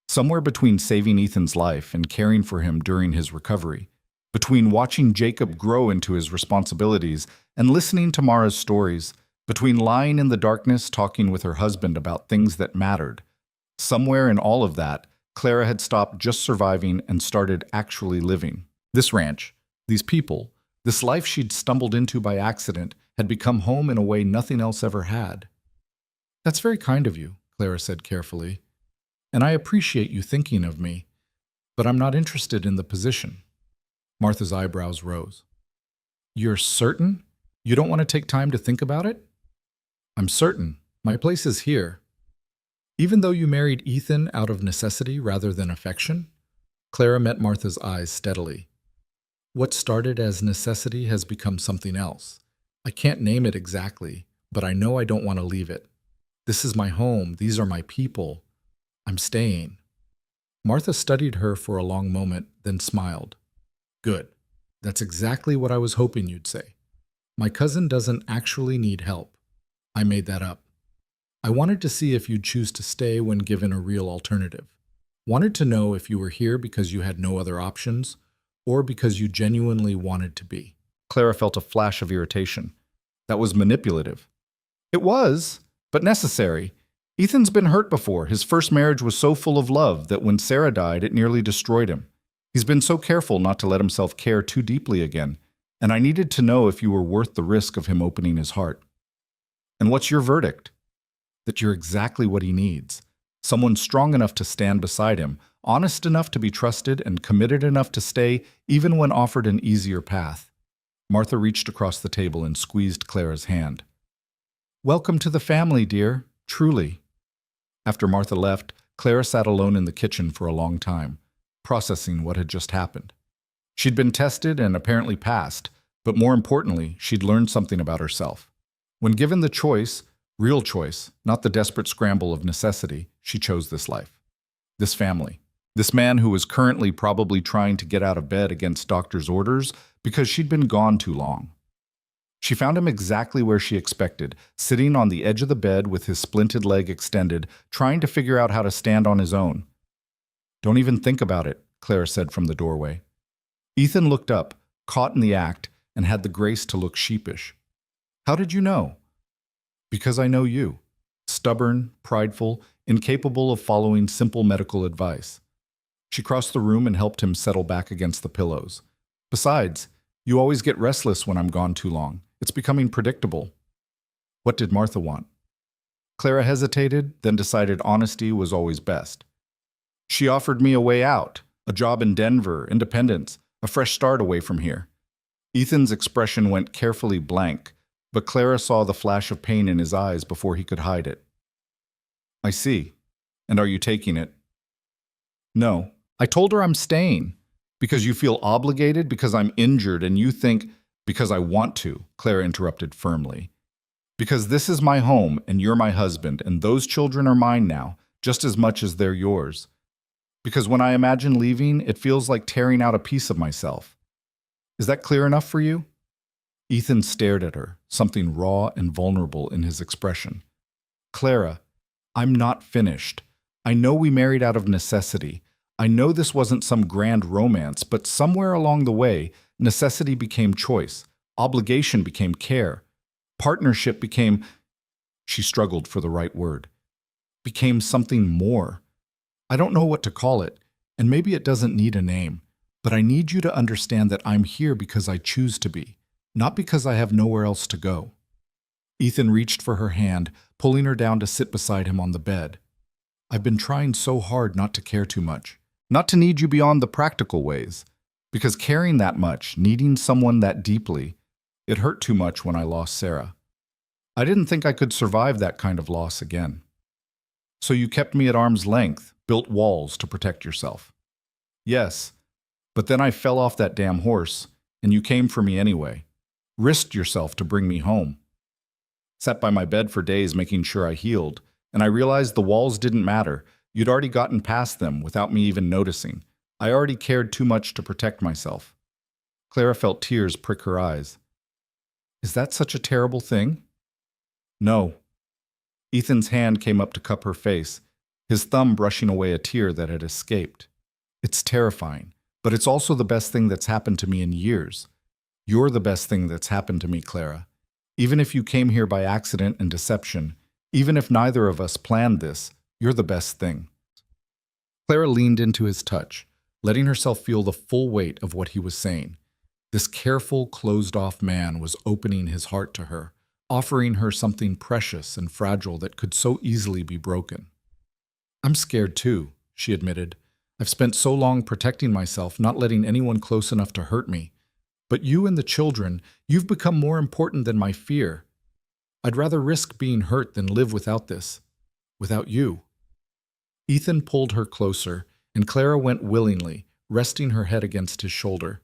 Somewhere between saving Ethan's life and caring for him during his recovery, between watching Jacob grow into his responsibilities and listening to Mara's stories, between lying in the darkness talking with her husband about things that mattered, somewhere in all of that, Clara had stopped just surviving and started actually living. This ranch, these people, this life she'd stumbled into by accident had become home in a way nothing else ever had. That's very kind of you, Clara said carefully, and I appreciate you thinking of me, but I'm not interested in the position. Martha's eyebrows rose. You're certain? You don't want to take time to think about it? I'm certain. My place is here. Even though you married Ethan out of necessity rather than affection? Clara met Martha's eyes steadily. What started as necessity has become something else. I can't name it exactly, but I know I don't want to leave it. This is my home. These are my people. I'm staying. Martha studied her for a long moment, then smiled. Good. That's exactly what I was hoping you'd say. My cousin doesn't actually need help. I made that up. I wanted to see if you'd choose to stay when given a real alternative. Wanted to know if you were here because you had no other options, or because you genuinely wanted to be. Clara felt a flash of irritation. That was manipulative. It was, but necessary. Ethan's been hurt before. His first marriage was so full of love that when Sarah died, it nearly destroyed him. He's been so careful not to let himself care too deeply again, and I needed to know if you were worth the risk of him opening his heart. And what's your verdict? That you're exactly what he needs. Someone strong enough to stand beside him, honest enough to be trusted, and committed enough to stay even when offered an easier path. Martha reached across the table and squeezed Clara's hand. Welcome to the family, dear. Truly. After Martha left, Clara sat alone in the kitchen for a long time, processing what had just happened. She'd been tested and apparently passed, but more importantly, she'd learned something about herself. When given the choice, real choice, not the desperate scramble of necessity, she chose this life. This family. This man who was currently probably trying to get out of bed against doctor's orders because she'd been gone too long. She found him exactly where she expected, sitting on the edge of the bed with his splinted leg extended, trying to figure out how to stand on his own. Don't even think about it, Clara said from the doorway. Ethan looked up, caught in the act, and had the grace to look sheepish. How did you know? Because I know you. Stubborn, prideful, incapable of following simple medical advice. She crossed the room and helped him settle back against the pillows. Besides, you always get restless when I'm gone too long. It's becoming predictable. What did Martha want? Clara hesitated, then decided honesty was always best. She offered me a way out, a job in Denver, independence, a fresh start away from here. Ethan's expression went carefully blank, but Clara saw the flash of pain in his eyes before he could hide it. I see. And are you taking it? No. I told her I'm staying. Because you feel obligated, because I'm injured, and you think, because I want to, Clara interrupted firmly. Because this is my home, and you're my husband, and those children are mine now, just as much as they're yours. Because when I imagine leaving, it feels like tearing out a piece of myself. Is that clear enough for you? Ethan stared at her, something raw and vulnerable in his expression. Clara, I'm not finished. I know we married out of necessity. I know this wasn't some grand romance, but somewhere along the way, necessity became choice, obligation became care, partnership became, she struggled for the right word, became something more. I don't know what to call it, and maybe it doesn't need a name, but I need you to understand that I'm here because I choose to be, not because I have nowhere else to go. Ethan reached for her hand, pulling her down to sit beside him on the bed. I've been trying so hard not to care too much. Not to need you beyond the practical ways, because caring that much, needing someone that deeply, it hurt too much when I lost Sarah. I didn't think I could survive that kind of loss again. So you kept me at arm's length, built walls to protect yourself. Yes, but then I fell off that damn horse, and you came for me anyway. Risked yourself to bring me home. Sat by my bed for days making sure I healed, and I realized the walls didn't matter. You'd already gotten past them without me even noticing. I already cared too much to protect myself. Clara felt tears prick her eyes. Is that such a terrible thing? No. Ethan's hand came up to cup her face, his thumb brushing away a tear that had escaped. It's terrifying, but it's also the best thing that's happened to me in years. You're the best thing that's happened to me, Clara. Even if you came here by accident and deception, even if neither of us planned this, you're the best thing. Clara leaned into his touch, letting herself feel the full weight of what he was saying. This careful, closed-off man was opening his heart to her, offering her something precious and fragile that could so easily be broken. I'm scared too, she admitted. I've spent so long protecting myself, not letting anyone close enough to hurt me. But you and the children, you've become more important than my fear. I'd rather risk being hurt than live without this. Without you. Ethan pulled her closer, and Clara went willingly, resting her head against his shoulder.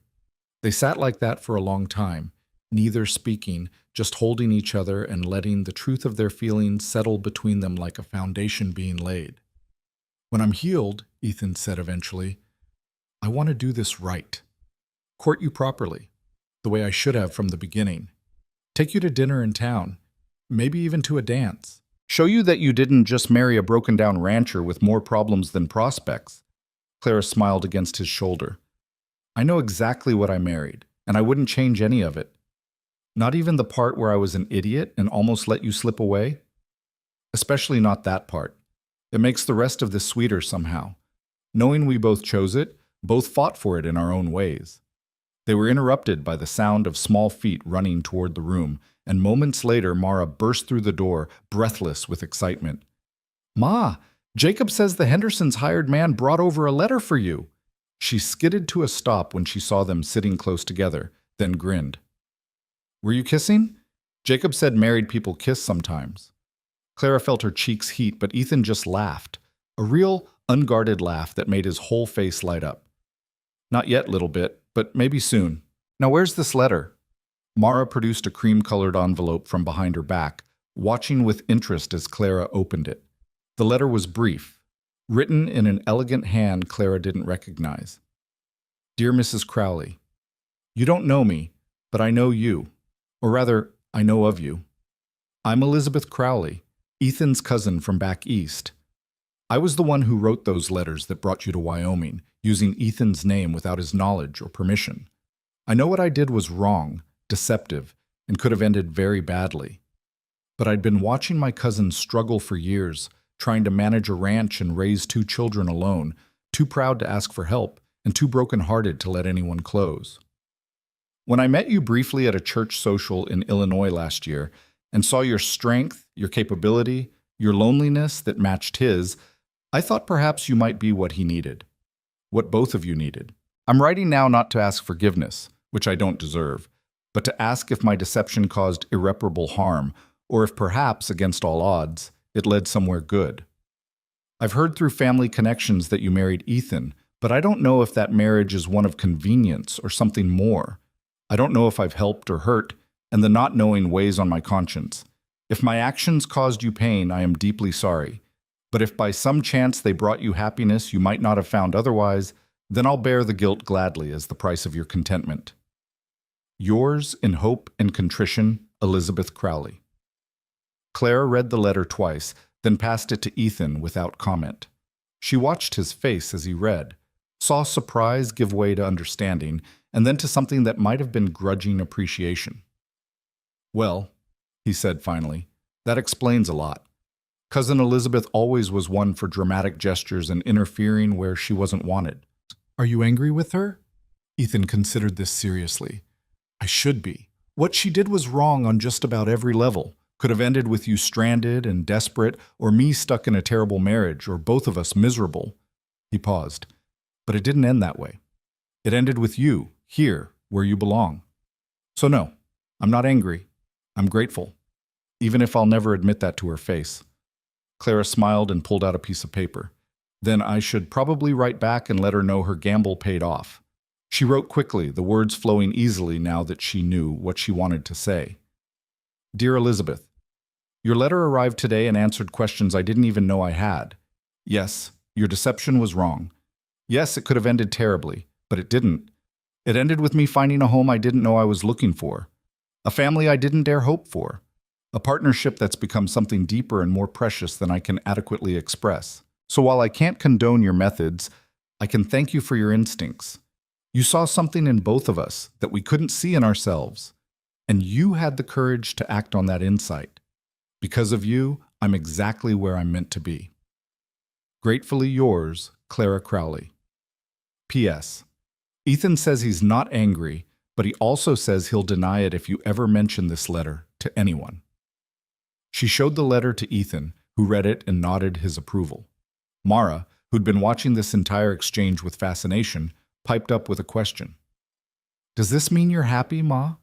They sat like that for a long time, neither speaking, just holding each other and letting the truth of their feelings settle between them like a foundation being laid. When I'm healed, Ethan said eventually, I want to do this right. Court you properly, the way I should have from the beginning. Take you to dinner in town, maybe even to a dance. Show you that you didn't just marry a broken-down rancher with more problems than prospects. Clara smiled against his shoulder. I know exactly what I married, and I wouldn't change any of it. Not even the part where I was an idiot and almost let you slip away? especially not that part. It makes the rest of this sweeter somehow. Knowing we both chose it, both fought for it in our own ways. They were interrupted by the sound of small feet running toward the room, and moments later Mara burst through the door, breathless with excitement. "Ma, Jacob says the Hendersons' hired man brought over a letter for you." She skidded to a stop when she saw them sitting close together, then grinned. "Were you kissing?" Jacob said married people kiss sometimes. Clara felt her cheeks heat, but Ethan just laughed. A real, unguarded laugh that made his whole face light up. "Not yet, little bit, but maybe soon. Now where's this letter?" Mara produced a cream-colored envelope from behind her back, watching with interest as Clara opened it. The letter was brief, written in an elegant hand Clara didn't recognize. "Dear Mrs. Crowley, you don't know me, but I know you. Or rather, I know of you. I'm Elizabeth Crowley, Ethan's cousin from back east. I was the one who wrote those letters that brought you to Wyoming, using Ethan's name without his knowledge or permission. I know what I did was wrong, deceptive, and could have ended very badly. But I'd been watching my cousin struggle for years, trying to manage a ranch and raise 2 children alone, too proud to ask for help, and too broken-hearted to let anyone close. When I met you briefly at a church social in Illinois last year and saw your strength, your capability, your loneliness that matched his, I thought perhaps you might be what he needed. What both of you needed. I'm writing now not to ask forgiveness, which I don't deserve, but to ask if my deception caused irreparable harm, or if perhaps, against all odds, it led somewhere good. I've heard through family connections that you married Ethan, but I don't know if that marriage is one of convenience or something more. I don't know if I've helped or hurt, and the not knowing weighs on my conscience. If my actions caused you pain, I am deeply sorry. But if by some chance they brought you happiness you might not have found otherwise, then I'll bear the guilt gladly as the price of your contentment. Yours in hope and contrition, Elizabeth Crowley." Clara read the letter twice, then passed it to Ethan without comment. She watched his face as he read, saw surprise give way to understanding, and then to something that might have been grudging appreciation. "Well," he said finally, "that explains a lot. Cousin Elizabeth always was one for dramatic gestures and interfering where she wasn't wanted." "Are you angry with her?" Ethan considered this seriously. "I should be. What she did was wrong on just about every level. Could have ended with you stranded and desperate, or me stuck in a terrible marriage, or both of us miserable." He paused. "But it didn't end that way. It ended with you, here, where you belong. So no, I'm not angry. I'm grateful, even if I'll never admit that to her face." Clara smiled and pulled out a piece of paper. "Then I should probably write back and let her know her gamble paid off." She wrote quickly, the words flowing easily now that she knew what she wanted to say. "Dear Elizabeth, your letter arrived today and answered questions I didn't even know I had. Yes, your deception was wrong. Yes, it could have ended terribly, but it didn't. It ended with me finding a home I didn't know I was looking for, a family I didn't dare hope for, a partnership that's become something deeper and more precious than I can adequately express. So while I can't condone your methods, I can thank you for your instincts. You saw something in both of us that we couldn't see in ourselves, and you had the courage to act on that insight. Because of you, I'm exactly where I'm meant to be. Gratefully yours, Clara Crowley. P.S. Ethan says he's not angry, but he also says he'll deny it if you ever mention this letter to anyone." She showed the letter to Ethan, who read it and nodded his approval. Mara, who'd been watching this entire exchange with fascination, piped up with a question. "Does this mean you're happy, Ma?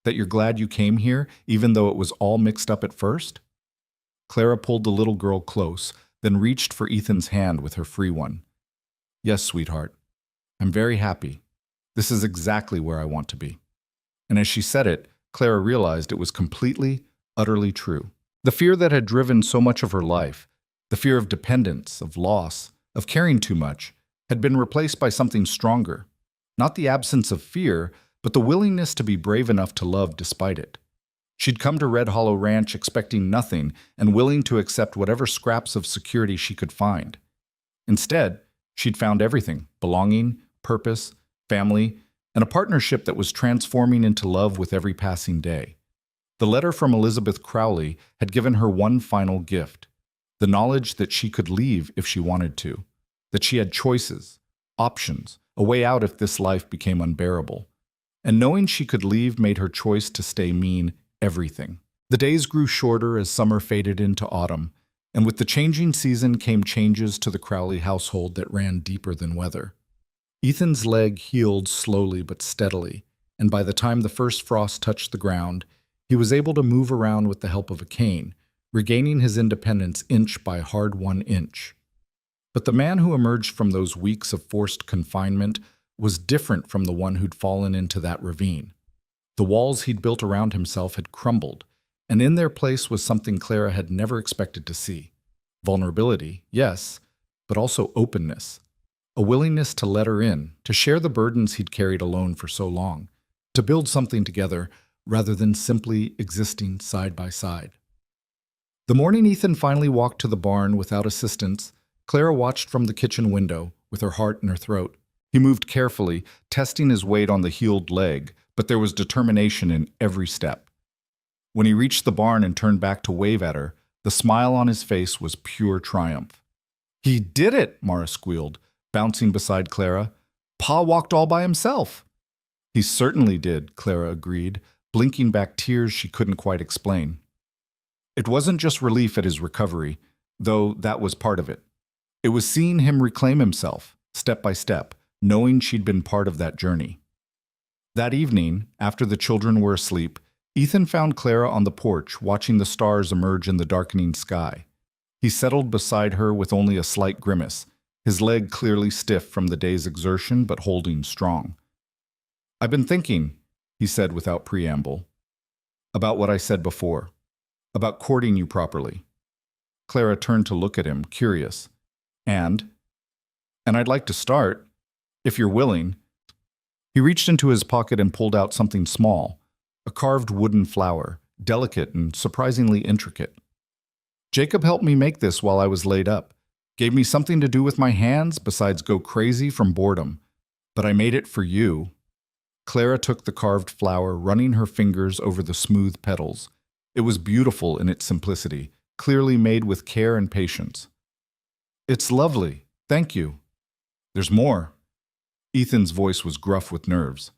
That you're glad you came here, even though it was all mixed up at first?" Clara pulled the little girl close, then reached for Ethan's hand with her free one. "Yes, sweetheart. I'm very happy. This is exactly where I want to be." And as she said it, Clara realized it was completely, utterly true. The fear that had driven so much of her life, the fear of dependence, of loss, of caring too much, had been replaced by something stronger. Not the absence of fear, but the willingness to be brave enough to love despite it. She'd come to Red Hollow Ranch expecting nothing and willing to accept whatever scraps of security she could find. Instead, she'd found everything: belonging, purpose, family, and a partnership that was transforming into love with every passing day. The letter from Elizabeth Crowley had given her one final gift: The knowledge that she could leave if she wanted to, that she had choices, options, a way out if this life became unbearable. And knowing she could leave made her choice to stay mean everything. The days grew shorter as summer faded into autumn, and with the changing season came changes to the Crowley household that ran deeper than weather. Ethan's leg healed slowly but steadily, and by the time the first frost touched the ground, he was able to move around with the help of a cane, regaining his independence inch by hard-won inch. But the man who emerged from those weeks of forced confinement was different from the one who'd fallen into that ravine. The walls he'd built around himself had crumbled, and in their place was something Clara had never expected to see. Vulnerability, yes, but also openness. A willingness to let her in, to share the burdens he'd carried alone for so long, to build something together rather than simply existing side by side. The morning Ethan finally walked to the barn without assistance, Clara watched from the kitchen window, with her heart in her throat. He moved carefully, testing his weight on the healed leg, but there was determination in every step. When he reached the barn and turned back to wave at her, the smile on his face was pure triumph. "He did it!" Mara squealed, bouncing beside Clara. "Pa walked all by himself." "He certainly did," Clara agreed, blinking back tears she couldn't quite explain. It wasn't just relief at his recovery, though that was part of it. It was seeing him reclaim himself, step by step, knowing she'd been part of that journey. That evening, after the children were asleep, Ethan found Clara on the porch, watching the stars emerge in the darkening sky. He settled beside her with only a slight grimace, his leg clearly stiff from the day's exertion but holding strong. "I've been thinking," he said without preamble, "about what I said before, about courting you properly." Clara turned to look at him, curious. And I'd like to start, if you're willing." He reached into his pocket and pulled out something small, a carved wooden flower, delicate and surprisingly intricate. "Jacob helped me make this while I was laid up. Gave me something to do with my hands besides go crazy from boredom. But I made it for you." Clara took the carved flower, running her fingers over the smooth petals. It was beautiful in its simplicity, clearly made with care and patience. "It's lovely. Thank you." "There's more." Ethan's voice was gruff with nerves.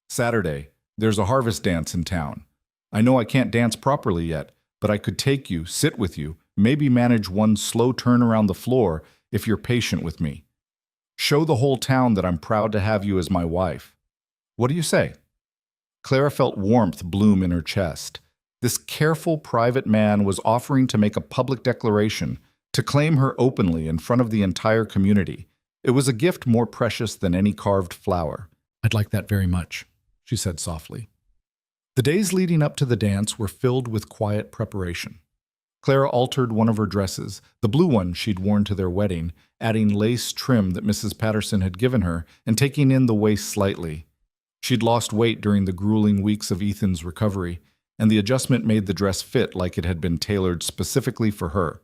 "Saturday, there's a harvest dance in town. I know I can't dance properly yet, but I could take you, sit with you, maybe manage one slow turn around the floor if you're patient with me. Show the whole town that I'm proud to have you as my wife. What do you say?" Clara felt warmth bloom in her chest. This careful, private man was offering to make a public declaration, to claim her openly in front of the entire community. It was a gift more precious than any carved flower. "I'd like that very much," she said softly. The days leading up to the dance were filled with quiet preparation. Clara altered one of her dresses, the blue one she'd worn to their wedding, adding lace trim that Mrs. Patterson had given her and taking in the waist slightly. She'd lost weight during the grueling weeks of Ethan's recovery, and the adjustment made the dress fit like it had been tailored specifically for her.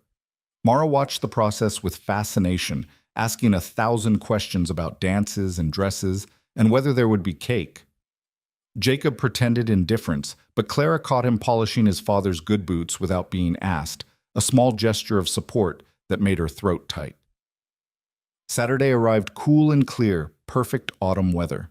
Mara watched the process with fascination, asking 1,000 questions about dances and dresses and whether there would be cake. Jacob pretended indifference, but Clara caught him polishing his father's good boots without being asked, a small gesture of support that made her throat tight. Saturday arrived cool and clear, perfect autumn weather.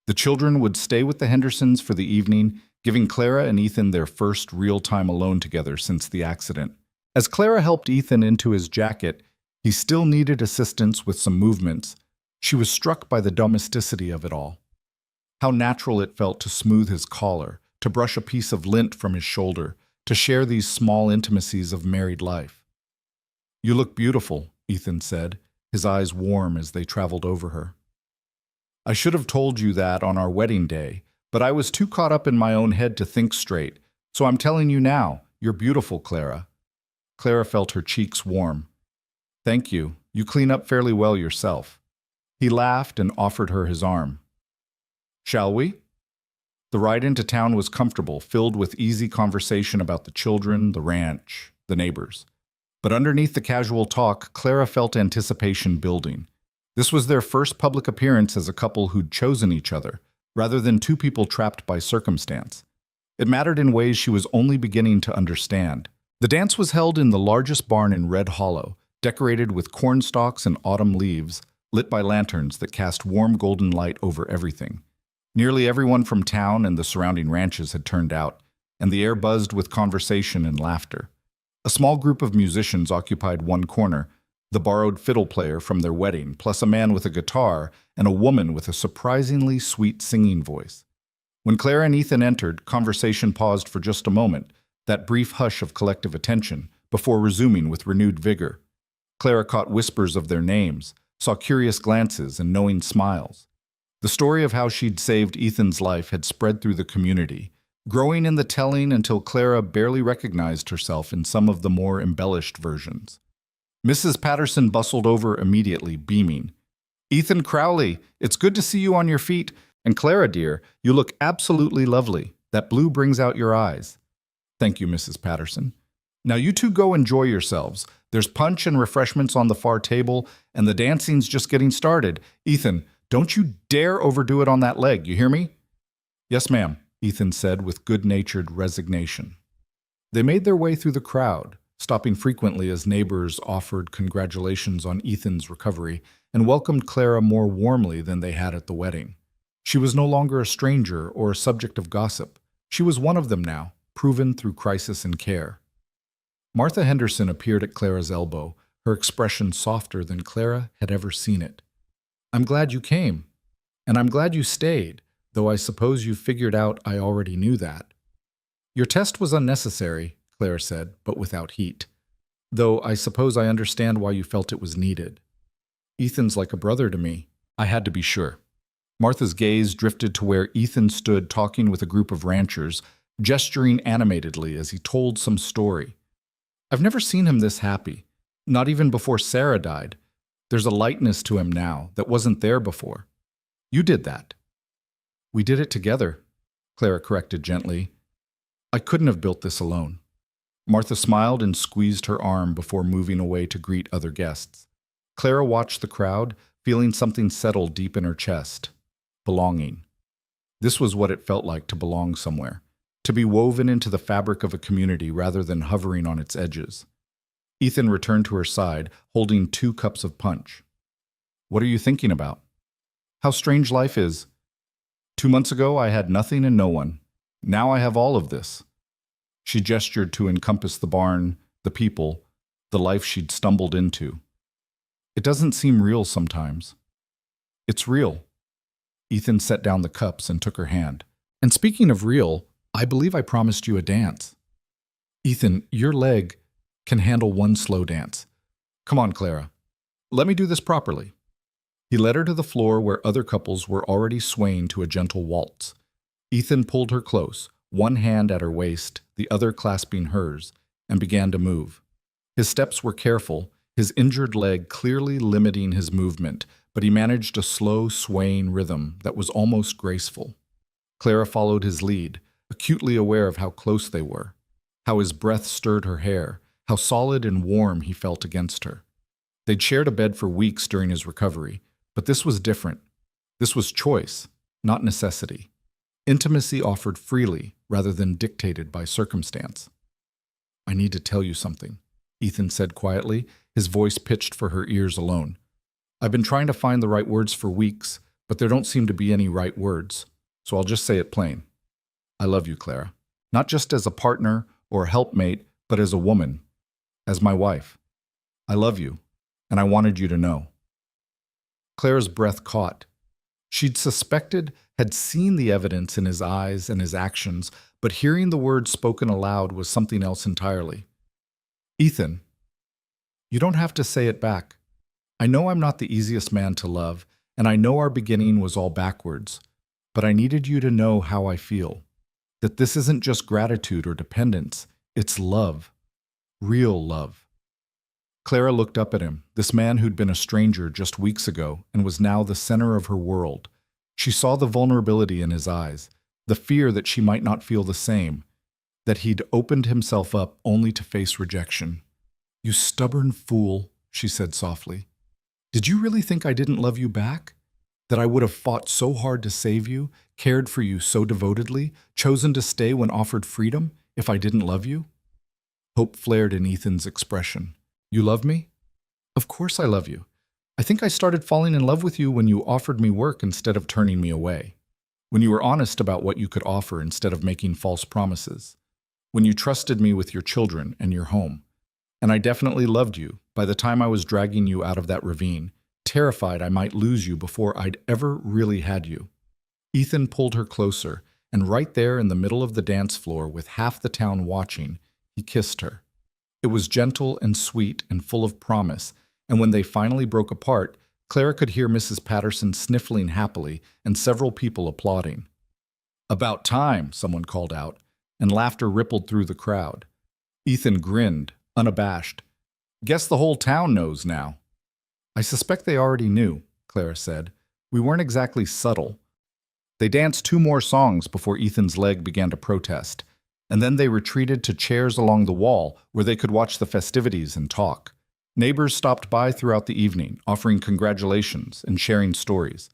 The children would stay with the Hendersons for the evening, giving Clara and Ethan their first real time alone together since the accident. As Clara helped Ethan into his jacket, he still needed assistance with some movements. She was struck by the domesticity of it all. How natural it felt to smooth his collar, to brush a piece of lint from his shoulder, to share these small intimacies of married life. "You look beautiful," Ethan said, his eyes warm as they traveled over her. "I should have told you that on our wedding day, but I was too caught up in my own head to think straight, so I'm telling you now, you're beautiful, Clara." Clara felt her cheeks warm. "Thank you. You clean up fairly well yourself." He laughed and offered her his arm. "Shall we?" The ride into town was comfortable, filled with easy conversation about the children, the ranch, the neighbors. But underneath the casual talk, Clara felt anticipation building. This was their first public appearance as a couple who'd chosen each other, rather than two people trapped by circumstance. It mattered in ways she was only beginning to understand. The dance was held in the largest barn in Red Hollow, decorated with corn stalks and autumn leaves, lit by lanterns that cast warm golden light over everything. Nearly everyone from town and the surrounding ranches had turned out, and the air buzzed with conversation and laughter. A small group of musicians occupied one corner, the borrowed fiddle player from their wedding, plus a man with a guitar and a woman with a surprisingly sweet singing voice. When Clara and Ethan entered, conversation paused for just a moment, that brief hush of collective attention, before resuming with renewed vigor. Clara caught whispers of their names, saw curious glances and knowing smiles. The story of how she'd saved Ethan's life had spread through the community, growing in the telling until Clara barely recognized herself in some of the more embellished versions. Mrs. Patterson bustled over immediately, beaming. "Ethan Crowley, it's good to see you on your feet. And Clara, dear, you look absolutely lovely. That blue brings out your eyes." "Thank you, Mrs. Patterson. Now you two go enjoy yourselves. There's punch and refreshments on the far table, and the dancing's just getting started. Ethan, don't you dare overdo it on that leg, you hear me?" "Yes, ma'am," Ethan said with good-natured resignation. They made their way through the crowd, stopping frequently as neighbors offered congratulations on Ethan's recovery and welcomed Clara more warmly than they had at the wedding. She was no longer a stranger or a subject of gossip. She was one of them now, proven through crisis and care. Martha Henderson appeared at Clara's elbow, her expression softer than Clara had ever seen it. "I'm glad you came, and I'm glad you stayed, though I suppose you figured out I already knew that." "Your test was unnecessary," Clara said, but without heat. "Though I suppose I understand why you felt it was needed. Ethan's like a brother to me. I had to be sure." Martha's gaze drifted to where Ethan stood talking with a group of ranchers, gesturing animatedly as he told some story. "I've never seen him this happy, not even before Sarah died. There's a lightness to him now that wasn't there before. You did that." "We did it together," Clara corrected gently. "I couldn't have built this alone." Martha smiled and squeezed her arm before moving away to greet other guests. Clara watched the crowd, feeling something settle deep in her chest. Belonging. This was what it felt like to belong somewhere, to be woven into the fabric of a community rather than hovering on its edges. Ethan returned to her side, holding 2 cups of punch. "What are you thinking about?" "How strange life is. 2 months ago I had nothing and no one. Now I have all of this." She gestured to encompass the barn, the people, the life she'd stumbled into. "It doesn't seem real sometimes." "It's real." Ethan set down the cups and took her hand. "And speaking of real, I believe I promised you a dance." "Ethan, your leg can handle one slow dance. Come on, Clara. Let me do this properly." He led her to the floor where other couples were already swaying to a gentle waltz. Ethan pulled her close, one hand at her waist, the other clasping hers, and began to move. His steps were careful, his injured leg clearly limiting his movement, but he managed a slow, swaying rhythm that was almost graceful. Clara followed his lead, acutely aware of how close they were, how his breath stirred her hair, how solid and warm he felt against her. They'd shared a bed for weeks during his recovery, but this was different. This was choice, not necessity. Intimacy offered freely rather than dictated by circumstance. "I need to tell you something," Ethan said quietly, his voice pitched for her ears alone. "I've been trying to find the right words for weeks, but there don't seem to be any right words, so I'll just say it plain. I love you, Clara. Not just as a partner or a helpmate, but as a woman, as my wife. I love you, and I wanted you to know." Clara's breath caught. She'd suspected, had seen the evidence in his eyes and his actions, but hearing the words spoken aloud was something else entirely. "Ethan, you don't have to say it back. I know I'm not the easiest man to love, and I know our beginning was all backwards, but I needed you to know how I feel. That this isn't just gratitude or dependence, it's love. Real love." Clara looked up at him, this man who'd been a stranger just weeks ago and was now the center of her world. She saw the vulnerability in his eyes, the fear that she might not feel the same, that he'd opened himself up only to face rejection. "You stubborn fool," she said softly. "Did you really think I didn't love you back? That I would have fought so hard to save you, cared for you so devotedly, chosen to stay when offered freedom, if I didn't love you?" Hope flared in Ethan's expression. You love me? Of course I love you. I think I started falling in love with you when you offered me work instead of turning me away. When you were honest about what you could offer instead of making false promises. When you trusted me with your children and your home. And I definitely loved you by the time I was dragging you out of that ravine, terrified I might lose you before I'd ever really had you. Ethan pulled her closer, and right there in the middle of the dance floor with half the town watching, he kissed her. It was gentle and sweet and full of promise, and when they finally broke apart, Clara could hear Mrs. Patterson sniffling happily and several people applauding. About time, someone called out, and laughter rippled through the crowd. Ethan grinned, unabashed. Guess the whole town knows now. I suspect they already knew, Clara said. We weren't exactly subtle. They danced 2 more songs before Ethan's leg began to protest, and then they retreated to chairs along the wall where they could watch the festivities and talk. Neighbors stopped by throughout the evening, offering congratulations and sharing stories.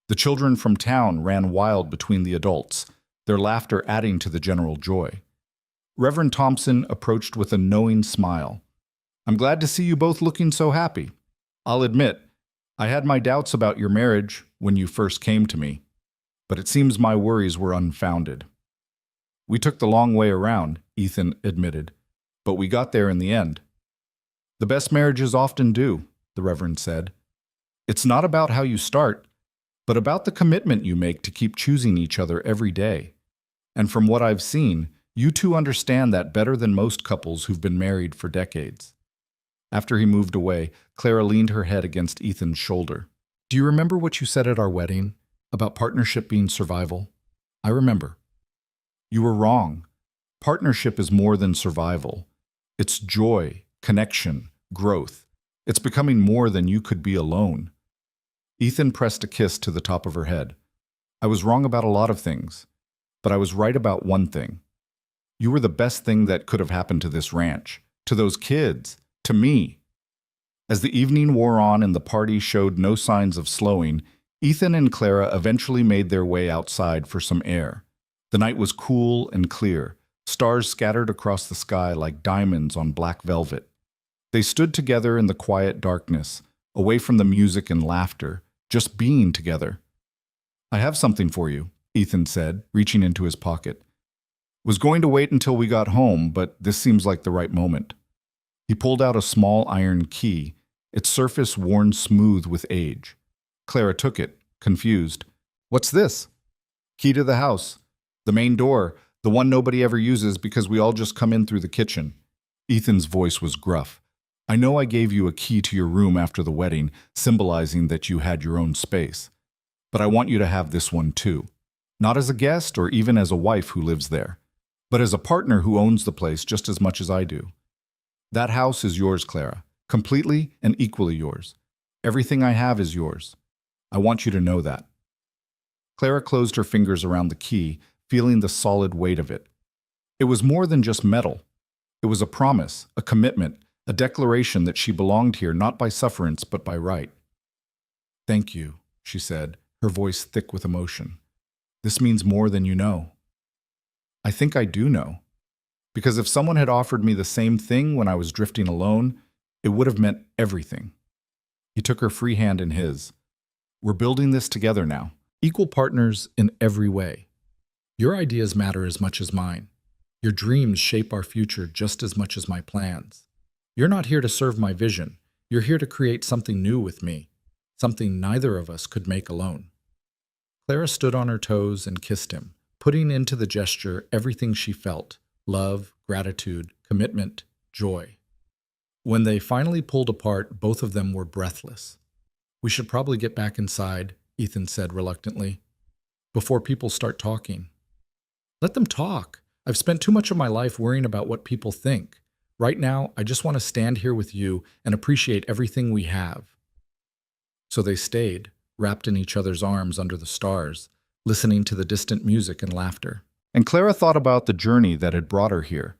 The children from town ran wild between the adults, their laughter adding to the general joy. Reverend Thompson approached with a knowing smile. I'm glad to see you both looking so happy. I'll admit, I had my doubts about your marriage when you first came to me, but it seems my worries were unfounded. We took the long way around, Ethan admitted, but we got there in the end. The best marriages often do, the Reverend said. It's not about how you start, but about the commitment you make to keep choosing each other every day. And from what I've seen, you two understand that better than most couples who've been married for decades. After he moved away, Clara leaned her head against Ethan's shoulder. Do you remember what you said at our wedding about partnership being survival? I remember. You were wrong. Partnership is more than survival. It's joy, connection, growth. It's becoming more than you could be alone. Ethan pressed a kiss to the top of her head. I was wrong about a lot of things, but I was right about one thing. You were the best thing that could have happened to this ranch, to those kids, to me. As the evening wore on and the party showed no signs of slowing, Ethan and Clara eventually made their way outside for some air. The night was cool and clear, stars scattered across the sky like diamonds on black velvet. They stood together in the quiet darkness, away from the music and laughter, just being together. I have something for you, Ethan said, reaching into his pocket. Was going to wait until we got home, but this seems like the right moment. He pulled out a small iron key, its surface worn smooth with age. Clara took it, confused. What's this? Key to the house. The main door, the one nobody ever uses because we all just come in through the kitchen. Ethan's voice was gruff. I know I gave you a key to your room after the wedding, symbolizing that you had your own space. But I want you to have this one too. Not as a guest or even as a wife who lives there, but as a partner who owns the place just as much as I do. That house is yours, Clara, completely and equally yours. Everything I have is yours. I want you to know that. Clara closed her fingers around the key, feeling the solid weight of it. It was more than just metal. It was a promise, a commitment, a declaration that she belonged here not by sufferance but by right. Thank you, she said, her voice thick with emotion. This means more than you know. I think I do know. Because if someone had offered me the same thing when I was drifting alone, it would have meant everything. He took her free hand in his. We're building this together now, equal partners in every way. Your ideas matter as much as mine. Your dreams shape our future just as much as my plans. You're not here to serve my vision. You're here to create something new with me, something neither of us could make alone. Clara stood on her toes and kissed him, putting into the gesture everything she felt: love, gratitude, commitment, joy. When they finally pulled apart, both of them were breathless. We should probably get back inside, Ethan said reluctantly, before people start talking. Let them talk. I've spent too much of my life worrying about what people think. Right now, I just want to stand here with you and appreciate everything we have. So they stayed, wrapped in each other's arms under the stars, listening to the distant music and laughter. And Clara thought about the journey that had brought her here,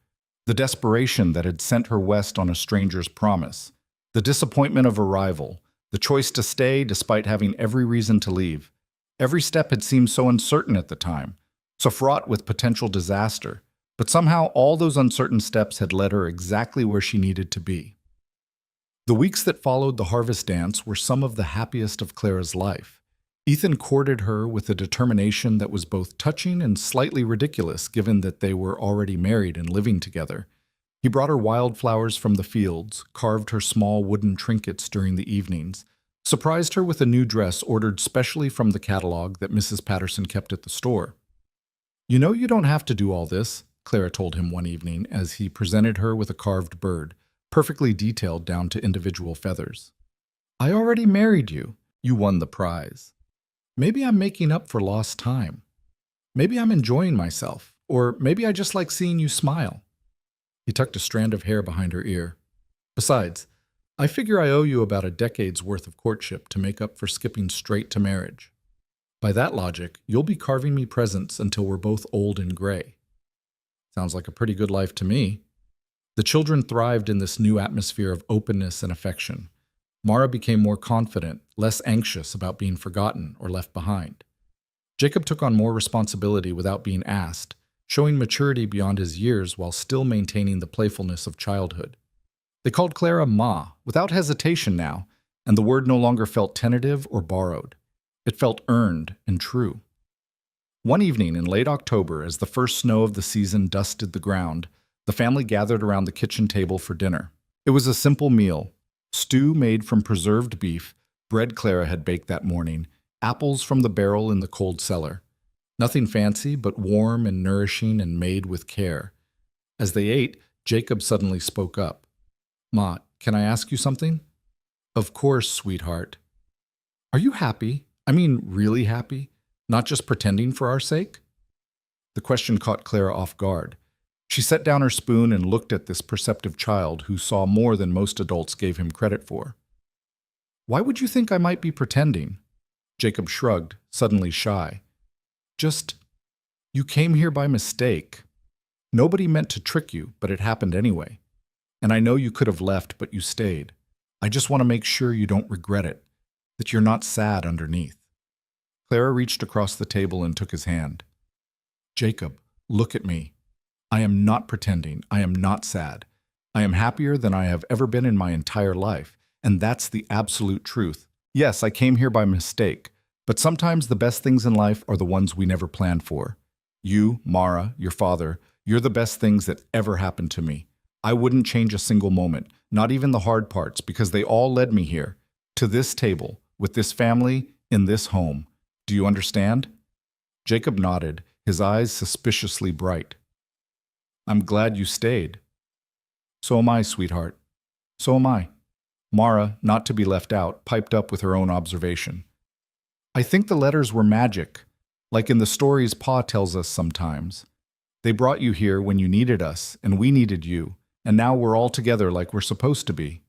the desperation that had sent her west on a stranger's promise, the disappointment of arrival, the choice to stay despite having every reason to leave. Every step had seemed so uncertain at the time, so fraught with potential disaster, But somehow all those uncertain steps had led her exactly where she needed to be. The weeks that followed the harvest dance were some of the happiest of Clara's life. Ethan courted her with a determination that was both touching and slightly ridiculous given that they were already married and living together. He brought her wildflowers from the fields, carved her small wooden trinkets during the evenings, surprised her with a new dress ordered specially from the catalog that Mrs. Patterson kept at the store. "You know you don't have to do all this," Clara told him one evening as he presented her with a carved bird, perfectly detailed down to individual feathers. "I already married you. You won the prize. Maybe I'm making up for lost time. Maybe I'm enjoying myself, or maybe I just like seeing you smile." He tucked a strand of hair behind her ear. "Besides, I figure I owe you about a decade's worth of courtship to make up for skipping straight to marriage. By that logic, you'll be carving me presents until we're both old and gray." Sounds like a pretty good life to me. The children thrived in this new atmosphere of openness and affection. Mara became more confident, less anxious about being forgotten or left behind. Jacob took on more responsibility without being asked, showing maturity beyond his years while still maintaining the playfulness of childhood. They called Clara Ma, without hesitation now, and the word no longer felt tentative or borrowed. It felt earned and true. One evening in late October, as the first snow of the season dusted the ground, the family gathered around the kitchen table for dinner. It was a simple meal: stew made from preserved beef, bread Clara had baked that morning, apples from the barrel in the cold cellar. Nothing fancy, but warm and nourishing and made with care. As they ate, Jacob suddenly spoke up. "Ma, can I ask you something?" "Of course, sweetheart." "Are you happy? I mean, really happy? Not just pretending for our sake?" The question caught Clara off guard. She set down her spoon and looked at this perceptive child who saw more than most adults gave him credit for. "Why would you think I might be pretending?" Jacob shrugged, suddenly shy. "Just, you came here by mistake. Nobody meant to trick you, but it happened anyway. And I know you could have left, but you stayed. I just want to make sure you don't regret it, that you're not sad underneath." Clara reached across the table and took his hand. "Jacob, look at me. I am not pretending. I am not sad. I am happier than I have ever been in my entire life, and that's the absolute truth. Yes, I came here by mistake, but sometimes the best things in life are the ones we never planned for. You, Mara, your father, you're the best things that ever happened to me. I wouldn't change a single moment, not even the hard parts, because they all led me here, to this table, with this family, in this home. Do you understand?" Jacob nodded, his eyes suspiciously bright. "I'm glad you stayed." "So am I, sweetheart. So am I." Mara, not to be left out, piped up with her own observation. "I think the letters were magic, like in the stories Pa tells us sometimes. They brought you here when you needed us, and we needed you, and now we're all together like we're supposed to be."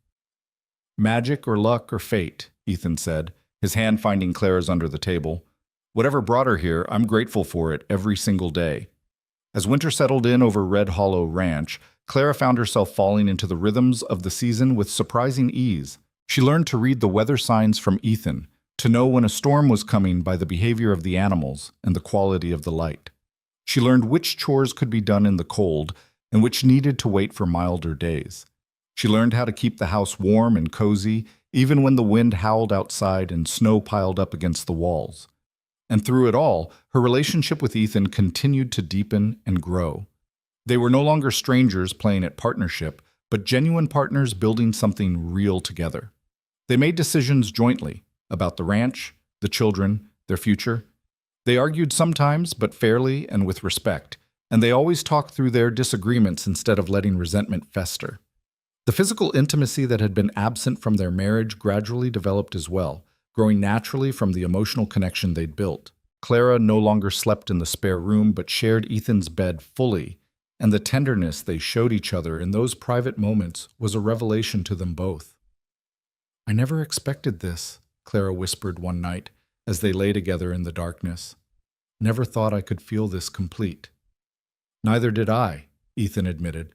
"Magic or luck or fate," Ethan said, his hand finding Clara's under the table. "Whatever brought her here, I'm grateful for it every single day." As winter settled in over Red Hollow Ranch, Clara found herself falling into the rhythms of the season with surprising ease. She learned to read the weather signs from Ethan, to know when a storm was coming by the behavior of the animals and the quality of the light. She learned which chores could be done in the cold and which needed to wait for milder days. She learned how to keep the house warm and cozy, even when the wind howled outside and snow piled up against the walls. And through it all, her relationship with Ethan continued to deepen and grow. They were no longer strangers playing at partnership, but genuine partners building something real together. They made decisions jointly about the ranch, the children, their future. They argued sometimes, but fairly and with respect, and they always talked through their disagreements instead of letting resentment fester. The physical intimacy that had been absent from their marriage gradually developed as well, growing naturally from the emotional connection they'd built. Clara no longer slept in the spare room but shared Ethan's bed fully, and the tenderness they showed each other in those private moments was a revelation to them both. "I never expected this," Clara whispered one night as they lay together in the darkness. "Never thought I could feel this complete." "Neither did I," Ethan admitted.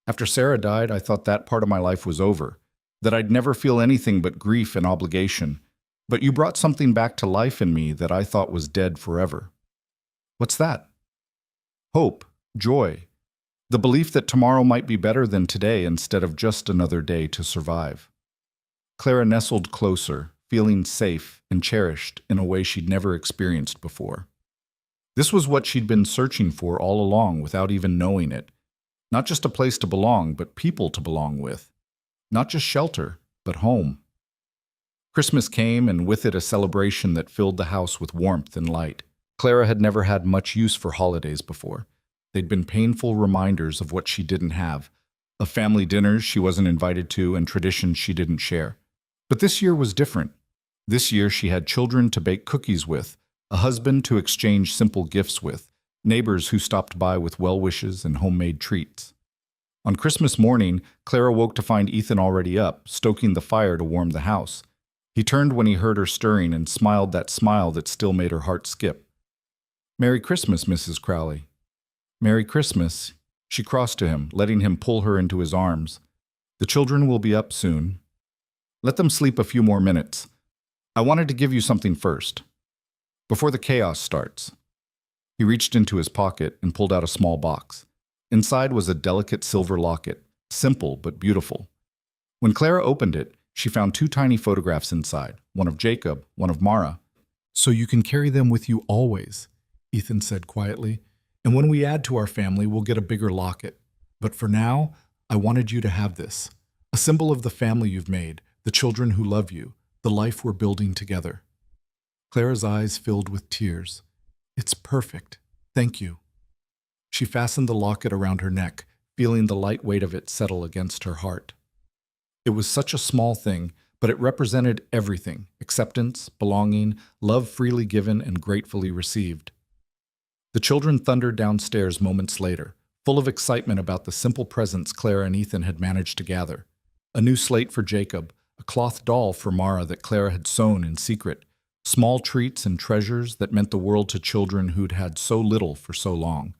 "After Sarah died, I thought that part of my life was over, that I'd never feel anything but grief and obligation. But you brought something back to life in me that I thought was dead forever." "What's that?" "Hope, joy, The belief that tomorrow might be better than today instead of just another day to survive. Clara nestled closer, feeling safe and cherished in a way she'd never experienced before. This was what she'd been searching for all along without even knowing it. Not just a place to belong, but people to belong with. Not just shelter, but home. Christmas came, and with it a celebration that filled the house with warmth and light. Clara had never had much use for holidays before. They'd been painful reminders of what she didn't have, of family dinners she wasn't invited to and traditions she didn't share. But this year was different. This year she had children to bake cookies with, a husband to exchange simple gifts with, neighbors who stopped by with well wishes and homemade treats. On Christmas morning, Clara woke to find Ethan already up, stoking the fire to warm the house. He turned when he heard her stirring and smiled that smile that still made her heart skip. "Merry Christmas, Mrs. Crowley." "Merry Christmas." She crossed to him, letting him pull her into his arms. "The children will be up soon. Let them sleep a few more minutes. I wanted to give you something first, before the chaos starts." He reached into his pocket and pulled out a small box. Inside was a delicate silver locket, simple but beautiful. When Clara opened it, she found 2 tiny photographs inside, one of Jacob, one of Mara. "So you can carry them with you always," Ethan said quietly. "And when we add to our family, we'll get a bigger locket. But for now, I wanted you to have this. A symbol of the family you've made, the children who love you, the life we're building together." Clara's eyes filled with tears. "It's perfect. Thank you." She fastened the locket around her neck, feeling the light weight of it settle against her heart. It was such a small thing, but it represented everything: acceptance, belonging, love freely given and gratefully received. The children thundered downstairs moments later, full of excitement about the simple presents Clara and Ethan had managed to gather. A new slate for Jacob, a cloth doll for Mara that Clara had sewn in secret, small treats and treasures that meant the world to children who'd had so little for so long.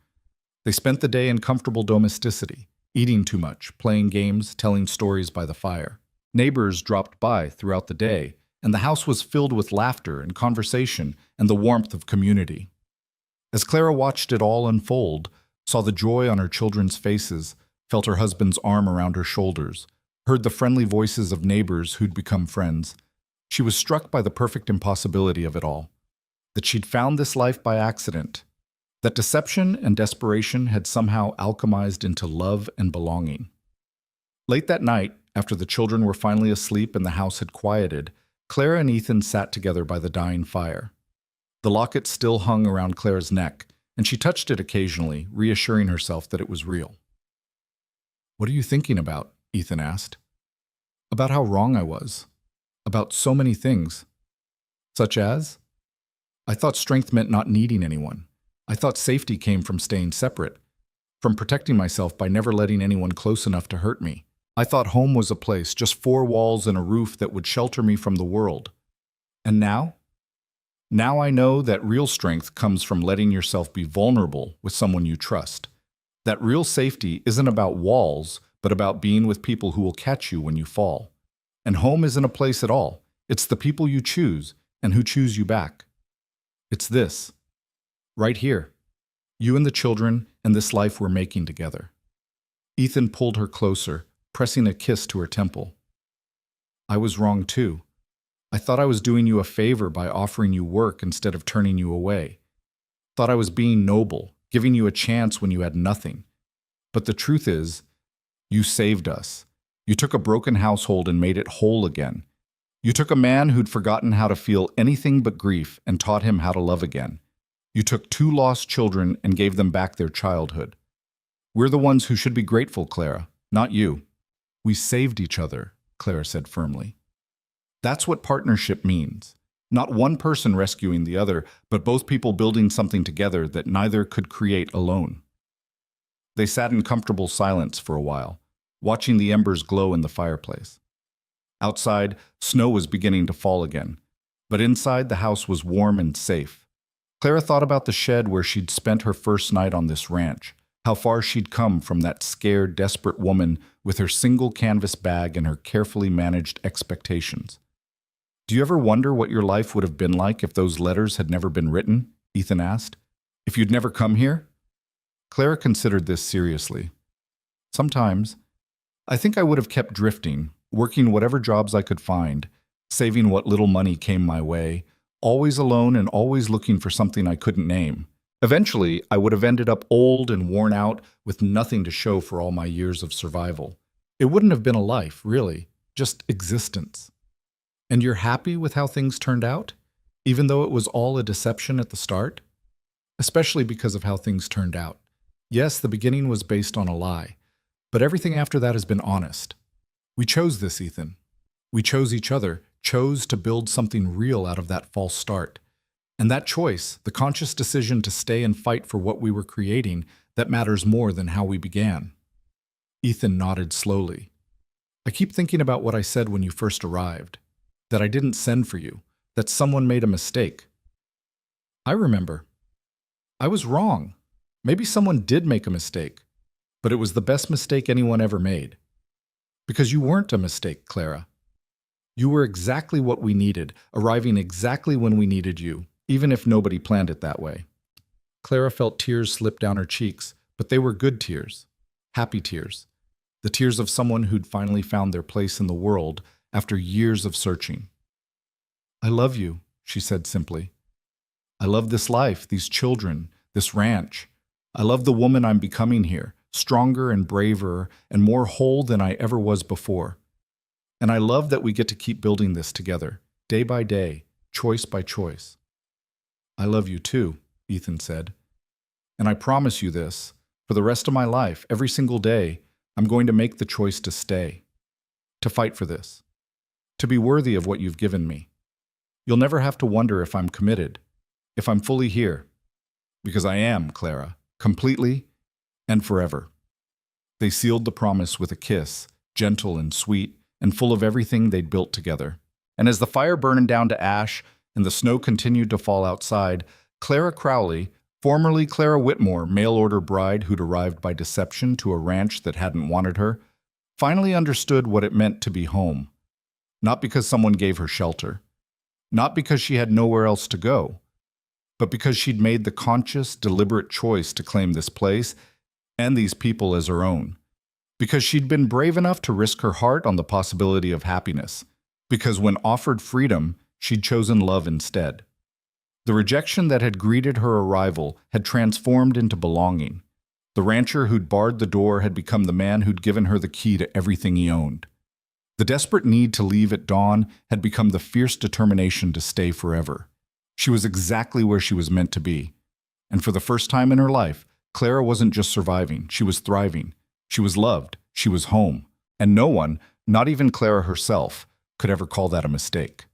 They spent the day in comfortable domesticity, eating too much, playing games, telling stories by the fire. Neighbors dropped by throughout the day, and the house was filled with laughter and conversation and the warmth of community. As Clara watched it all unfold, saw the joy on her children's faces, felt her husband's arm around her shoulders, heard the friendly voices of neighbors who'd become friends, she was struck by the perfect impossibility of it all. That she'd found this life by accident. That deception and desperation had somehow alchemized into love and belonging. Late that night, after the children were finally asleep and the house had quieted, Clara and Ethan sat together by the dying fire. The locket still hung around Clara's neck, and she touched it occasionally, reassuring herself that it was real. "What are you thinking about?" Ethan asked. "About how wrong I was. About so many things." "Such as?" "I thought strength meant not needing anyone. I thought safety came from staying separate, from protecting myself by never letting anyone close enough to hurt me. I thought home was a place, just 4 walls and a roof that would shelter me from the world. And now? Now I know that real strength comes from letting yourself be vulnerable with someone you trust. That real safety isn't about walls, but about being with people who will catch you when you fall. And home isn't a place at all. It's the people you choose and who choose you back. It's this. Right here. You and the children and this life we're making together." Ethan pulled her closer, pressing a kiss to her temple. "I was wrong too. I thought I was doing you a favor by offering you work instead of turning you away. Thought I was being noble, giving you a chance when you had nothing. But the truth is, you saved us. You took a broken household and made it whole again. You took a man who'd forgotten how to feel anything but grief and taught him how to love again. You took 2 lost children and gave them back their childhood. We're the ones who should be grateful, Clara, not you." "We saved each other," Clara said firmly. "That's what partnership means. Not one person rescuing the other, but both people building something together that neither could create alone." They sat in comfortable silence for a while, watching the embers glow in the fireplace. Outside, snow was beginning to fall again, but inside the house was warm and safe. Clara thought about the shed where she'd spent her first night on this ranch, how far she'd come from that scared, desperate woman with her single canvas bag and her carefully managed expectations. "Do you ever wonder what your life would have been like if those letters had never been written?" Ethan asked. "If you'd never come here?" Clara considered this seriously. Sometimes. I think I would have kept drifting, working whatever jobs I could find, saving what little money came my way, always alone and always looking for something I couldn't name. Eventually, I would have ended up old and worn out with nothing to show for all my years of survival. It wouldn't have been a life, really, just existence. And you're happy with how things turned out, even though it was all a deception at the start? Especially because of how things turned out. Yes, the beginning was based on a lie, but everything after that has been honest. We chose this, Ethan. We chose each other, chose to build something real out of that false start. And that choice, the conscious decision to stay and fight for what we were creating, that matters more than how we began. Ethan nodded slowly. I keep thinking about what I said when you first arrived, that I didn't send for you, that someone made a mistake. I remember. I was wrong. Maybe someone did make a mistake, but it was the best mistake anyone ever made. Because you weren't a mistake, Clara. You were exactly what we needed, arriving exactly when we needed you, even if nobody planned it that way. Clara felt tears slip down her cheeks, but they were good tears, happy tears, the tears of someone who'd finally found their place in the world after years of searching. I love you, she said simply. I love this life, these children, this ranch. I love the woman I'm becoming here, stronger and braver and more whole than I ever was before. And I love that we get to keep building this together, day by day, choice by choice. I love you too, Ethan said. And I promise you this, for the rest of my life, every single day, I'm going to make the choice to stay, to fight for this, to be worthy of what you've given me. You'll never have to wonder if I'm committed, if I'm fully here, because I am, Clara, completely and forever. They sealed the promise with a kiss, gentle and sweet, and full of everything they'd built together. And as the fire burned down to ash and the snow continued to fall outside, Clara Crowley, formerly Clara Whitmore, mail-order bride who'd arrived by deception to a ranch that hadn't wanted her, finally understood what it meant to be home. Not because someone gave her shelter, not because she had nowhere else to go, but because she'd made the conscious, deliberate choice to claim this place and these people as her own. Because she'd been brave enough to risk her heart on the possibility of happiness. Because when offered freedom, she'd chosen love instead. The rejection that had greeted her arrival had transformed into belonging. The rancher who'd barred the door had become the man who'd given her the key to everything he owned. The desperate need to leave at dawn had become the fierce determination to stay forever. She was exactly where she was meant to be. And for the first time in her life, Clara wasn't just surviving, she was thriving. She was loved, she was home. And no one, not even Clara herself, could ever call that a mistake.